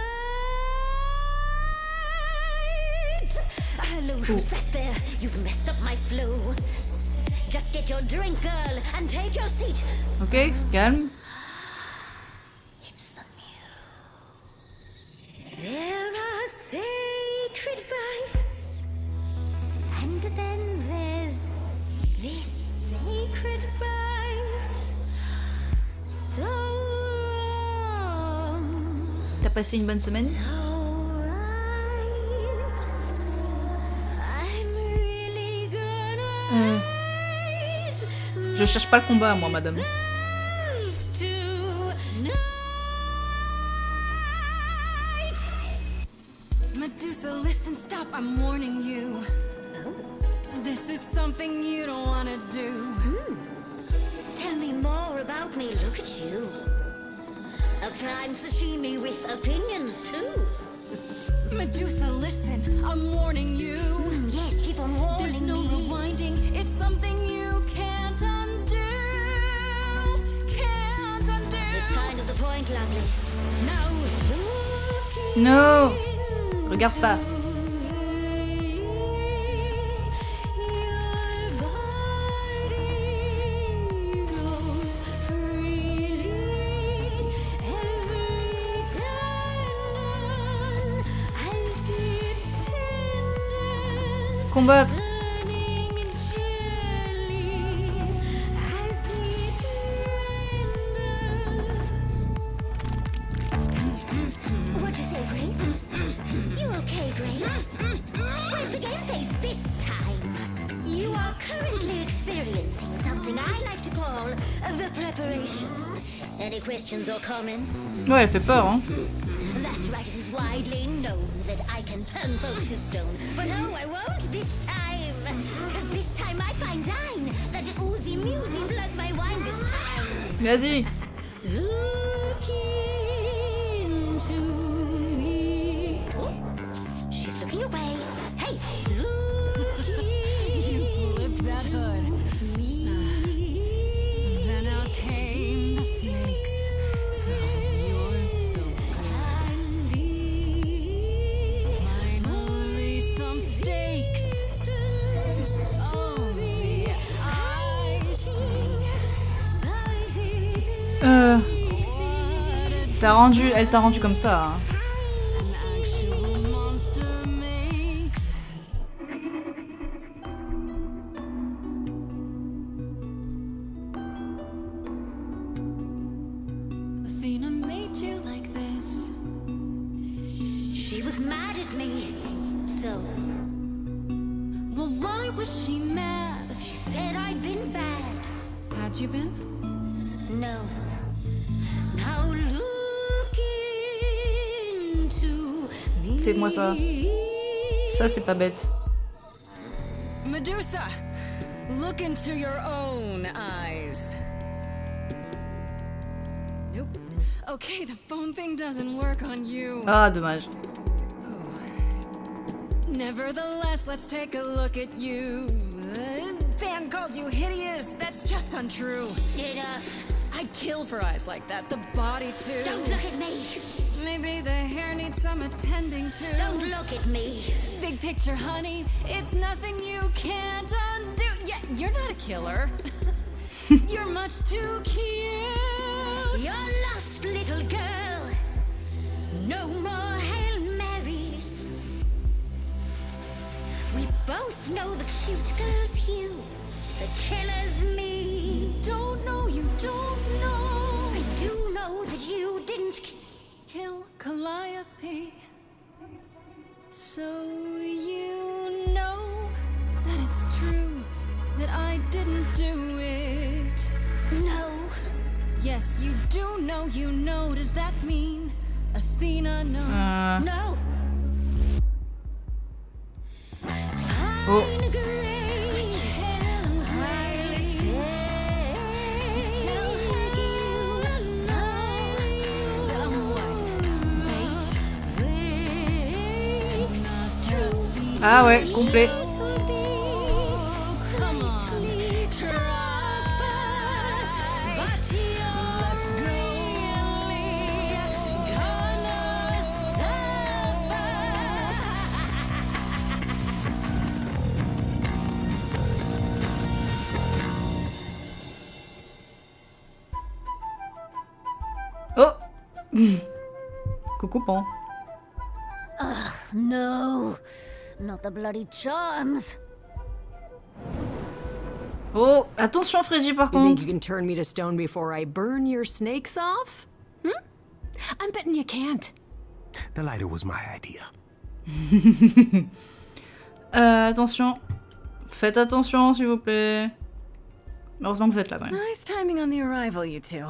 Hello, who's that there? You've messed up my flow. Just get your drink, girl, and take your seat. Ok, se calme. It's the muse. There are sacred bites, and then there's this sacred bite. So wrong, T'as passé une bonne semaine? so right. I'm really gonna Je cherche pas le combat moi madame. Medusa, listen, stop, I'm warning you. This is something you don't want to do. Tell me more about me, look at you. A prime sashimi with opinions too. Medusa, listen, I'm warning you. Yes, keep on warning There's no me. rewinding, it's something you can't undo. Can't undo. It's kind of the point, lovely. Now look No. Regarde pas. Combattre. What'd you say, Grace? You okay, Grace? Where's the game face this time? You are currently experiencing something I like to call the preparation. Any questions or comments? Ouais, elle fait peur, hein. That's right, it is widely known that I can turn folks to stone. But oh, I won't this time. 'Cause this time I find dine that oozy musy bloods my wine this time. Vas-y. Look into me. Oh, she's looking away. Hey, look You flipped that hood. Then out came the snakes. Oh, you're so good. Finally, some steaks. Oh, the ice thing. Elle t'a rendu comme ça. Hein. An actual monster makes. Athena made you like this. She was mad at me. So, Well, why was she mad? she said I'd been bad. Had you been? No. Now look into me. Fais-moi ça. Ça, c'est pas bête. Medusa, look into your own eyes. Nope. Okay, the phone thing doesn't work on you. Ah, dommage. Nevertheless, let's take a look at you. Fan called you hideous. That's just untrue. Enough. I'd kill for eyes like that. The body too. Don't look at me. Maybe the hair needs some attending to. Don't look at me. Big picture, honey. It's nothing you can't undo. Yeah, you're not a killer. You're much too cute. You're lost, little girl. No more Hail Marys. We both know the cute girl's you. The killer's me. Don't know, you don't know. I do know that you didn't Kill Calliope. So you know that it's true that I didn't do it. No. Yes, you do know, you know. Does that mean Athena knows? No. Oh. Fine gray hair highlights to tell her you know That I'm what? Bait? Not the feet. Ah ouais, complet. Come on, let's go. Oh. Coucou Pan. No, not the bloody charms. Oh, attention Freddy par You think contre. you can turn me to stone before I burn your snakes off? I'm betting you can't. The lighter was my idea. Attention. Faites attention s'il vous plaît. Heureusement que vous êtes là quand même. Nice timing on the arrival, you two.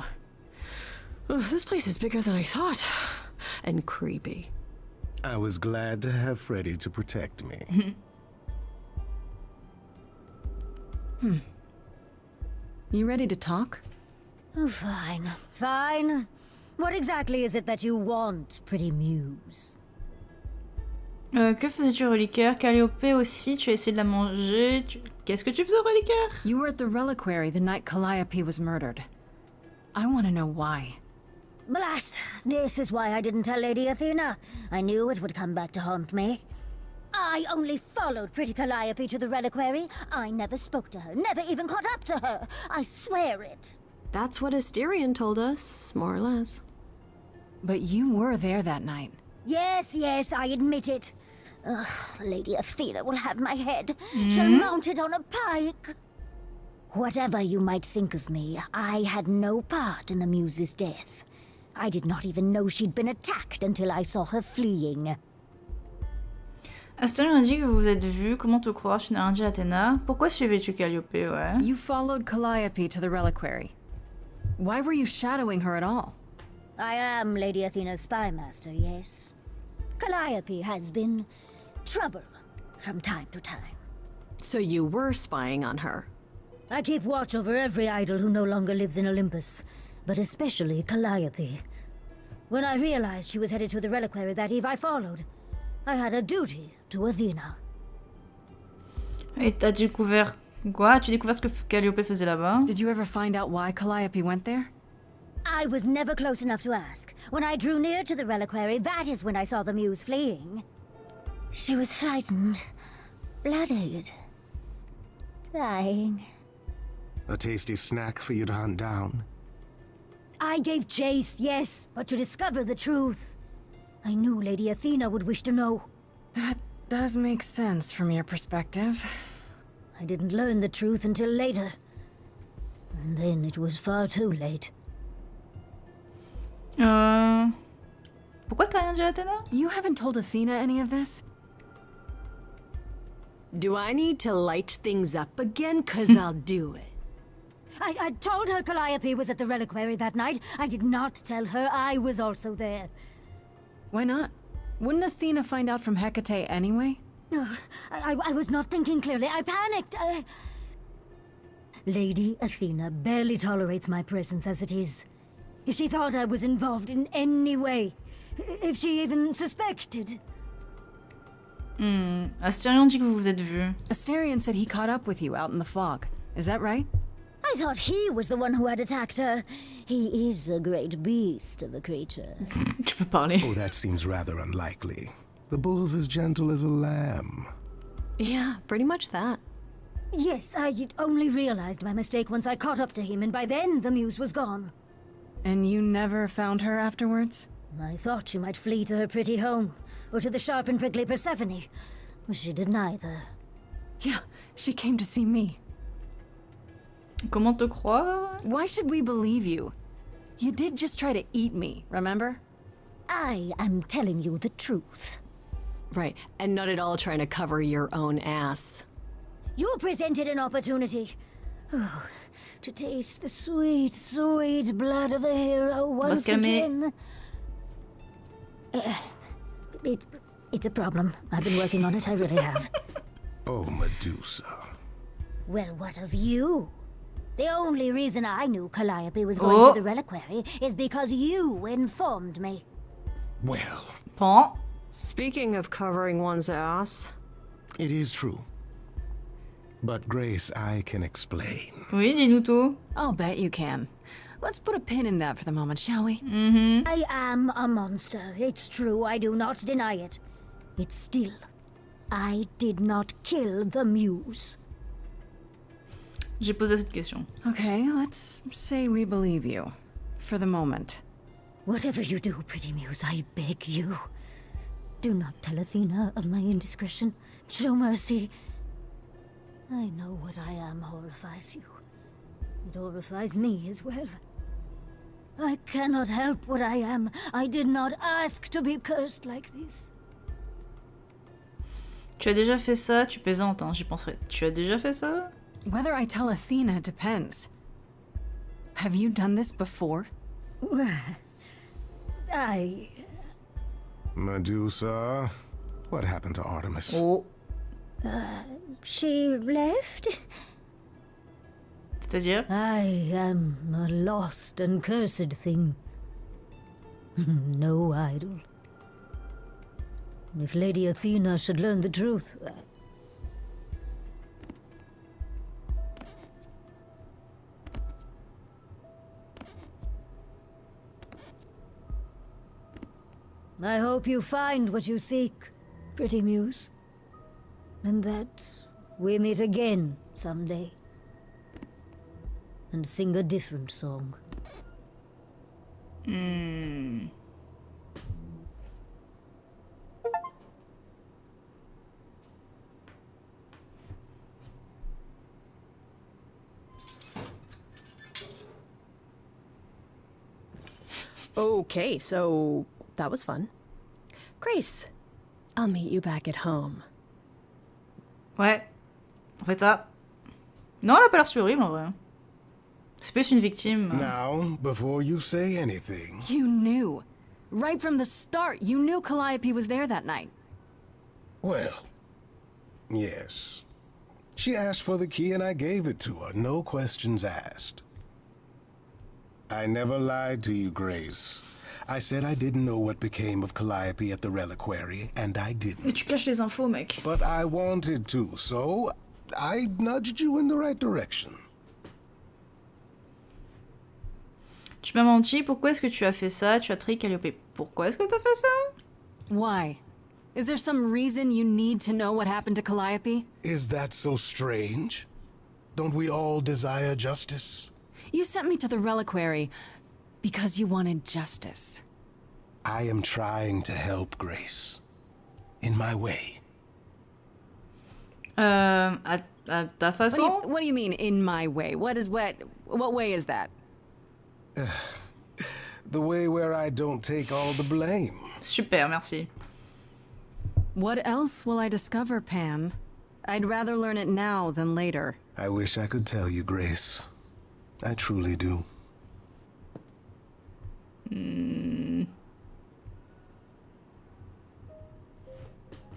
Ugh, this place is bigger than I thought. And creepy. I was glad to have Freddy to protect me. You ready to talk? Oh, fine, fine. What exactly is it that you want, pretty muse? Que faisais-tu au reliquaire? Calliope aussi, tu as essayé de la manger. Qu'est-ce que tu faisais au reliquaire? You were at the reliquary the night Calliope was murdered. I want to know why. Blast! This is why I didn't tell Lady Athena. I knew it would come back to haunt me. I only followed pretty Calliope to the reliquary. I never spoke to her, never even caught up to her. I swear it. That's what Asterion told us, more or less. But you were there that night. Yes, yes, I admit it. Ugh, Lady Athena will have my head. She'll mount it on a pike. Whatever you might think of me, I had no part in the muse's death. I did not even know she'd been attacked until I saw her fleeing. Astérion a dit que vous vous êtes vus. Comment te croire? Tu n'as rien dit à Athéna. Pourquoi suivais-tu Calliope? Ouais. You followed Calliope to the reliquary. Why were you shadowing her at all? I am Lady Athena's spy master, yes. Calliope has been trouble from time to time. So you were spying on her? I keep watch over every idol who no longer lives in Olympus, but especially Calliope. When I realized she was headed to the reliquary that eve, I followed. I had a duty to Athena. Et t'as découvert quoi? Tu as découvert ce que Calliope faisait là-bas? Did you ever find out why Calliope went there? I was never close enough to ask. When I drew near to the reliquary, that is when I saw the muse fleeing. She was frightened, bloodied, dying. A tasty snack for you to hunt down. I gave chase, yes, but to discover the truth. I knew Lady Athena would wish to know. That does make sense from your perspective. I didn't learn the truth until later. And then it was far too late. Pourquoi t'as rien dit à Athéna? You haven't told Athena any of this? Do I need to light things up again? 'Cause I'll do it. I told her Calliope was at the reliquary that night. I did not tell her I was also there. Why not? Wouldn't Athena find out from Hecate anyway? I was not thinking clearly. I panicked. Lady Athena barely tolerates my presence as it is. If she thought I was involved in any way, if she even suspected... Astérion dit que vous vous êtes vus. Astérion said he caught up with you out in the fog. Is that right? I thought he was the one who had attacked her. He is a great beast of a creature. Tu peux parler. Oh, that seems rather unlikely. The bull's as gentle as a lamb. Yeah, pretty much that. Yes, I only realized my mistake once I caught up to him, and by then the muse was gone. And you never found her afterwards? I thought she might flee to her pretty home, or to the sharp and prickly Persephone. She did neither. Yeah, she came to see me. Comment te croire? Why should we believe you? You did just try to eat me, remember? I am telling you the truth. Right, and not at all trying to cover your own ass. You presented an opportunity. Oh, to taste the sweet, sweet blood of a hero once again. It's a problem. I've been working on it, I really have. Oh, Medusa. Well, what of you? The only reason I knew Calliope was going to the reliquary is because you informed me. Well... Bon. Speaking of covering one's ass... It is true. But Grace, I can explain. Oui, dis-nous tout. I'll bet you can. Let's put a pin in that for the moment, shall we? I am a monster. It's true, I do not deny it. It's still... I did not kill the muse. J'ai posé cette question. Okay, let's say we believe you. For the moment. Whatever you do, pretty muse, I beg you. Do not tell Athena of my indiscretion. Show mercy. I know what I am horrifies you. It horrifies me as well. I cannot help what I am. I did not ask to be cursed like this. Tu as déjà fait ça? Tu plaisantes, hein, j'y penserai. Tu as déjà fait ça? Whether I tell Athena depends. Have you done this before? I... Medusa, what happened to Artemis? Oh. She left? C'est-à-dire? I am a lost and cursed thing. No idol. If Lady Athena should learn the truth... I hope you find what you seek, pretty muse. And that we meet again someday. And sing a different song. Okay, so that was fun. Grace, I'll meet you back at home. Ouais. On fait ça. Non, elle a pas l'air si horrible en vrai. C'est plus une victime. Now, before you say anything... You knew. Right from the start, you knew Calliope was there that night. Well, yes. She asked for the key and I gave it to her, no questions asked. I never lied to you, Grace. I said I didn't know what became of Calliope at the reliquary, and I didn't. Mais tu caches les infos, mec. But I wanted to, so I nudged you in the right direction. Tu m'as menti, pourquoi est-ce que tu as fait ça? Tu as trahi Calliope. Pourquoi est-ce que t'as fait ça? Why? Is there some reason you need to know what happened to Calliope? Is that so strange? Don't we all desire justice? You sent me to the reliquary because you wanted justice. I am trying to help, Grace. In my way. À ta façon? What do you mean, in my way? What way is that? The way where I don't take all the blame. Super, merci. What else will I discover, Pan? I'd rather learn it now than later. I wish I could tell you, Grace. I truly do.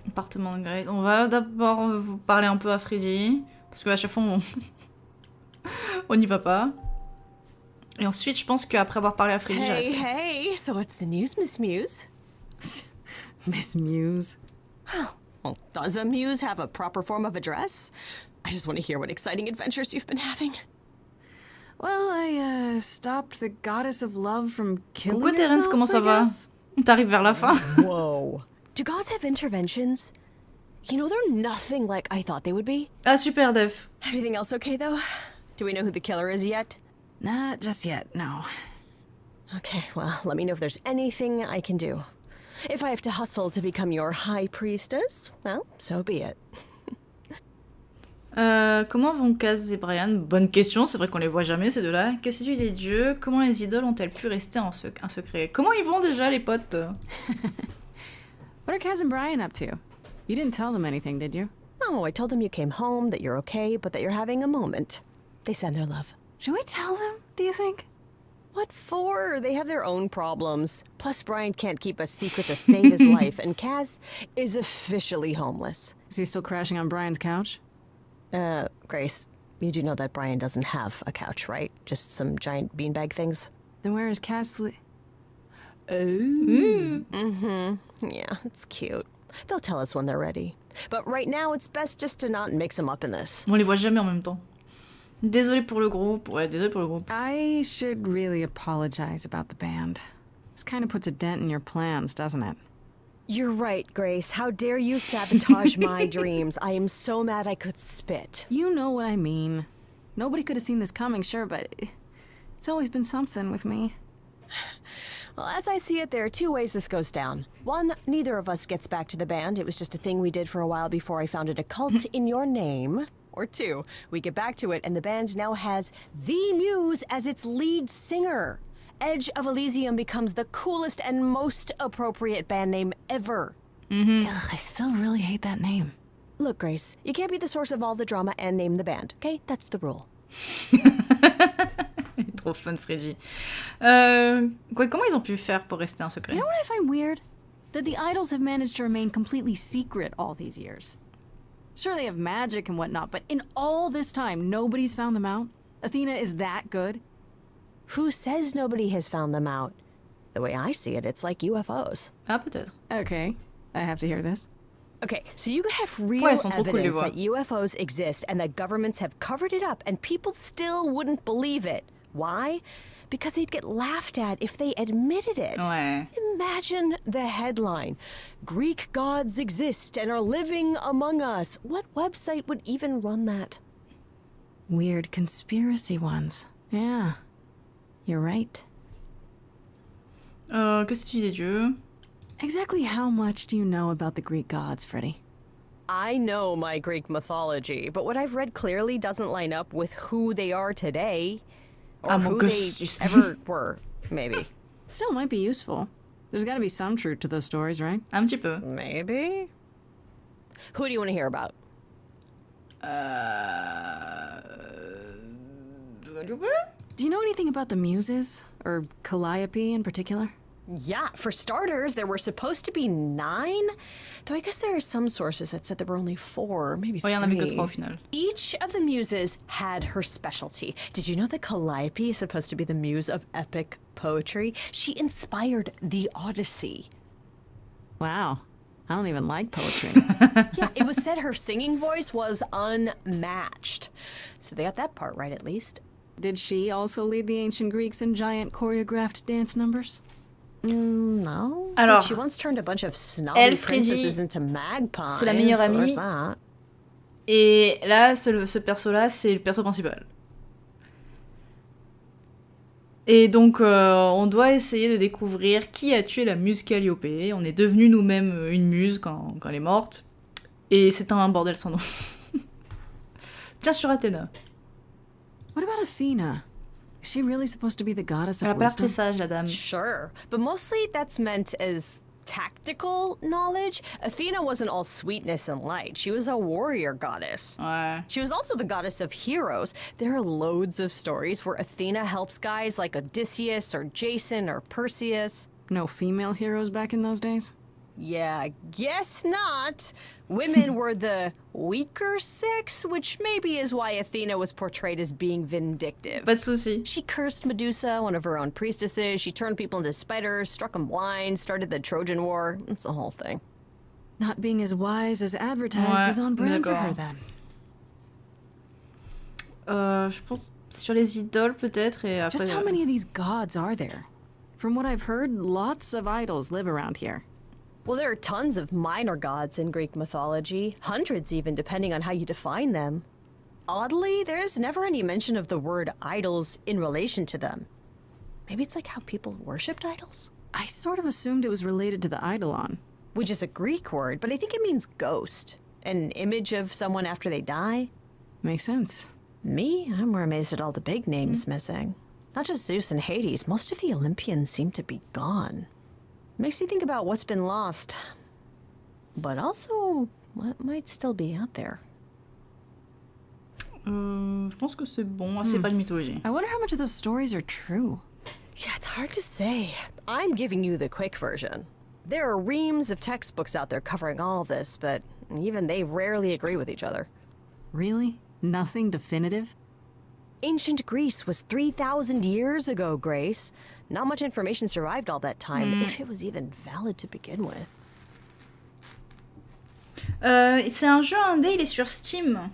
Appartement de Grace. On va d'abord vous parler un peu à Freddy. Parce qu'à chaque fois, on n'y va pas. Et ensuite, je pense qu'après avoir parlé à Freddy, j'arrête. Hey, so what's the news, Miss Muse? Miss Muse? Well, does a muse have a proper form of address? I just want to hear what exciting adventures you've been having. Well, I stopped the goddess of love from killing Coucou Terence, herself, comment ça I va? guess. T'arrives vers la fin. Whoa. Do gods have interventions? You know, they're nothing like I thought they would be. Ah, super, Def. Everything else okay, though? Do we know who the killer is yet? Not just yet, no. Okay, well, let me know if there's anything I can do. If I have to hustle to become your high priestess, well, so be it. Comment vont Kaz et Brian? Bonne question, c'est vrai qu'on les voit jamais ces deux-là. Que sais-tu des dieux? Comment les idoles ont-elles pu rester un secret? Comment ils vont déjà les potes? What are Kaz and Brian up to? You didn't tell them anything, did you? No, I told them you came home, that you're okay, but that you're having a moment. They send their love. Should we tell them, do you think? What for? They have their own problems. Plus, Brian can't keep a secret to save his life, and Kaz is officially homeless. Is he still crashing on Brian's couch? Grace, you do know that Brian doesn't have a couch, right? Just some giant beanbag things? Then where is Kaz sleep? Yeah, it's cute. They'll tell us when they're ready. But right now, it's best just to not mix them up in this. On les voit jamais en même temps. Désolé pour le groupe. Ouais, désolé pour le groupe. I should really apologize about the band. This kind of puts a dent in your plans, doesn't it? You're right, Grace. How dare you sabotage my dreams? I am so mad I could spit. You know what I mean. Nobody could have seen this coming, sure, but it's always been something with me. Well, as I see it, there are two ways this goes down. One, neither of us gets back to the band. It was just a thing we did for a while before I founded a cult in your name. Or two, we get back to it and the band now has the Muse as its lead singer. Edge of Elysium becomes the coolest and most appropriate band name ever. Ugh, I still really hate that name. Look, Grace, you can't be the source of all the drama and name the band, okay? That's the rule. Trop fun, Freddy. Comment ils ont pu faire pour rester un secret? You know what I find weird? That the idols have managed to remain completely secret all these years. Sure, they have magic and whatnot, but in all this time, nobody's found them out? Athena is that good? Who says nobody has found them out? The way I see it, it's like UFOs. Ah, peut-être. Okay, I have to hear this. Okay, so you could have real evidence that UFOs exist and that governments have covered it up and people still wouldn't believe it. Why? Because they'd get laughed at if they admitted it. Ouais. Imagine the headline. Greek gods exist and are living among us. What website would even run that? Weird conspiracy ones. Yeah, you're right. Que sais-tu des dieux? Exactly how much do you know about the Greek gods, Freddy? I know my Greek mythology, but what I've read clearly doesn't line up with who they are today. Or who they ever were, maybe. Still might be useful. There's gotta be some truth to those stories, right? Un petit peu. Maybe. Who do you want to hear about? Do you know anything about the Muses? Or Calliope in particular? Yeah, for starters, there were supposed to be 9. Though I guess there are some sources that said there were only 4, maybe 3. Il y en avait que 3 au final. Each of the muses had her specialty. Did you know that Calliope is supposed to be the muse of epic poetry? She inspired the Odyssey. Wow. I don't even like poetry. Yeah, it was said her singing voice was unmatched. So they got that part right at least. Did she also lead the ancient Greeks in giant choreographed dance numbers? No. Alors, but she once turned a bunch of snobby princesses into magpies. C'est la meilleure amie. Et là, ce perso-là, c'est le perso principal. Et donc, on doit essayer de découvrir qui a tué la muse Calliope. On est devenu nous-mêmes une muse quand elle est morte. Et c'est un bordel sans nom. Tiens, sur Athéna. What about Athena? Is she really supposed to be the goddess Elle a of pas l'air très wisdom? sage, la dame. Sure, but mostly that's meant as tactical knowledge. Athena wasn't all sweetness and light. She was a warrior goddess. Ouais. She was also the goddess of heroes. There are loads of stories where Athena helps guys like Odysseus or Jason or Perseus. No female heroes back in those days? Yeah, I guess not. Women were the weaker sex, which maybe is why Athena was portrayed as being vindictive. Pas de souci. She cursed Medusa, one of her own priestesses. She turned people into spiders, struck them blind, started the Trojan War. It's the whole thing. Not being as wise as advertised is on brand for her then. Je pense sur les idoles peut-être et après. Just how many of these gods are there? From what I've heard, lots of idols live around here. Well, there are tons of minor gods in Greek mythology, hundreds even, depending on how you define them. Oddly, there's never any mention of the word idols in relation to them. Maybe it's like how people worshipped idols? I sort of assumed it was related to the eidolon. Which is a Greek word, but I think it means ghost. An image of someone after they die. Makes sense. Me? I'm more amazed at all the big names missing. Not just Zeus and Hades, most of the Olympians seem to be gone. Makes you think about what's been lost, but also what might still be out there. Je pense que c'est bon, c'est pas de mythologie. I wonder how much of those stories are true. Yeah, it's hard to say. I'm giving you the quick version. There are reams of textbooks out there covering all this, but even they rarely agree with each other. Really? Nothing definitive? Ancient Greece was 3,000 years ago, Grace. Not much information survived all that time, if it was even valid to begin with. C'est un jeu indé, il est sur Steam.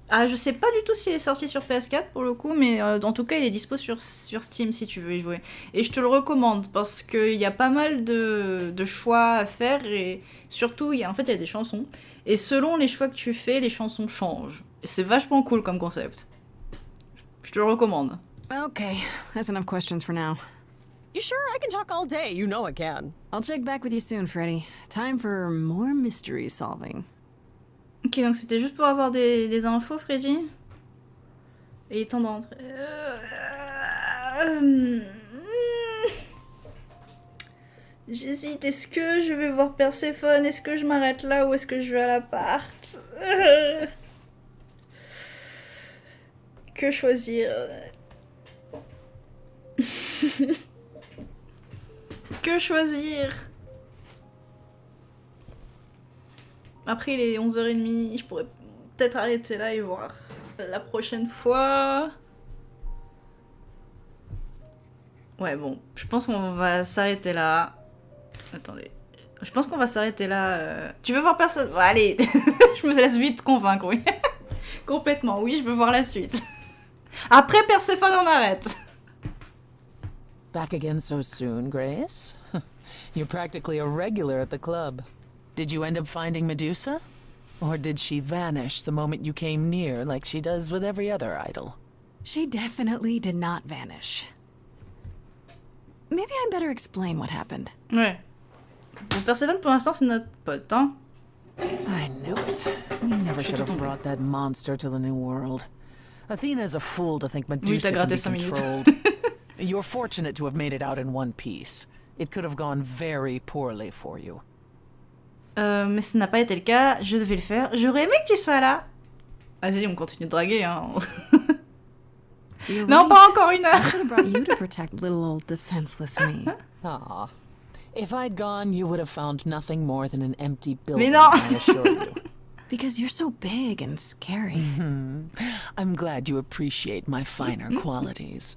Ah, je sais pas du tout s'il est sorti sur PS4 pour le coup, mais en tout cas il est dispo sur Steam si tu veux y jouer. Et je te le recommande parce qu'il y a pas mal de choix à faire et surtout en fait il y a des chansons. Et selon les choix que tu fais, les chansons changent. Et c'est vachement cool comme concept. Je te le recommande. Okay, that's enough questions for now. You sure? I can talk all day. You know I can. I'll check back with you soon, Freddy. Time for more mystery solving. Ok, donc c'était juste pour avoir des infos, Freddy. Et il est temps d'entrer. J'hésite, est-ce que je vais voir Perséphone? Est-ce que je m'arrête là ou est-ce que je vais à l'appart? Que choisir? Que choisir? Après, il est 11h30, je pourrais peut-être arrêter là et voir la prochaine fois. Ouais, bon, je pense qu'on va s'arrêter là. Attendez. Je pense qu'on va s'arrêter là. Tu veux voir personne? Bon, allez, je me laisse vite convaincre, oui. Complètement, oui, je veux voir la suite. Après Perséphone, on arrête. Back again so soon, Grace? You're practically a regular at the club. Did you end up finding Medusa? Or did she vanish the moment you came near like she does with every other idol? She definitely did not vanish. Maybe I better explain what happened. Ouais. Bon, Perséphone, pour l'instant, c'est notre pote, hein. I knew it. We never should have brought that monster to the New World. Athena's a fool to think Medusa can be controlled. You're fortunate to have made it out in one piece. It could have gone very poorly for you. Mais ce n'a pas été le cas, je devais le faire. J'aurais aimé que tu sois là. Vas-y, on continue de draguer, hein. Non, pas encore une heure. I should have brought you to protect little old defenseless me. Aw, If I'd gone, you would have found nothing more than an empty building, non. I assure you. Because you're so big and scary. I'm glad you appreciate my finer qualities.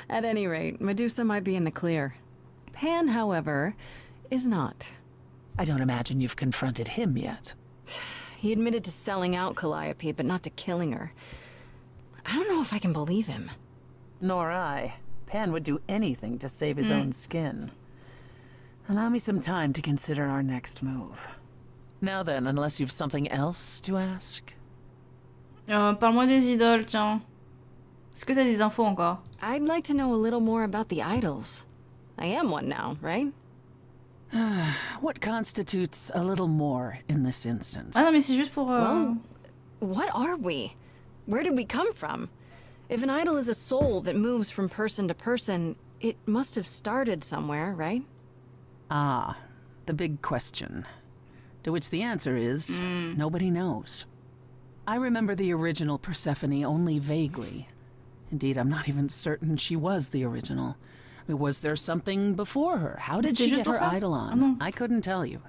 At any rate, Medusa might be in the clear. Pan, however, is not. I don't imagine you've confronted him yet. He admitted to selling out Calliope, but not to killing her. I don't know if I can believe him. Nor I. Pan would do anything to save his own skin. Allow me some time to consider our next move. Now then, unless you've something else to ask. Parle-moi des idoles, tiens. Est-ce que t'as des infos encore? I'd like to know a little more about the idols. I am one now, right? What constitutes a little more in this instance? Ah non, mais c'est juste pour... Well, what are we? Where did we come from? If an idol is a soul that moves from person to person, it must have started somewhere, right? Ah, the big question. To which the answer is, nobody knows. I remember the original Persephone only vaguely. Indeed, I'm not even certain she was the original. I mean, was there something before her? How did she get her idol on? I couldn't tell you.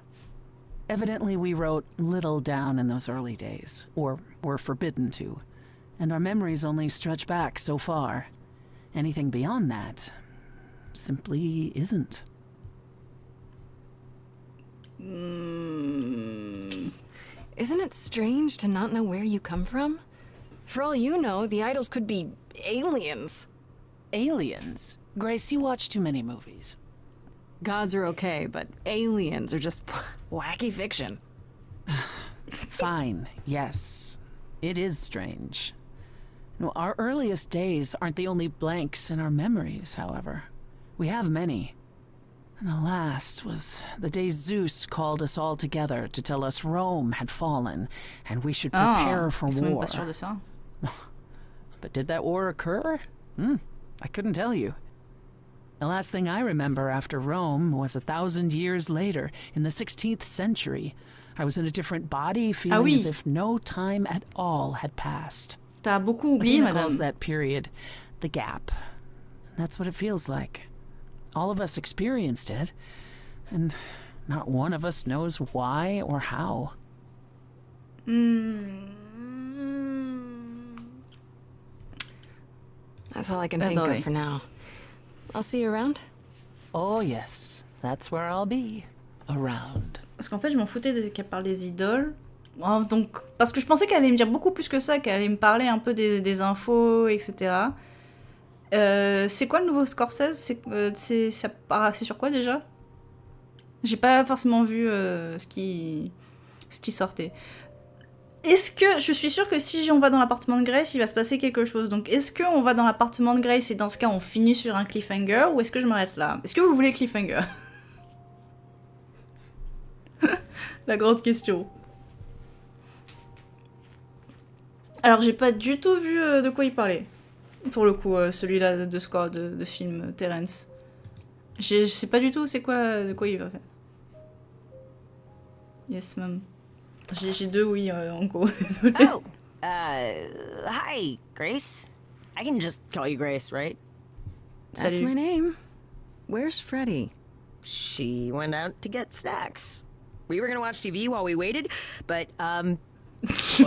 Evidently, we wrote little down in those early days, or were forbidden to, and our memories only stretch back so far. Anything beyond that simply isn't. Isn't it strange to not know where you come from? For all you know, the idols could be aliens. Aliens? Grace, you watch too many movies. Gods are okay, but aliens are just wacky fiction. Fine, yes. It is strange. No, our earliest days aren't the only blanks in our memories, however. We have many. And the last was the day Zeus called us all together to tell us Rome had fallen and we should prepare for war. But did that war occur? I couldn't tell you. The last thing I remember after Rome was 1,000 years later, in the 16th century. I was in a different body, feeling as if no time at all had passed. T'as beaucoup oublié, Athena madame. calls that period the gap. And that's what it feels like. All of us experienced it, and not one of us knows why or how. That's all I can think of for now. I'll see you around. Oh yes, that's where I'll be. Around. Parce qu'en fait, je m'en foutais qu'elle parle des idoles. Donc, parce que je pensais qu'elle allait me dire beaucoup plus que ça, qu'elle allait me parler un peu des infos, etc. C'est quoi le nouveau Scorsese? C'est sur quoi déjà? J'ai pas forcément vu ce qui sortait. Est-ce que... Je suis sûre que si on va dans l'appartement de Grace, il va se passer quelque chose. Donc est-ce qu'on va dans l'appartement de Grace et dans ce cas on finit sur un cliffhanger, ou est-ce que je m'arrête là? Est-ce que vous voulez cliffhanger? La grande question. Alors j'ai pas du tout vu de quoi il parlait. Pour le coup, celui-là de score de film Terrence. Je sais pas du tout c'est quoi, de quoi il va faire. Yes, ma'am. J'ai deux oui en gros, désolé. Oh, hi, Grace. I can just call you Grace, right? That's my name. Where's Freddie? She went out to get snacks. We were gonna watch TV while we waited, but, well,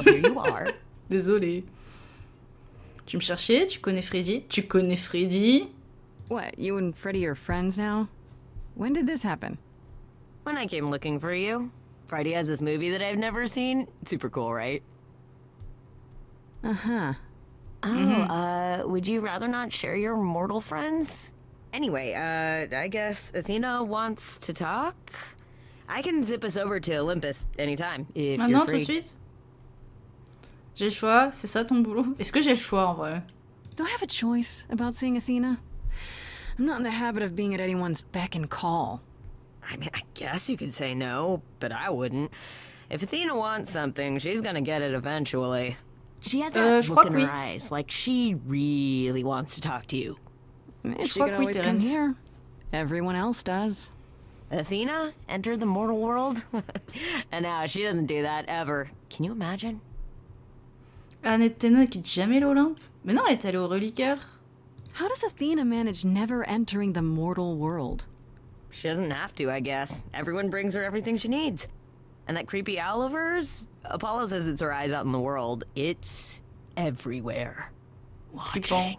here you are. Désolé. Tu me cherchais? Tu connais Freddy? Tu connais Freddy? What, you and Freddie are friends now? When did this happen? When I came looking for you. Freddie has this movie that I've never seen. Super cool, right? Uh-huh. Oh, would you rather not share your mortal friends? Anyway, I guess Athena wants to talk? I can zip us over to Olympus anytime, if you're Maintenant, free. tout de suite? J'ai le choix, c'est ça ton boulot? Est-ce que j'ai le choix en vrai? Do I have a choice about seeing Athena? I'm not in the habit of being at anyone's beck and call. I mean, I guess you could say no, but I wouldn't. If Athena wants something, she's gonna get it eventually. She had that look in her eyes, like she really wants to talk to you. She could always come here. Everyone else does. Athena entered the mortal world? And now she doesn't do that ever. Can you imagine? Athena quitte jamais l'Olympe? Mais non, elle est allée au reliquaire. How does Athena manage never entering the mortal world? she doesn't have to, I guess. Everyone brings her everything she needs. And that creepy owl of hers? Apollo says it's her eyes out in the world. It's everywhere. Watching.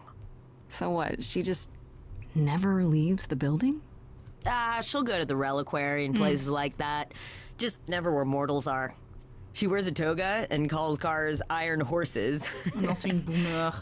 So what, she just never leaves the building? She'll go to the reliquary and places like that. Just never where mortals are. She wears a toga and calls cars iron horses. Non, c'est une boomer.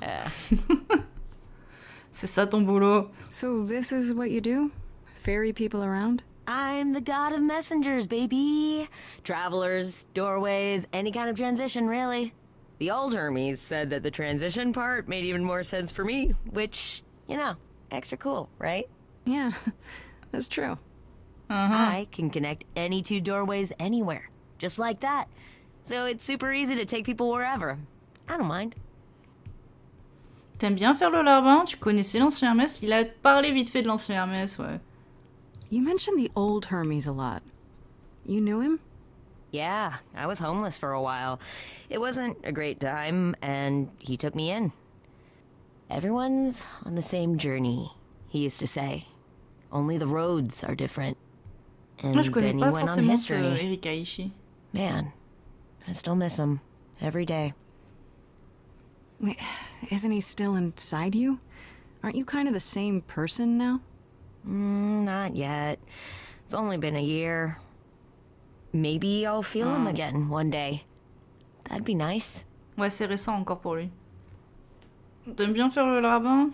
C'est ça ton boulot. So this is what you do? Ferry people around? I'm the god of messengers, baby. Travelers, doorways, any kind of transition, really. The old Hermes said that the transition part made even more sense for me, which, you know, extra cool, right? Yeah, that's true. I can connect any two doorways anywhere, just like that. So it's super easy to take people wherever. I don't mind. T'aimes bien faire le larbin? Tu connaissais l'ancien Hermès? Il a parlé vite fait de l'ancien Hermès, ouais. You mentioned the old Hermes a lot. You knew him? Yeah, I was homeless for a while. It wasn't a great time, and he took me in. Everyone's on the same journey, he used to say. Only the roads are different. And Je connais then he pas went on forcément his ce journey. Eric Aishi. Man, I still miss him every day. Wait, isn't he still inside you? Aren't you kind of the same person now? Not yet. It's only been a year. Maybe I'll feel him again one day. That'd be nice. Ouais, c'est récent encore pour lui. T'aimes bien faire le rabbin?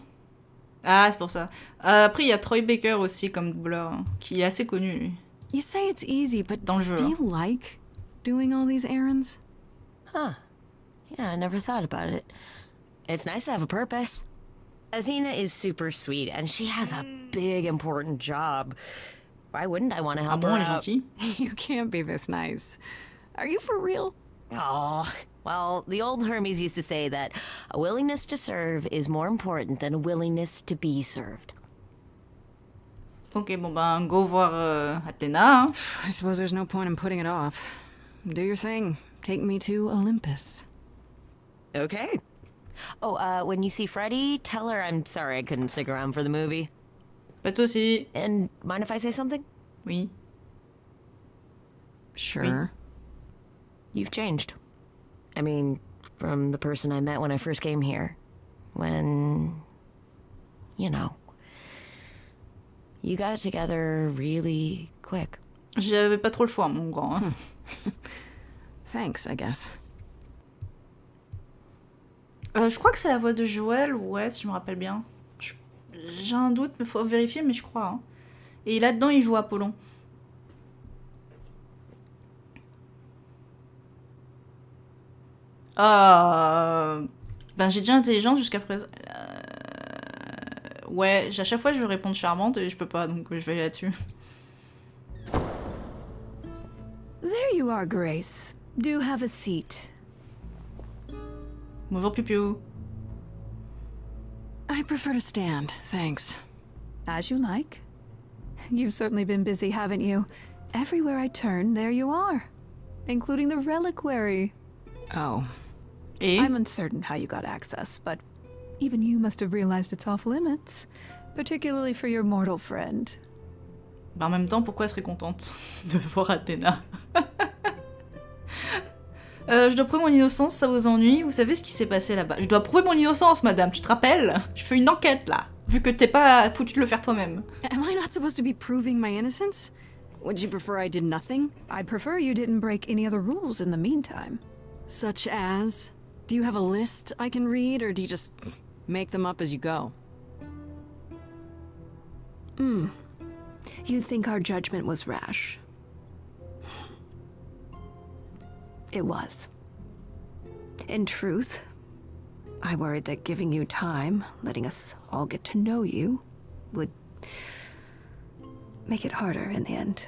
Ah, c'est pour ça. Après, il y a Troy Baker aussi comme doubleur, hein, qui est assez connu, lui. You say it's easy, but dans le jeu. Do you like doing all these errands? Huh. Yeah, I never thought about it. It's nice to have a purpose. Athena is super sweet, and she has a big, important job. Why wouldn't I want to help her out? You can't be this nice. Are you for real? Oh, well, the old Hermes used to say that a willingness to serve is more important than a willingness to be served. Ok, bon ben, go voir Athéna. Hein. I suppose there's no point in putting it off. Do your thing. Take me to Olympus. Okay. Oh, when you see Freddie, tell her I'm sorry I couldn't stick around for the movie. Pas de soucis. And mind if I say something? Oui. Sure. You've changed. I mean, from the person I met when I first came here. When, you know, you got it together really quick. J'avais pas trop le choix, mon grand. Hein. Thanks, I guess. Je crois que c'est la voix de Joël, ouais, si je me rappelle bien. J'ai un doute, mais faut vérifier, mais je crois. Hein. Et là-dedans, il joue Apollon. Ben, j'ai déjà intelligence jusqu'à présent. Ouais, à chaque fois, je veux répondre charmante et je peux pas, donc je vais aller là-dessus. There you are, Grace. Do have a seat. Bonjour, Pipiou. I prefer to stand, thanks. As you like. You've certainly been busy, haven't you? Everywhere I turn, there you are. Including the reliquary. Oh. Et? I'm uncertain how you got access, but even you must have realized it's off limits. Particularly for your mortal friend. Ben, en même temps, pourquoi elle serait contente de voir Athéna? Je dois prouver mon innocence, ça vous ennuie? Vous savez ce qui s'est passé là-bas? Je dois prouver mon innocence, madame, tu te rappelles? Je fais une enquête, là, vu que t'es pas foutu de le faire toi-même. Am I not supposed to be proving my innocence? Would you prefer I did nothing? I'd prefer you didn't break any other rules in the meantime. Such as? Do you have a list I can read, or do you just make them up as you go? You think our judgment was rash? It was. In truth, I worried that giving you time, letting us all get to know you, would make it harder in the end.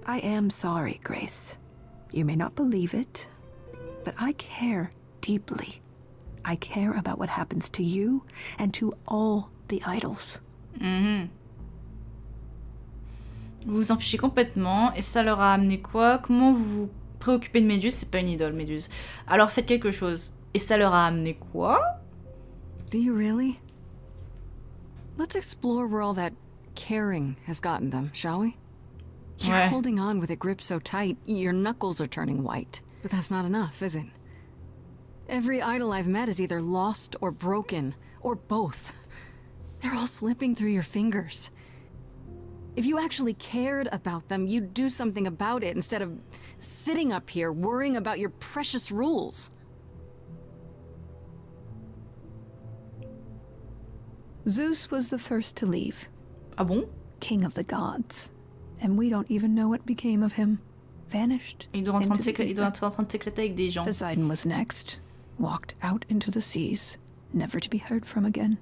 I am sorry, Grace. You may not believe it, but I care deeply. I care about what happens to you and to all the idols. Vous vous en fichez complètement, et ça leur a amené quoi? Comment vous vous préoccupez de Méduse? C'est pas une idole, Méduse. Alors faites quelque chose. Et ça leur a amené quoi? Do you really? Let's explore where all that caring has gotten them, shall we? You're holding on with a grip so tight, your knuckles are turning white. But that's not enough, is it? Every idol I've met is either lost or broken, or both. They're all slipping through your fingers. If you actually cared about them, you'd do something about it instead of sitting up here worrying about your precious rules. Zeus was the first to leave. Ah bon? King of the gods. And we don't even know what became of him. Vanished. Il doit être en train de s'éclater avec des gens. Poseidon was next. Walked out into the seas, never to be heard from again.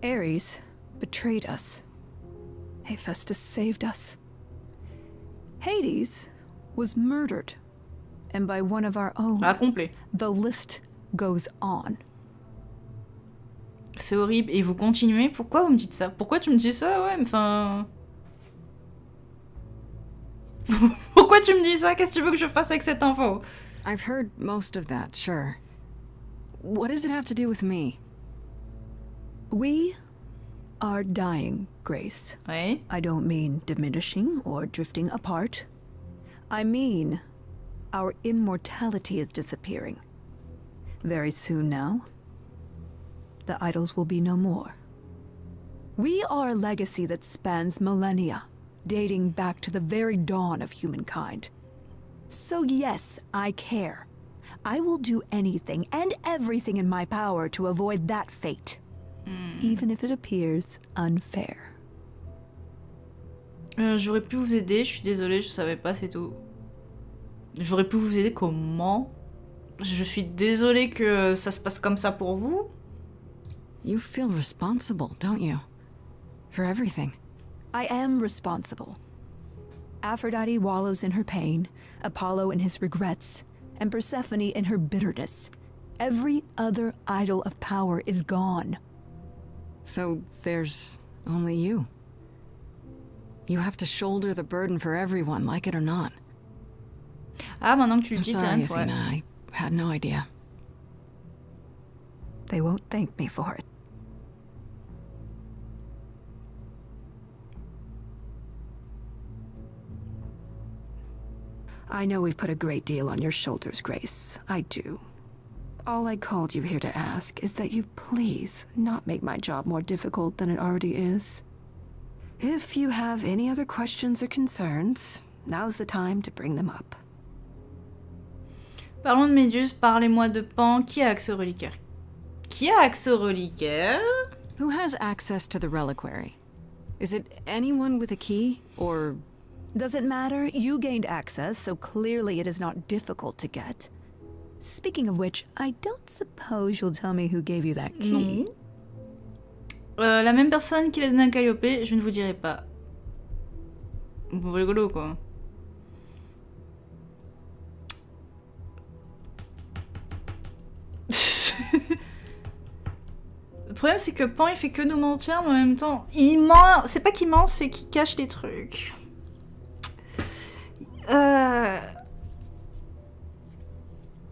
Ares betrayed us. Hephaestus saved us. Hades was murdered. And by one of our own. Ah, complet. The list goes on. C'est horrible. Et vous continuez? Pourquoi vous me dites ça? Pourquoi tu me dis ça? Ouais, enfin... Pourquoi tu me dis ça? Qu'est-ce que tu veux que je fasse avec cette info? I've heard most of that, sure. What does it have to do with me? We are dying, Grace. Oui. I don't mean diminishing or drifting apart. I mean our immortality is disappearing. Very soon now, the idols will be no more. We are a legacy that spans millennia, dating back to the very dawn of humankind. So yes, I care. I will do anything and everything in my power to avoid that fate, even if it appears unfair. J'aurais pu vous aider, je suis désolée, je savais pas, c'est tout. J'aurais pu vous aider comment? Je suis désolée que ça se passe comme ça pour vous. You feel responsible, don't you? For everything. I am responsible. Aphrodite wallows in her pain, Apollo in his regrets, and Persephone in her bitterness. Every other idol of power is gone. So there's only you. You have to shoulder the burden for everyone, like it or not. Ah, maintenant que tu le I'm dis, sorry, Terence, Athena, I had no idea. They won't thank me for it. I know we've put a great deal on your shoulders, Grace. I do. All I called you here to ask is that you please not make my job more difficult than it already is. If you have any other questions or concerns, now's the time to bring them up. Parlons de Méduse, parlez-moi de Pan. Qui a accès au reliquaire? Qui a accès au reliquaire? Who has access to the reliquary? Is it anyone with a key, or... Does it matter? You gained access, so clearly it is not difficult to get. Speaking of which, I don't suppose you'll tell me who gave you that key. Non. La même personne qui l'a donné à Calliope, je ne vous dirai pas. Bon, rigolo, quoi. Le problème, c'est que Pan, il fait que nous mentir, mais en même temps, il ment. C'est pas qu'il ment, c'est qu'il cache les trucs.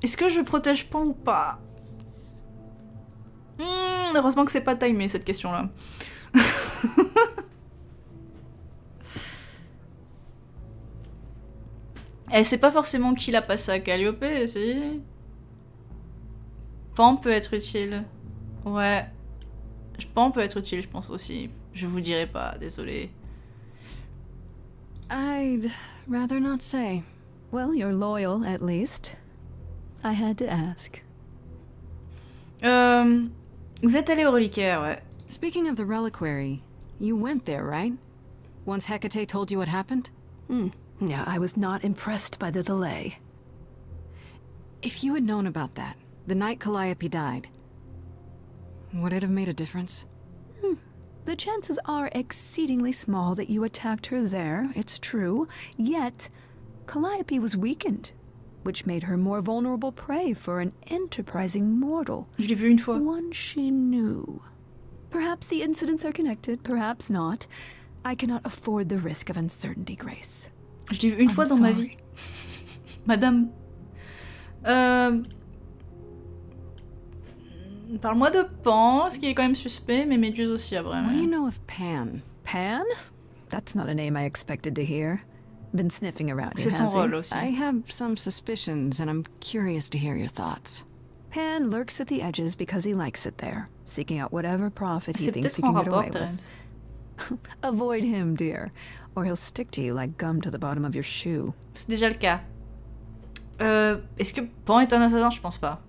Est-ce que je protège Pan ou pas? Heureusement que c'est pas timé, cette question-là. Elle sait pas forcément qui l'a passé à Calliope, si. Pan peut être utile. Ouais. Pan peut être utile, je pense aussi. Je vous dirai pas, désolé. I'd rather not say. Well, you're loyal, at least. I had to ask. Vous êtes allé au reliquaire, ouais. Speaking of the reliquary, you went there, right? Once Hecate told you what happened? Yeah, I was not impressed by the delay. If you had known about that, the night Calliope died, would it have made a difference? The chances are exceedingly small that you attacked her there, it's true. Yet, Calliope was weakened, which made her more vulnerable prey for an enterprising mortal. Je l'ai vu une fois. One she knew. Perhaps the incidents are connected, perhaps not. I cannot afford the risk of uncertainty, Grace. Je l'ai vu une fois dans ma vie. Madame. Parle-moi de Pan, parce qu'il est quand même suspect, mais Méduse aussi, après. What do you know of Pan? Pan? That's not a name I expected to hear. Been sniffing around you, C'est son has he? rôle aussi. I have some suspicions, and I'm curious to hear your thoughts. Pan lurks at the edges because he likes it there, seeking out whatever profit he C'est thinks he peut-être can mon get away rapport, with. Thérèse. Avoid him, dear, or he'll stick to you like gum to the bottom of your shoe. C'est déjà le cas. Est-ce que Pan est un assassin? Je pense pas.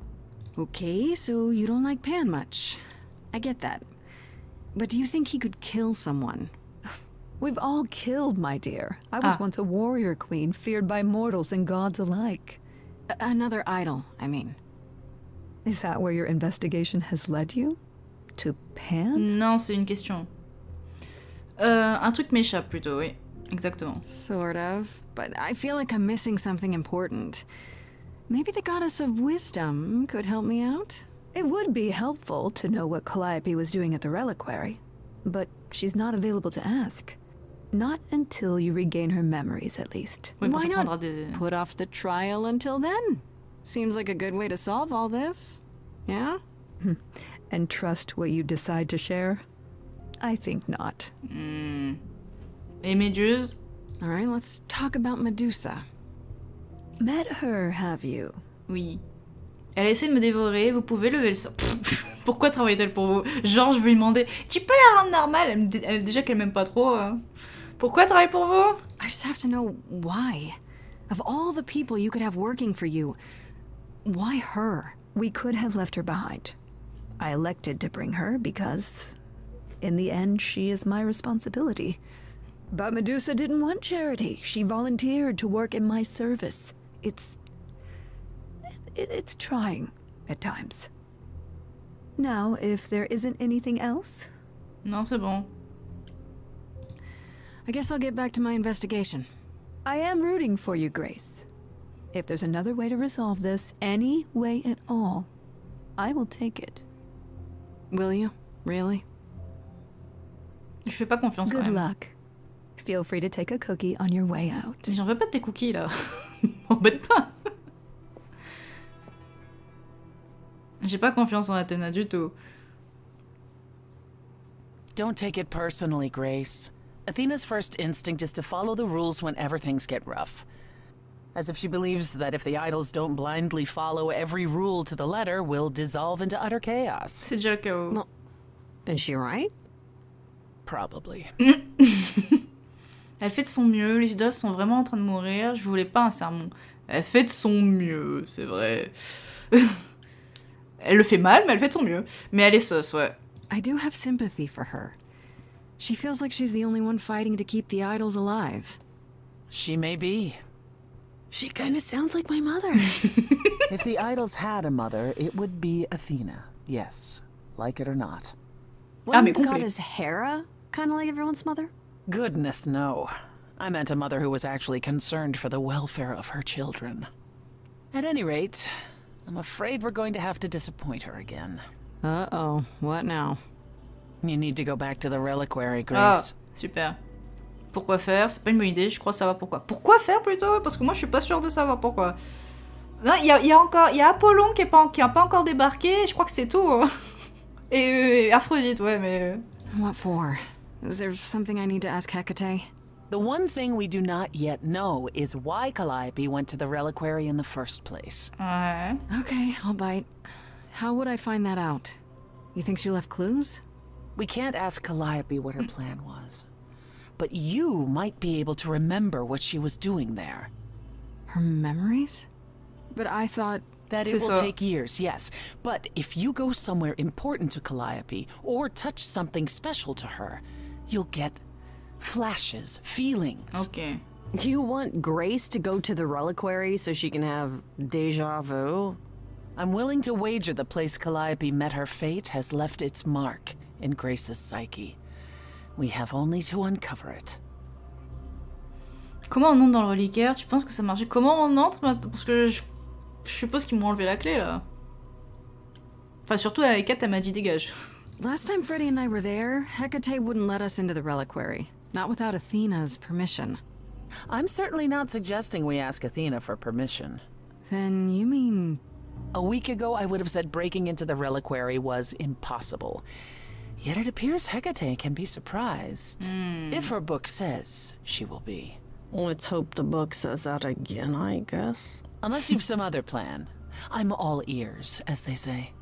Okay, so you don't like Pan much. I get that. But do you think he could kill someone? We've all killed, my dear. I was once a warrior queen, feared by mortals and gods alike. Another idol, I mean. Is that where your investigation has led you? To Pan? Non, c'est une question. Un truc m'échappe plutôt, oui. Exactement. Sort of, but I feel like I'm missing something important. Maybe the goddess of wisdom could help me out? It would be helpful to know what Calliope was doing at the reliquary, but she's not available to ask. Not until you regain her memories, at least. Oui, Why not des... put off the trial until then? Seems like a good way to solve all this. Yeah? And trust what you decide to share? I think not. Et Méduse? Alright, let's talk about Medusa. Met her, have you? Oui. Elle a essayé de me dévorer, vous pouvez lever le sang. Pourquoi travaille-t-elle pour vous? Genre, je vais lui demander, tu peux la rendre normale? Elle déjà qu'elle m'aime pas trop. Pourquoi elle travaille pour vous? I just have to know why. Of all the people you could have working for you, why her? We could have left her behind. I elected to bring her because, in the end, she is my responsibility. But Medusa didn't want charity. She volunteered to work in my service. It's trying at times. Now, if there isn't anything else? Non, c'est bon. I guess I'll get back to my investigation. I am rooting for you, Grace. If there's another way to resolve this, any way at all, I will take it. Will you? Really? Je fais pas confiance quand même. Good luck. Feel free to take a cookie on your way out. J'en veux pas de tes cookies là. M'embête pas. J'ai pas confiance en Athéna du tout. Don't take it personally, Grace. Athena's first instinct is to follow the rules whenever things get rough. As if she believes that if the idols don't blindly follow every rule to the letter, we'll dissolve into utter chaos. C'est déjà le cas. Well, is she right? Probably. Elle fait de son mieux, les idoles sont vraiment en train de mourir, je voulais pas un sermon. Elle fait de son mieux, c'est vrai. Elle le fait mal, mais elle fait de son mieux. Mais elle est sauce, ouais. I do have sympathy for her. She feels like she's the only one fighting to keep the idols alive. She may be. She kind of sounds like my mother. If the idols had a mother, it would be Athena. Yes, like it or not. Wasn't the goddess Hera kind of like everyone's mother? Goodness, no. I meant a mother who was actually concerned for the welfare of her children. At any rate, I'm afraid we're going to have to disappoint her again. Uh-oh, what now? You need to go back to the reliquary, Grace. Ah, super. Pourquoi faire? C'est pas une bonne idée, je crois savoir pourquoi. Pourquoi faire plutôt? Parce que moi je suis pas sûre de savoir pourquoi. Non, il y a Apollon qui a pas encore débarqué, je crois que c'est tout. Hein. Et Aphrodite, ouais, mais... What for? Is there something I need to ask Hecate? The one thing we do not yet know is why Calliope went to the reliquary in the first place. Ouais. Okay, I'll bite. How would I find that out? You think she left clues? We can't ask Calliope what her plan was. But you might be able to remember what she was doing there. Her memories? But I thought... That it will take years, yes. But if you go somewhere important to Calliope, or touch something special to her, you'll get flashes, feelings. Okay. Do you want Grace to go to the reliquary so she can have déjà vu? I'm willing to wager the place Calliope met her fate has left its mark in Grace's psyche. We have only to uncover it. Comment on entre dans le reliquaire? Tu penses que ça marchait? Comment on entre? Parce que je suppose qu'ils m'ont enlevé la clé, là. Enfin, surtout avec Kat, elle m'a dit dégage. Last time Freddy and I were there, Hecate wouldn't let us into the reliquary. Not without Athena's permission. I'm certainly not suggesting we ask Athena for permission. Then you mean... A week ago, I would have said breaking into the reliquary was impossible. Yet it appears Hecate can be surprised. If her book says she will be. Let's hope the book says that again, I guess. Unless you've some other plan. I'm all ears, as they say.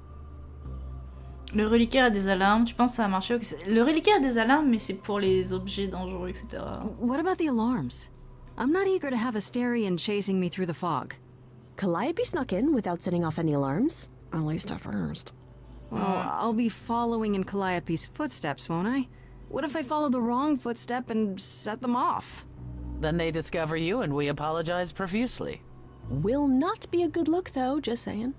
Le reliquaire a des alarmes, tu penses que ça a marché? Le reliquaire a des alarmes, mais c'est pour les objets dangereux, etc. What about the alarms? I'm not eager to have Asterion chasing me through the fog. Calliope snuck in without setting off any alarms. At least at first. Well, I'll be following in Calliope's footsteps, won't I? What if I follow the wrong footstep and set them off? Then they discover you and we apologize profusely. Will not be a good look, though, just saying.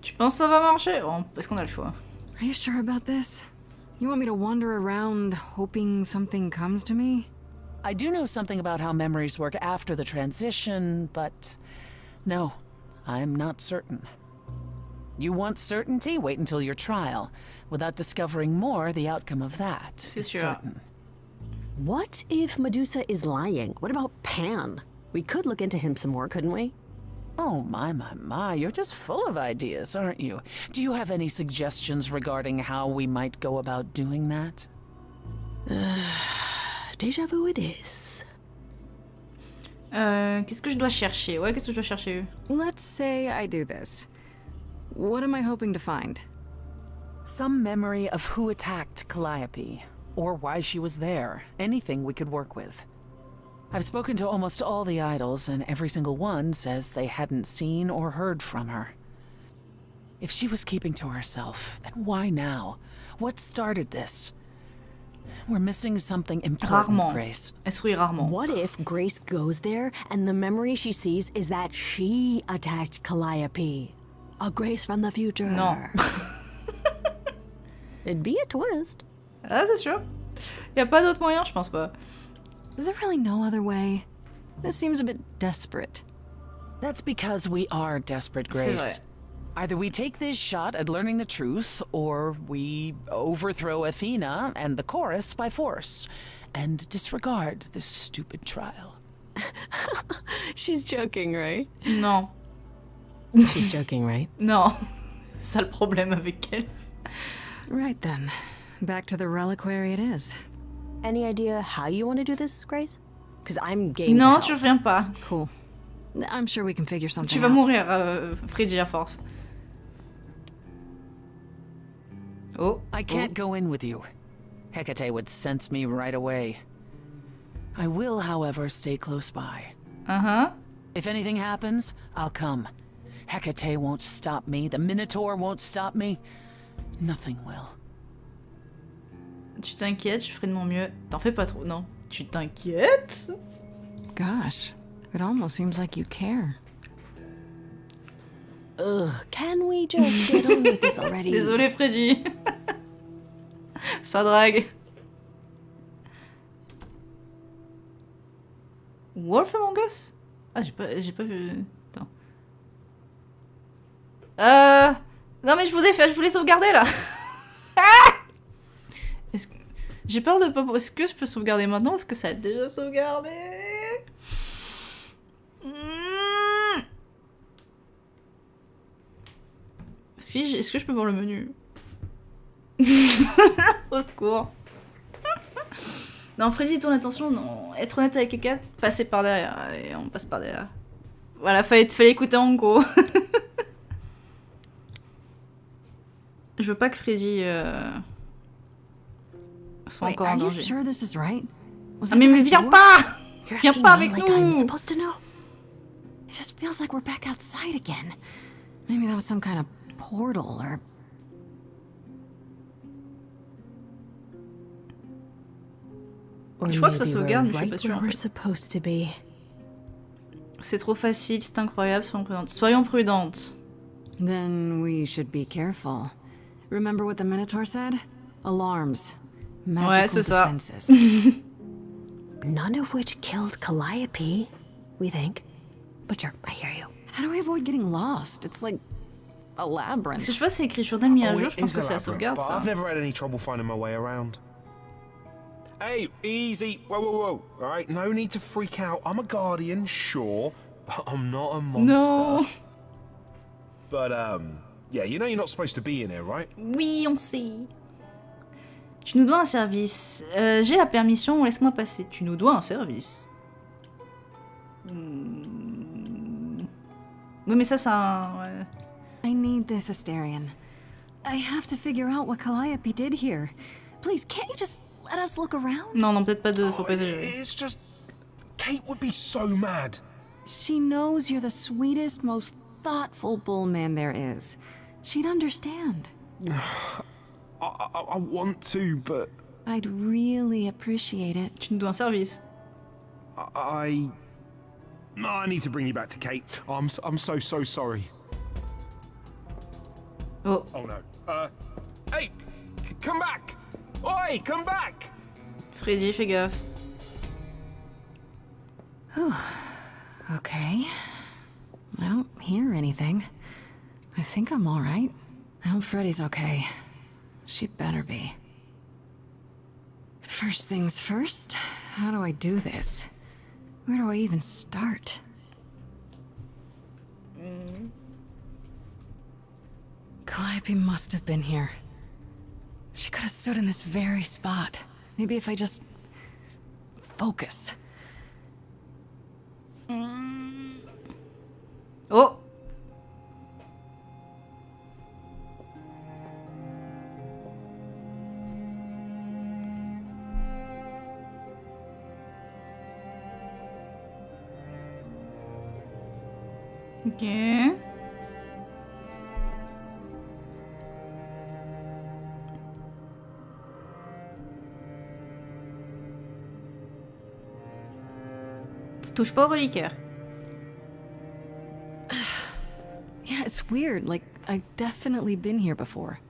Tu penses que ça va marcher? Oh, est-ce qu'on a le choix? Are you sure about this? You want me to wander around hoping something comes to me? I do know something about how memories work after the transition, but no, I'm not certain. You want certainty? Wait until your trial. Without discovering more, the outcome of that is certain. What if Medusa is lying? What about Pan? We could look into him some more, couldn't we? Oh, my, you're just full of ideas, aren't you? Do you have any suggestions regarding how we might go about doing that? Déjà vu it is. Qu'est-ce que je dois chercher? Ouais, qu'est-ce que je dois chercher? Let's say I do this. What am I hoping to find? Some memory of who attacked Calliope, or why she was there. Anything we could work with. I've spoken to almost all the idols, and every single one says they hadn't seen or heard from her. If she was keeping to herself, then why now? What started this? We're missing something important, Grace. Rarement. What if Grace goes there, and the memory she sees is that she attacked Calliope? A Grace from the future. Non. It'd be a twist. Ah, c'est sûr. Y a pas d'autre moyen, je pense pas. Is there really no other way? This seems a bit desperate. That's because we are desperate, Grace. Either we take this shot at learning the truth, or we overthrow Athena and the chorus by force, and disregard this stupid trial. She's joking, right? Non. She's joking, right? Non. C'est ça le problème avec elle. Right then. Back to the reliquary it is. Any idea how you want to do this, Grace? Because I'm game Non, to tu help. reviens pas. Cool. I'm sure we can figure something Tu vas out. mourir, Freddy, à force. Oh. I can't go in with you. Hecate would sense me right away. I will, however, stay close by. Uh-huh. If anything happens, I'll come. Hecate won't stop me. The Minotaur won't stop me. Nothing will. Tu t'inquiètes, je ferai de mon mieux. T'en fais pas trop, non. Tu t'inquiètes? Gosh, it almost seems like you care. Ugh, can we just get on with this already? Désolé, Freddy. Ça drague. Wolf Among Us? Ah, j'ai pas vu. Attends. Non, mais je voulais sauvegarder là. J'ai peur de pas. Est-ce que je peux sauvegarder maintenant ou est-ce que ça a déjà sauvegardé? Est-ce que je peux voir le menu? Au secours. Non, Freddy, ton attention, non. Être honnête avec quelqu'un, passer par derrière. Allez, on passe par derrière. Voilà, fallait écouter en gros. Je veux pas que Freddy soit encore en danger. Are you sure this is right? Ah, mais viens pas! Viens pas avec nous! I'm supposed to know. It just feels like we're back outside again. Maybe that was some kind of portal or... Or Je crois que ça maybe sauvegarde, mais we're je suis pas right sûre. where En we're fait. supposed to be. C'est trop facile, c'est incroyable, soyons prudentes. Soyons prudentes. Then we should be careful. Remember what the Minotaur said? Alarms. Magical Ouais, c'est ça. defenses. None of which killed Calliope, we think. But sure, I hear you. How do we avoid getting lost? It's like a labyrinth. Si je vois c'est écrit jour mis à Oh, jour, it je pense is que a c'est la labyrinth, sauvegarde but ça. I've never had any trouble finding my way around. Hey, easy. Whoa, whoa, whoa. All right, no need to freak out. I'm a guardian, sure, but I'm not a monster. No. But, yeah, you know you're not supposed to be in here, right? Oui, on sait. Tu nous dois un service. J'ai la permission, laisse-moi passer. Tu nous dois un service. Oui, mais ça, c'est un... Ouais. I need this, Astarion. I have to figure out what Calliope did here. Please, can't you just let us look around? Non, non, peut-être pas de... Faut pas exagérer. It's just... Kate would be so mad. She knows you're the sweetest, most thoughtful bullman there is. She'd understand. I want to, but... I'd really appreciate it. Tu nous dois un service. I need to bring you back to Kate. I'm so sorry. Oh. Oh no. Hey, come back! Oi, come back! Freddy, fais gaffe. Okay. I don't hear anything. I think I'm all right. I hope Freddy's okay. She better be. First things first, how do I do this? Where do I even start? Calliope must have been here. She could have stood in this very spot. Maybe if I just... focus. Oh! Ok. Touche pas au reliquaire. Yeah, it's weird. Like, I've definitely been here before.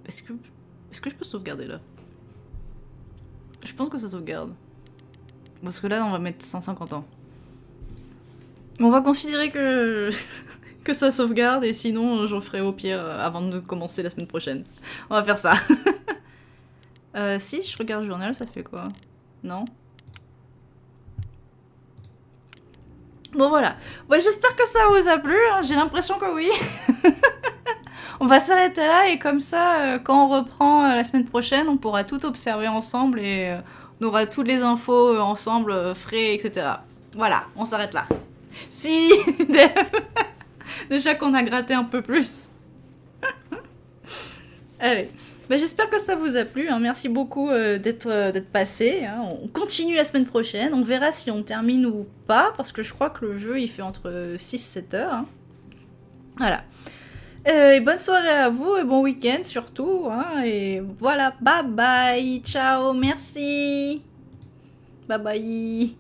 Est-ce que je peux sauvegarder là? Je pense que ça sauvegarde. Parce que là, on va mettre 150 ans. On va considérer que que ça sauvegarde et sinon j'en ferai au pire avant de commencer la semaine prochaine. On va faire ça. Si je regarde le journal, ça fait quoi? Non? Bon voilà. Ouais, j'espère que ça vous a plu. Hein. J'ai l'impression que oui. On va s'arrêter là et comme ça, quand on reprend la semaine prochaine, on pourra tout observer ensemble et on aura toutes les infos ensemble, frais, etc. Voilà, on s'arrête là. Si déjà qu'on a gratté un peu plus. Allez. Bah, j'espère que ça vous a plu, hein. Merci beaucoup d'être passé, hein. On continue la semaine prochaine, on verra si on termine ou pas, parce que je crois que le jeu il fait entre 6-7 heures. Hein. Voilà. Et bonne soirée à vous et bon week-end surtout. Hein. Et voilà, bye bye, ciao, merci. Bye bye.